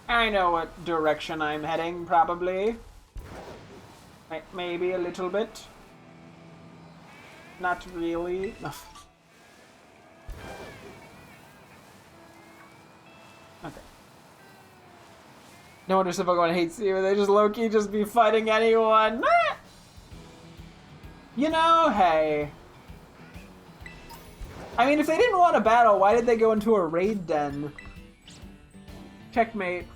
I know what direction I'm heading, probably. Maybe a little bit. Not really. Okay. No wonder if Pokemon hates you. They just low-key just be fighting anyone. You know, hey. I mean, if they didn't want a battle, why did they go into a raid den? Checkmate.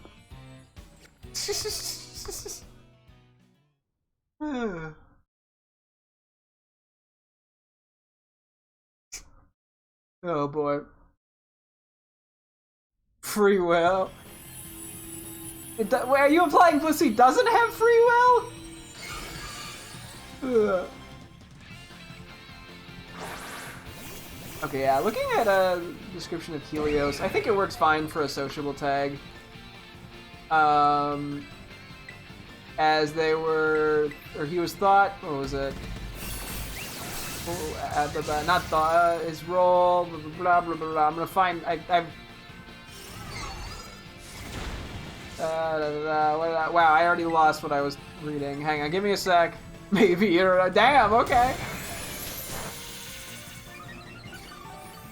Oh boy. Free will. Are you implying Blissey doesn't have free will? Okay, yeah, looking at a description of Helios, I think it works fine for a sociable tag. As they were, or he was thought, what was it? Not thought, his role, blah, blah, blah, blah. I'm gonna find, wow, I already lost what I was reading. Hang on, give me a sec. Maybe you're, damn, okay.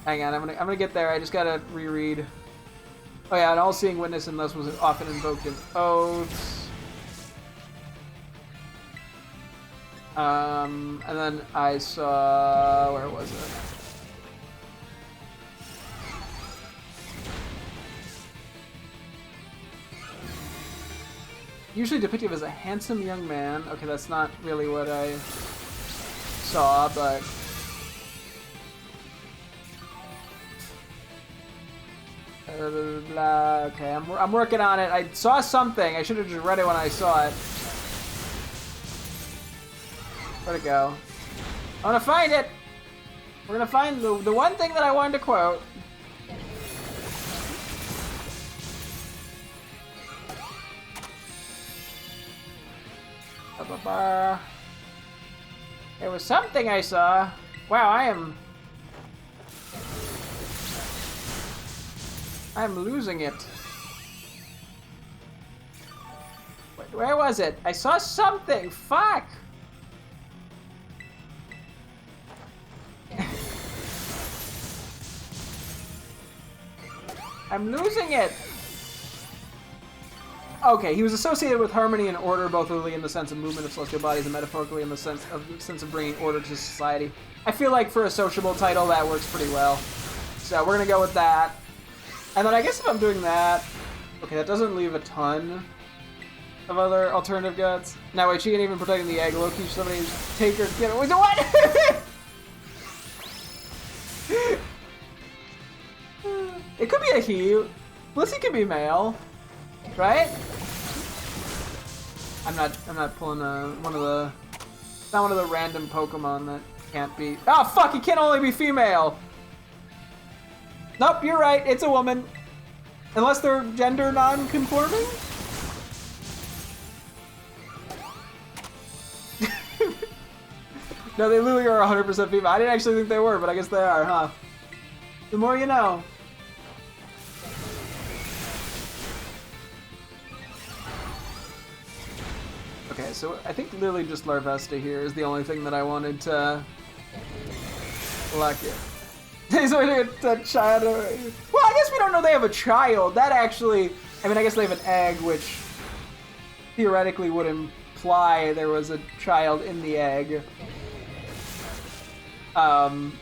Hang on, I'm gonna get there. I just gotta reread. Oh yeah, an all-seeing witness and thus was often invoked in oaths. And then I saw, where was it? Usually depicted as a handsome young man. Okay, that's not really what I saw, but blah. Okay, I'm working on it. I saw something. I should have just read it when I saw it. Where'd it go? I'm gonna find it. We're gonna find the one thing that I wanted to quote. There was something I saw. Wow, I'm losing it. Where was it? I saw something. Fuck. I'm losing it. Okay, he was associated with harmony and order, both literally in the sense of movement of celestial bodies and metaphorically in the sense of bringing order to society. I feel like for a sociable title, that works pretty well. So we're gonna go with that. And then I guess if I'm doing that, okay, that doesn't leave a ton of other alternative guts. Now wait, she ain't even protecting the egg. Loki, somebody take her, get away. What? It could be a he. Blissey could be male, right? I'm not pulling one of the, not one of the random Pokemon that can't be. Oh fuck! It can only be female. Nope, you're right. It's a woman, unless they're gender non-conforming. No, they literally are 100% female. I didn't actually think they were, but I guess they are, huh? The more you know. Okay, so I think literally just Larvesta here is the only thing that I wanted to lock it. He's only a child. Well, I guess we don't know they have a child. That actually, I mean, I guess they have an egg, which theoretically would imply there was a child in the egg. Although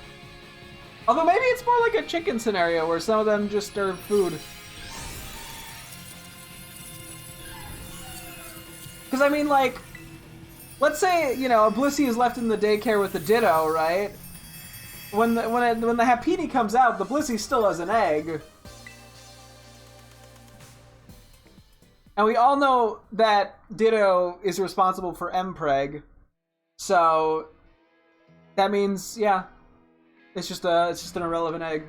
maybe it's more like a chicken scenario where some of them just are food. Because I mean, like, let's say, you know, a Blissey is left in the daycare with the Ditto, right? When the Happiny comes out, the Blissey still has an egg. And we all know that Ditto is responsible for Mpreg. So that means, yeah, it's just an irrelevant egg.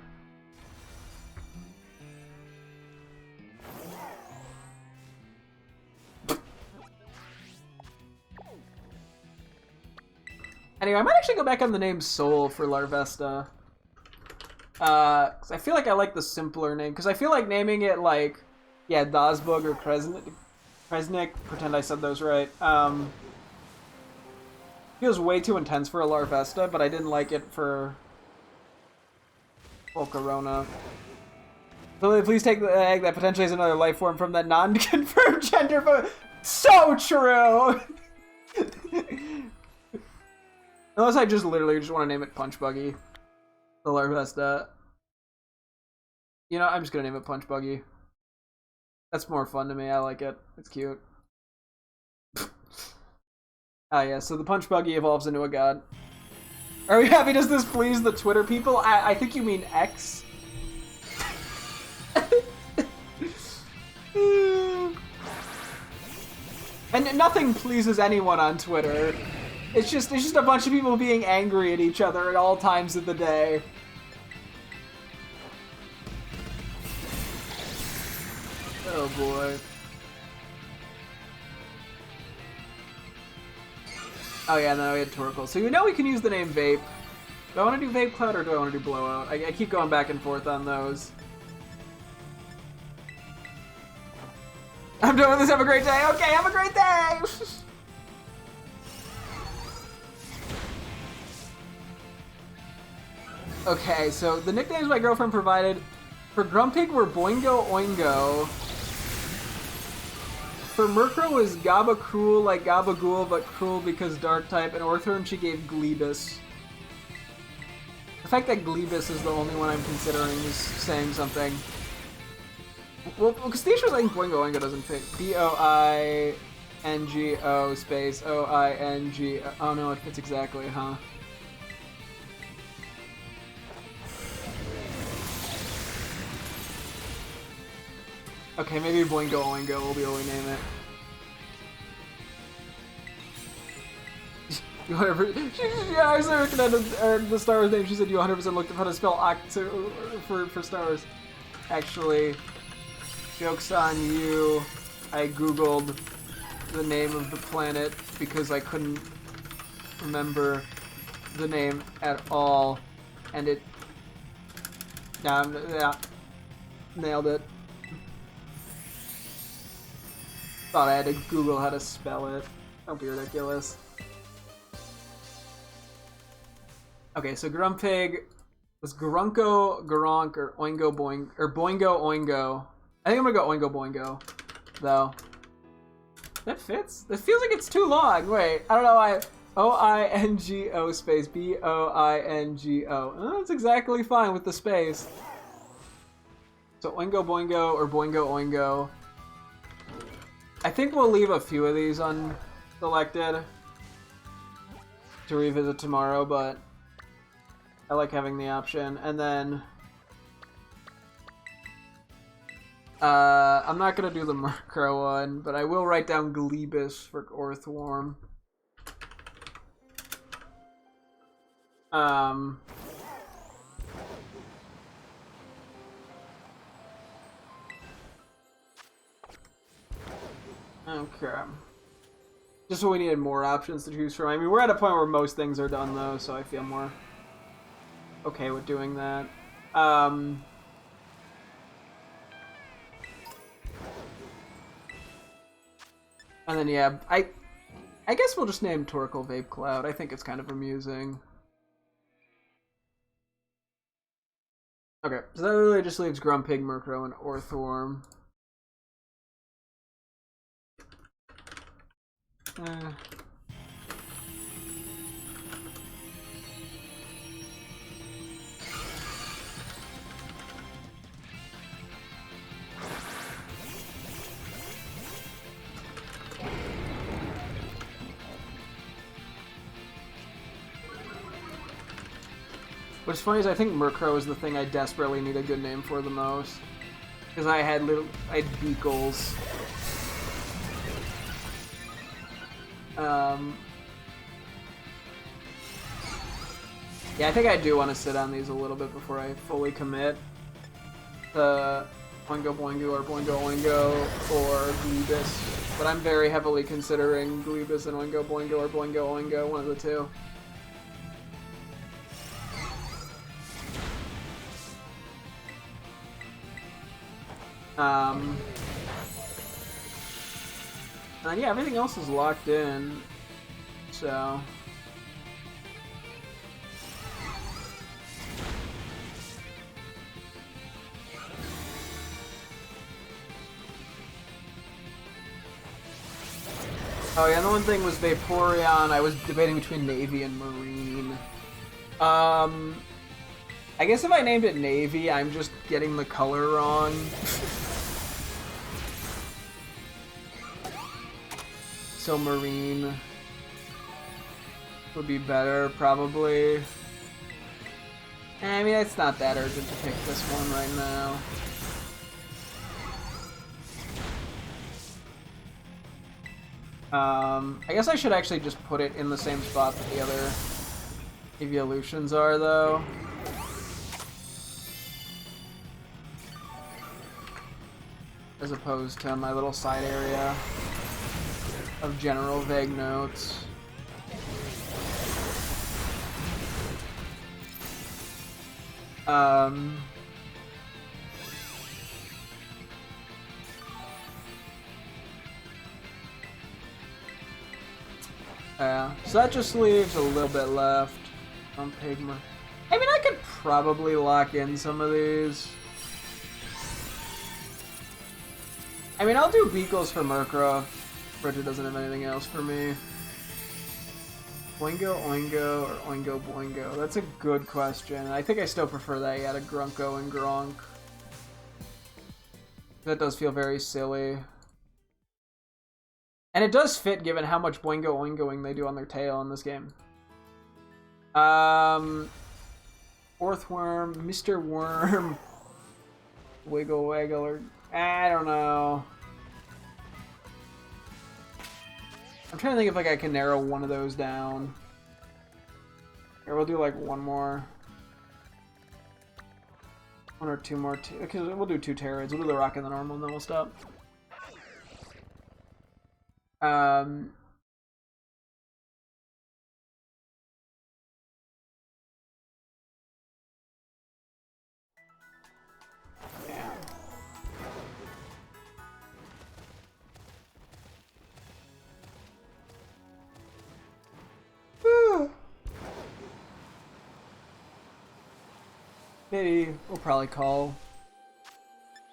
Anyway, I might actually go back on the name Soul for Larvesta. 'Cause I feel like I like the simpler name. Because I feel like naming it like, yeah, Dazbug or Kresnik, pretend I said those right. Feels way too intense for a Larvesta, but I didn't like it for Volcarona. Please take the egg that potentially has another life form from that non-confirmed gender, but so true! Unless I just literally just want to name it Punch Buggy. The Larvesta. You know, I'm just gonna name it Punch Buggy. That's more fun to me, I like it. It's cute. Ah yeah, so the Punch Buggy evolves into a god. Are we happy? Does this please the Twitter people? I think you mean X. And nothing pleases anyone on Twitter. It's just a bunch of people being angry at each other at all times of the day. Oh boy. Oh yeah, no, we had Torkoal. So you know we can use the name Vape. Do I want to do Vape Cloud or do I want to do Blowout? I keep going back and forth on those. I'm doing this, have a great day. Okay, have a great day! Okay, so the nicknames my girlfriend provided for Grumpig were Boingo Oingo. For Murkrow was Gaba Cruel like Gabagool, but cruel because dark type, and Orthorn she gave Glebus. The fact that Glebus is the only one I'm considering is saying something. Well, because the issue is I think Boingo Oingo doesn't fit. B-O-I-N-G-O space O-I-N-G. Oh no, it fits exactly, huh? Okay, maybe Boingo Oingo will be what we name it. You 100%. Yeah, I was looking at the Star Wars name. She said you 100% looked up how to spell Oct for Star Wars. Actually, joke's on you. I googled the name of the planet because I couldn't remember the name at all, and it. Yeah, nailed it. Thought I had to Google how to spell it. Don't be ridiculous. Okay, so Grumpig was Grunko, Gronk, or Oingo Boing, or Boingo Oingo. I think I'm gonna go Oingo Boingo, though. That fits? This feels like it's too long. Wait, I don't know why. O-I-N-G-O space B-O-I-N-G-O. Oh, that's exactly fine with the space. So Oingo Boingo or Boingo Oingo. I think we'll leave a few of these unselected to revisit tomorrow, but I like having the option. And then I'm not gonna do the Murkrow one, but I will write down Glebus for Orthworm. Okay. Just so we needed more options to choose from. I mean, we're at a point where most things are done, though, so I feel more okay with doing that. And then, yeah, I guess we'll just name Torkoal Vape Cloud. I think it's kind of amusing. Okay, so that really just leaves Grumpig, Murkrow, and Orthworm. What's funny is I think Murkrow is the thing I desperately need a good name for the most. Because I had Beakles. Yeah, I think I do want to sit on these a little bit before I fully commit. The Oingo Boingo or Boingo Oingo or Glebus. But I'm very heavily considering Glebus and Oingo Boingo or Boingo Oingo, one of the two. And yeah, everything else is locked in, so... Oh yeah, the one thing was Vaporeon. I was debating between Navy and Marine. I guess if I named it Navy, I'm just getting the color wrong. So Marine would be better, probably. I mean, it's not that urgent to pick this one right now. I guess I should actually just put it in the same spot that the other evolutions are, though. As opposed to my little side area of general vague notes. Yeah, so that just leaves a little bit left on Pigma. I mean, I could probably lock in some of these. I mean, I'll do Beakles for Murkrow. Bridget doesn't have anything else for me. Oingo Oingo or Oingo Boingo? That's a good question. I think I still prefer that, yeah, to Grunko and Gronk. That does feel very silly. And it does fit given how much Boingo Oingoing they do on their tail in this game. Orthworm, Mr. Worm, Wiggle Waggle, or... I don't know. I'm trying to think if like I can narrow one of those down. Here, we'll do like one more. One or two more. Okay, we'll do 2 Terrorids. We'll do the Rock and the Normal, and then we'll stop. Yeah. maybe we'll probably call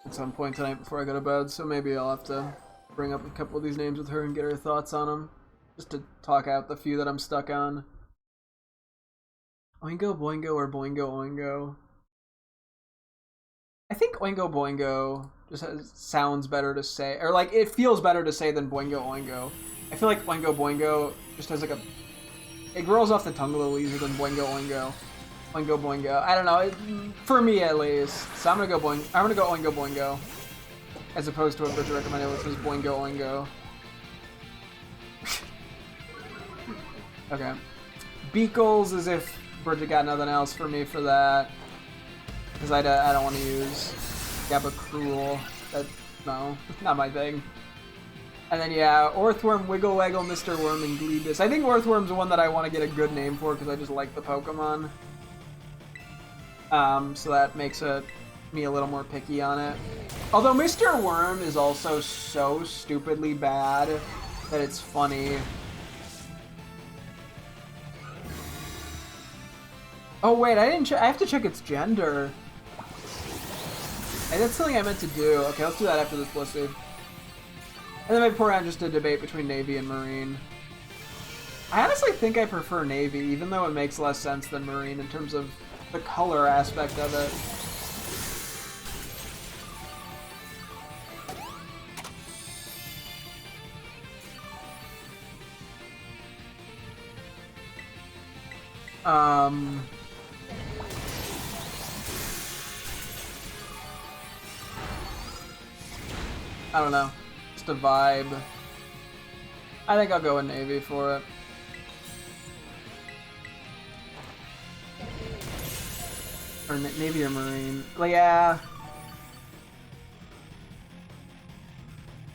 at some point tonight before I go to bed, so maybe I'll have to bring up a couple of these names with her and get her thoughts on them, just to talk out the few that I'm stuck on. Oingo Boingo or Boingo Oingo? I think Oingo Boingo just sounds better to say, or like it feels better to say than Boingo Oingo. I feel like Oingo Boingo just has like it rolls off the tongue a little easier than Boingo Oingo. Oingo Boingo. I don't know, for me at least. So I'm gonna go Oingo Boingo, as opposed to what Bridget recommended, which was Boingo Oingo. Okay. Beakles, as if Bridget got nothing else for me for that. Because I don't want to use Gabacruel. No, not my thing. And then, yeah, Orthworm, Wiggle Waggle, Mr. Worm, and Glebus. I think Orthworm's the one that I want to get a good name for because I just like the Pokemon. So that makes me a little more picky on it. Although Mr. Worm is also so stupidly bad that it's funny. Oh wait, I have to check its gender. Hey, that's something I meant to do. Okay, let's do that after this Blissey. And then maybe pour out just a debate between Navy and Marine. I honestly think I prefer Navy, even though it makes less sense than Marine in terms of the color aspect of it. I don't know. Just a vibe. I think I'll go with Navy for it. Or Navy or Marine. Like, yeah.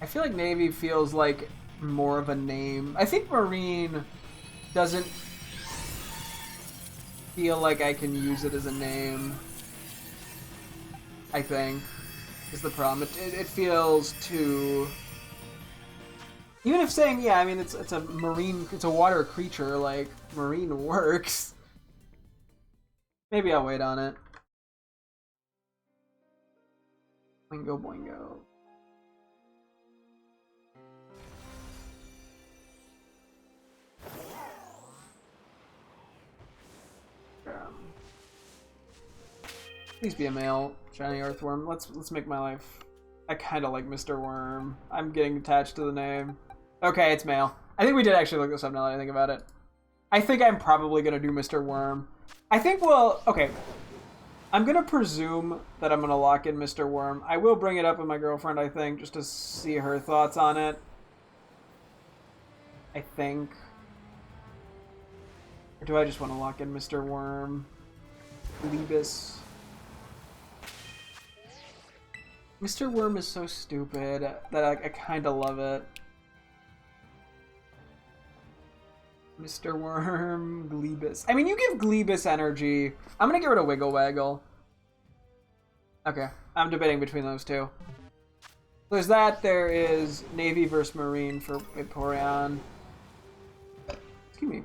I feel like Navy feels like more of a name. I think Marine doesn't feel like I can use it as a name. I think is the problem. It feels too. Even if saying, yeah, I mean it's a marine, it's a water creature, like Marine works. Maybe I'll wait on it. Boingo Boingo. Please be a male shiny earthworm. Let's make my life. I kind of like Mr. Worm. I'm getting attached to the name. Okay, it's male. I think we did actually look this up now that I think about it. I think I'm probably gonna do Mr. Worm. I think okay. I'm gonna presume that I'm gonna lock in Mr. Worm. I will bring it up with my girlfriend, I think, just to see her thoughts on it. I think. Or do I just want to lock in Mr. Worm? Glebus. Mr. Worm is so stupid that I kind of love it. Mr. Worm, Glebus. I mean, you give Glebus energy. I'm going to get rid of Wiggle Waggle. Okay, I'm debating between those two. There's that. There is Navy versus Marine for Vaporeon. Excuse me.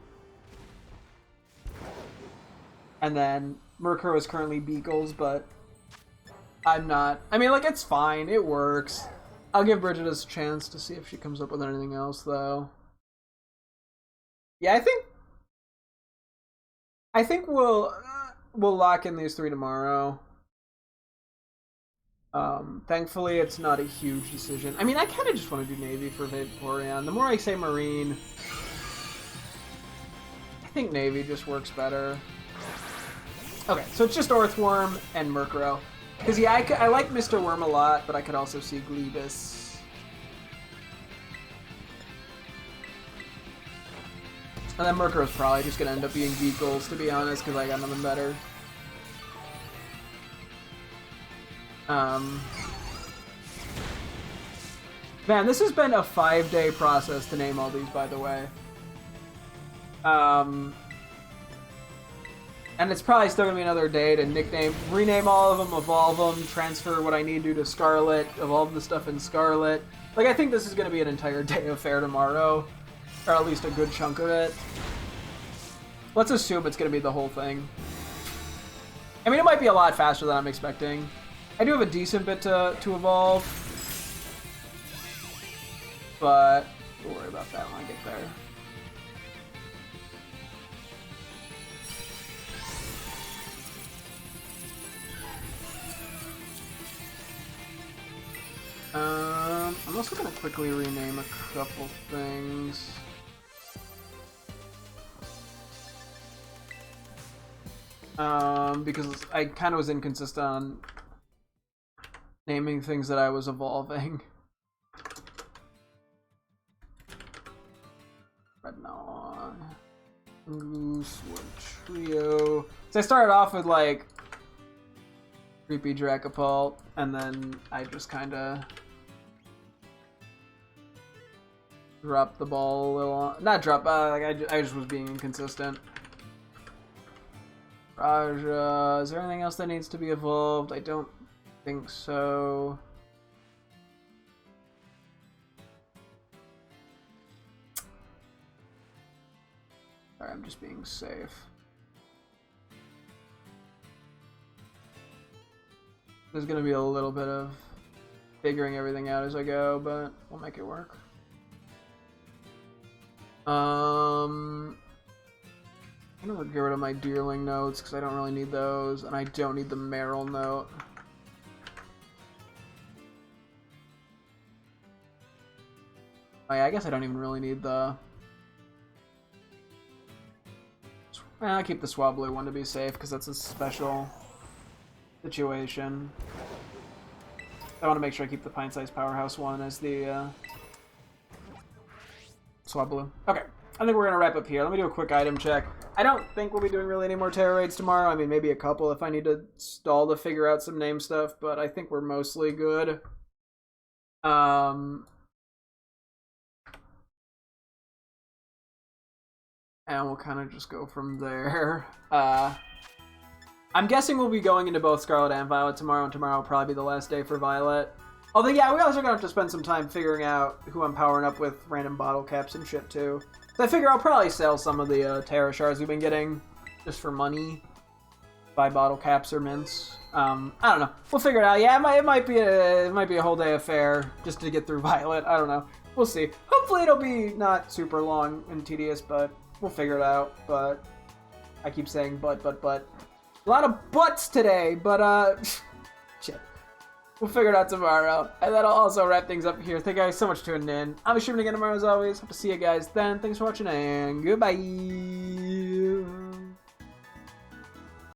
And then Murkrow is currently Beagles, but I'm not. I mean, like, it's fine. It works. I'll give Bridget a chance to see if she comes up with anything else, though. Yeah, I think we'll lock in these three tomorrow. Thankfully, it's not a huge decision. I mean, I kind of just want to do Navy for Vaporeon. The more I say Marine, I think Navy just works better. Okay, so it's just Orthworm and Murkrow. Because, yeah, I like Mr. Worm a lot, but I could also see Glebus. And then Murkrow's probably just going to end up being Beagles, to be honest, because I got nothing better. Man, this has been a 5-day process to name all these, by the way. And it's probably still going to be another day to rename all of them, evolve them, transfer what I need to Scarlet, evolve the stuff in Scarlet. Like, I think this is going to be an entire day affair tomorrow. Or at least a good chunk of it. Let's assume it's going to be the whole thing. I mean, it might be a lot faster than I'm expecting. I do have a decent bit to evolve, but we'll worry about that when I get there. I'm also gonna quickly rename a couple things. Because I kind of was inconsistent on naming things that I was evolving. Rednaw, Goose, Trio. So I started off with like Creepy Dracopult, and then I just kind of dropped the ball a little. Not drop. Like I just was being inconsistent. Raja. Is there anything else that needs to be evolved? I don't think so. Sorry, I'm just being safe. There's gonna be a little bit of figuring everything out as I go, but we'll make it work. I'm gonna get rid of my Deerling notes because I don't really need those, and I don't need the Meryl note. Oh yeah, I guess I don't even really need the... I'll keep the Swablu one to be safe because that's a special situation. I want to make sure I keep the Pint-Sized Powerhouse one as the Swablu. Okay, I think we're going to wrap up here. Let me do a quick item check. I don't think we'll be doing really any more Terror Raids tomorrow. I mean, maybe a couple if I need to stall to figure out some name stuff, but I think we're mostly good. And we'll kind of just go from there. I'm guessing we'll be going into both Scarlet and Violet tomorrow, and tomorrow will probably be the last day for Violet. Although, yeah, we also gonna have to spend some time figuring out who I'm powering up with random bottle caps and shit, too. So I figure I'll probably sell some of the Terra Shards we've been getting just for money. Buy bottle caps or mints. I don't know. We'll figure it out. Yeah, it might be a whole day affair just to get through Violet. I don't know. We'll see. Hopefully it'll be not super long and tedious, but we'll figure it out. But I keep saying but. A lot of buts today, but shit. We'll figure it out tomorrow. And that'll also wrap things up here. Thank you guys so much for tuning in. I'll be streaming again tomorrow as always. Hope to see you guys then. Thanks for watching and goodbye.